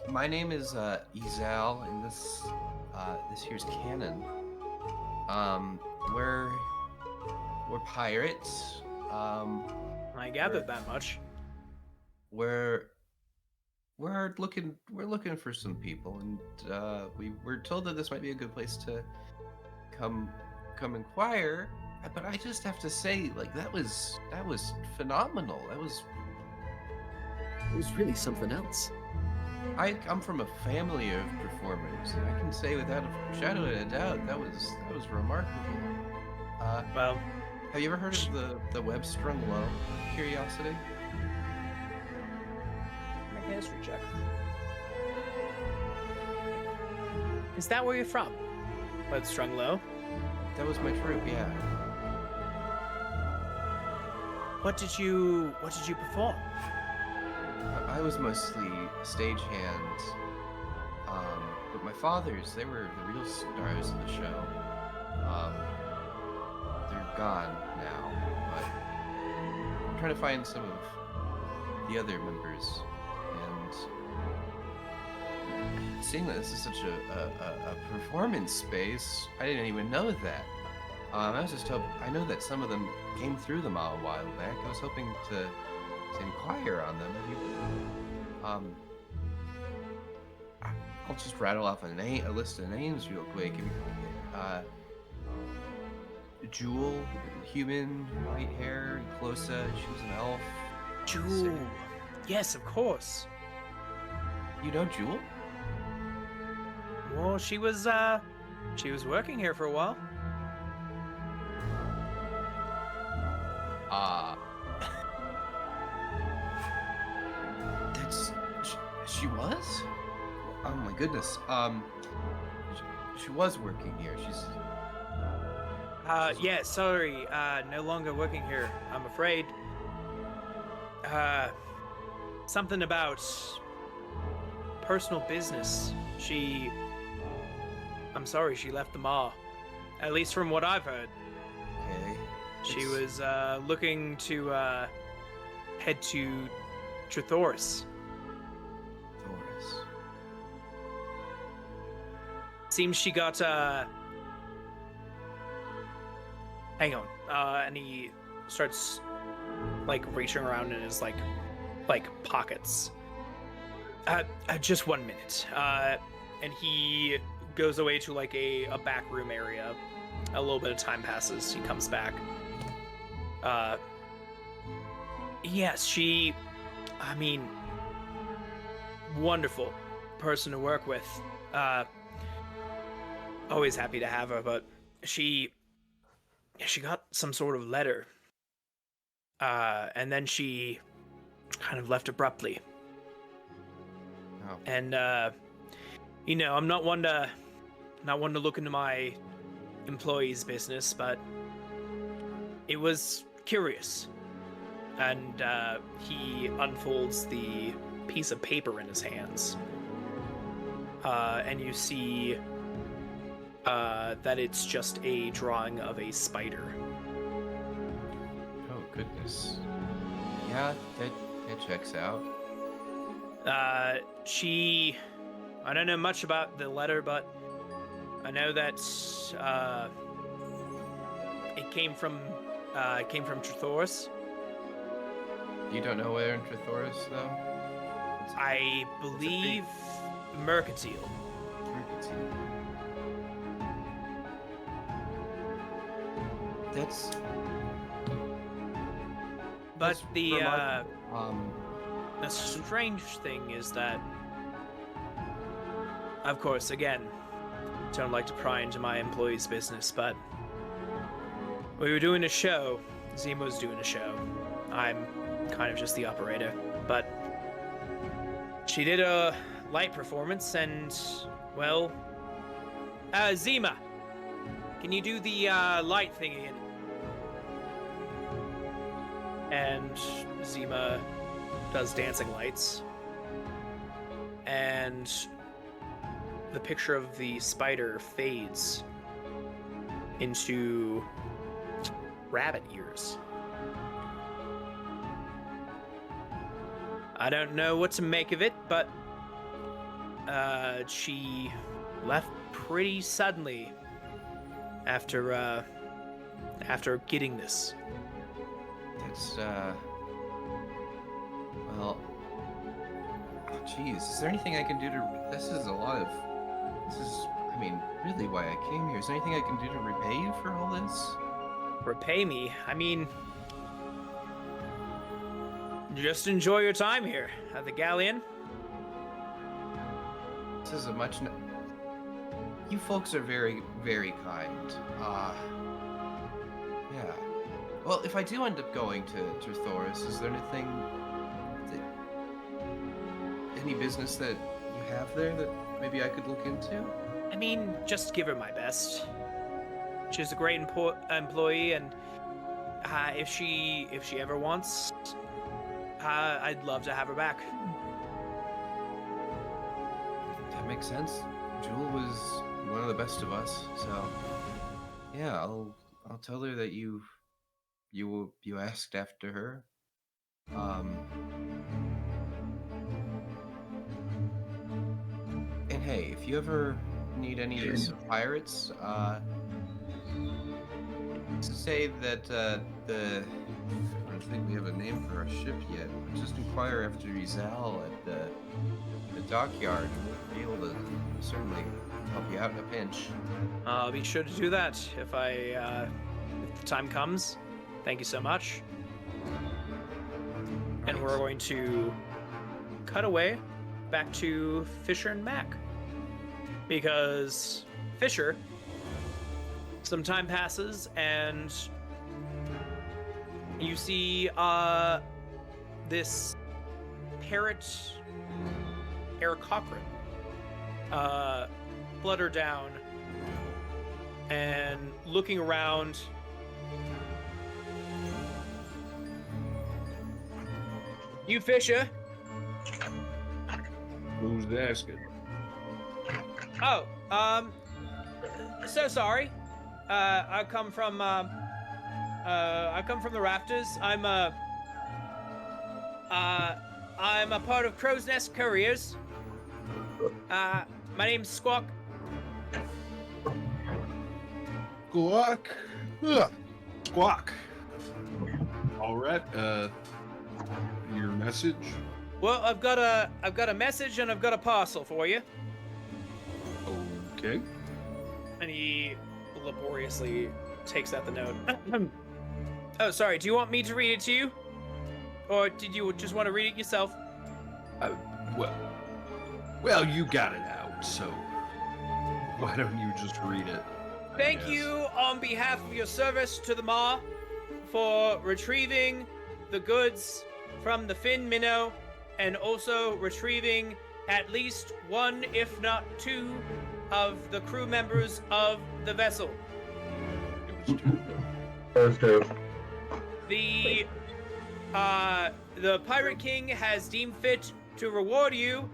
My name is Izal, and this here's Canon. We're pirates. I gathered that much. We're looking for some people, and we were told that this might be a good place to come inquire. But I just have to say, like, that was phenomenal. It was really something else. I come from a family of performers, and I can say without a shadow of a doubt that was remarkable. Well, Have you ever heard of the web strung low? Curiosity. make a history check. Is that where you're from? But strung low. That was my troupe, yeah. What did you perform? I was mostly stagehand, but my fathers, they were the real stars of the show. They're gone now, but I'm trying to find some of the other members, and seeing that this is such a performance space, I didn't even know that. I was just hoping, I know that some of them came through the mall a while back. I was hoping to inquire on them. I'll just rattle off a list of names real quick. Jewel, human, white hair, and Closa, she was an elf. Jewel. Yes, of course. You know Jewel? Well, she was working here for a while. She was? Oh my goodness. She was working here. She's Yeah, sorry, no longer working here, I'm afraid. Something about personal business. I'm sorry, she left the mall. At least from what I've heard. okay. She was looking to head to Trithoris. Doris. Seems she got hang on. And he starts like reaching around in his like pockets. Just 1 minute. And he goes away to like a back room area. A little bit of time passes. He comes back. Yes, she, I mean, wonderful person to work with. Always happy to have her, but she got some sort of letter. And then she kind of left abruptly. Oh. And you know, I'm not one to look into my employees' business, but it was curious. And he unfolds the piece of paper in his hands. And you see that it's just a drawing of a spider. Oh goodness. Yeah, that checks out. I don't know much about the letter, but I know that it came from Trithoris. You don't know where in Trithoris, though? I believe Mercantile. That's But That's the remarkable. the strange thing is that, of course, again, don't like to pry into my employees' business, but we were doing a show. Zemo's doing a show. I'm kind of just the operator, but she did a light performance, and well, Zima, can you do the light thing again? And Zima does dancing lights, and the picture of the spider fades into rabbit ears. I don't know what to make of it, but she left pretty suddenly after getting this. That's, well, oh, jeez, is there anything I can do to, this is, I mean, really why I came here. Is there anything I can do to repay you for all this? Repay me? I mean, just enjoy your time here at the Galleon. This is a you folks are very, very kind. Yeah. Well, if I do end up going to Trithoris, is there any business that you have there that maybe I could look into? I mean, just give her my best. She's a great employee, and if she ever wants, I'd love to have her back. That makes sense. Jewel was one of the best of us, so yeah, I'll tell her that you asked after her. And hey, if you ever need any use of pirates, say that I don't think we have a name for our ship yet. But just inquire after Rizal at the dockyard, and we'll be able to certainly help you out in a pinch. I'll be sure to do that if the time comes. Thank you so much. And we're going to cut away back to Fisher and Mac. Because Fisher, some time passes and you see this parrot air cochrane flutter down and looking around. You Fisher? Who's asking? Oh, so sorry. I come from the rafters. I'm a part of Crow's Nest Couriers. My name's Squawk. Squawk. Ugh. Squawk. All right. Your message. Well, I've got a message and I've got a parcel for you. Okay. And he laboriously takes out the note. Oh, sorry. Do you want me to read it to you, or did you just want to read it yourself? Well, you got it out, so why don't you just read it? Thank you on behalf of your service to the Maw for retrieving the goods from the Finn Minnow and also retrieving at least one, if not two, of the crew members of the vessel. Those two. The Pirate King has deemed fit to reward you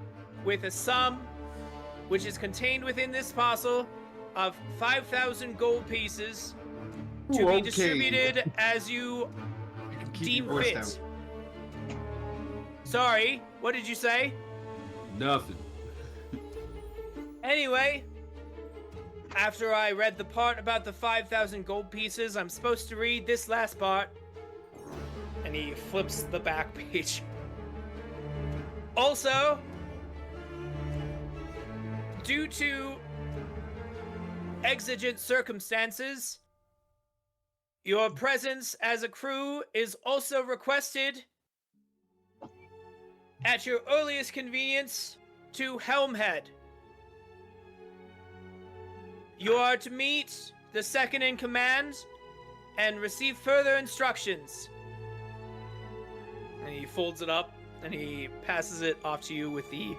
with a sum which is contained within this parcel of 5,000 gold pieces to be distributed as you deem fit. Sorry, what did you say? Nothing. Anyway, after I read the part about the 5,000 gold pieces, I'm supposed to read this last part. And he flips the back page. Also, due to exigent circumstances, your presence as a crew is also requested at your earliest convenience to Helmhead. You are to meet the second in command and receive further instructions. And he folds it up and he passes it off to you with the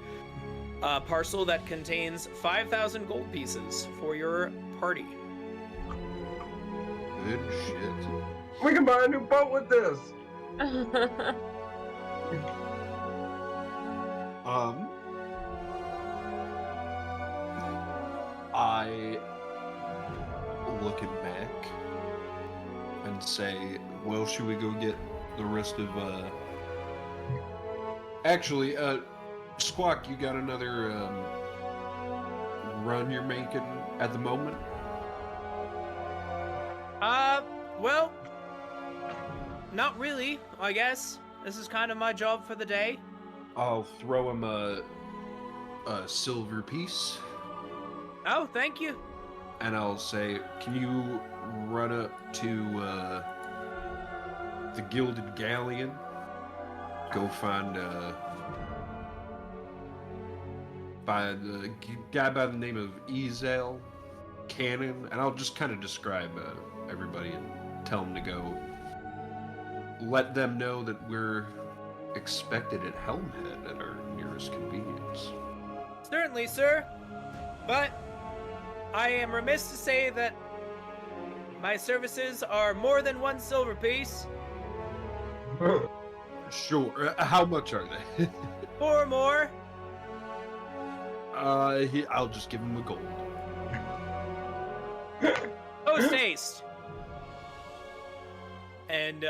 parcel that contains 5,000 gold pieces for your party. Good shit. We can buy a new boat with this. I looking back and say, well, should we go get the rest of actually, Squawk, you got another run you're making at the moment? Well, not really, I guess. This is kind of my job for the day. I'll throw him a silver piece, Oh, thank you. and I'll say, can you run up to the Gilded Galleon? Go find by the guy by the name of Ezel Cannon, and I'll just kind of describe everybody and tell them to go. Let them know that we're expected at Helmhead at our nearest convenience. Certainly, sir. But I am remiss to say that my services are more than one silver piece. Sure. How much are they? 4 more. I'll just give him a gold. Post haste. And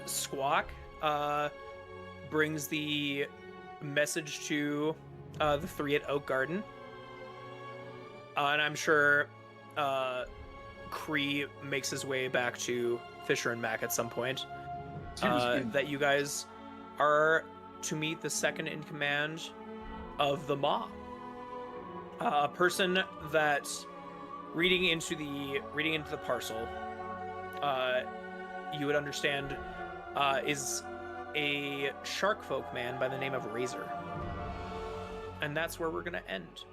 Squawk brings the message to the 3 at Oak Garden. And I'm sure Kree makes his way back to Fisher and Mac at some point. That you guys are to meet the second in command of the Maw. A person that reading into the parcel, you would understand is a shark folk man by the name of Razor. And that's where we're gonna end.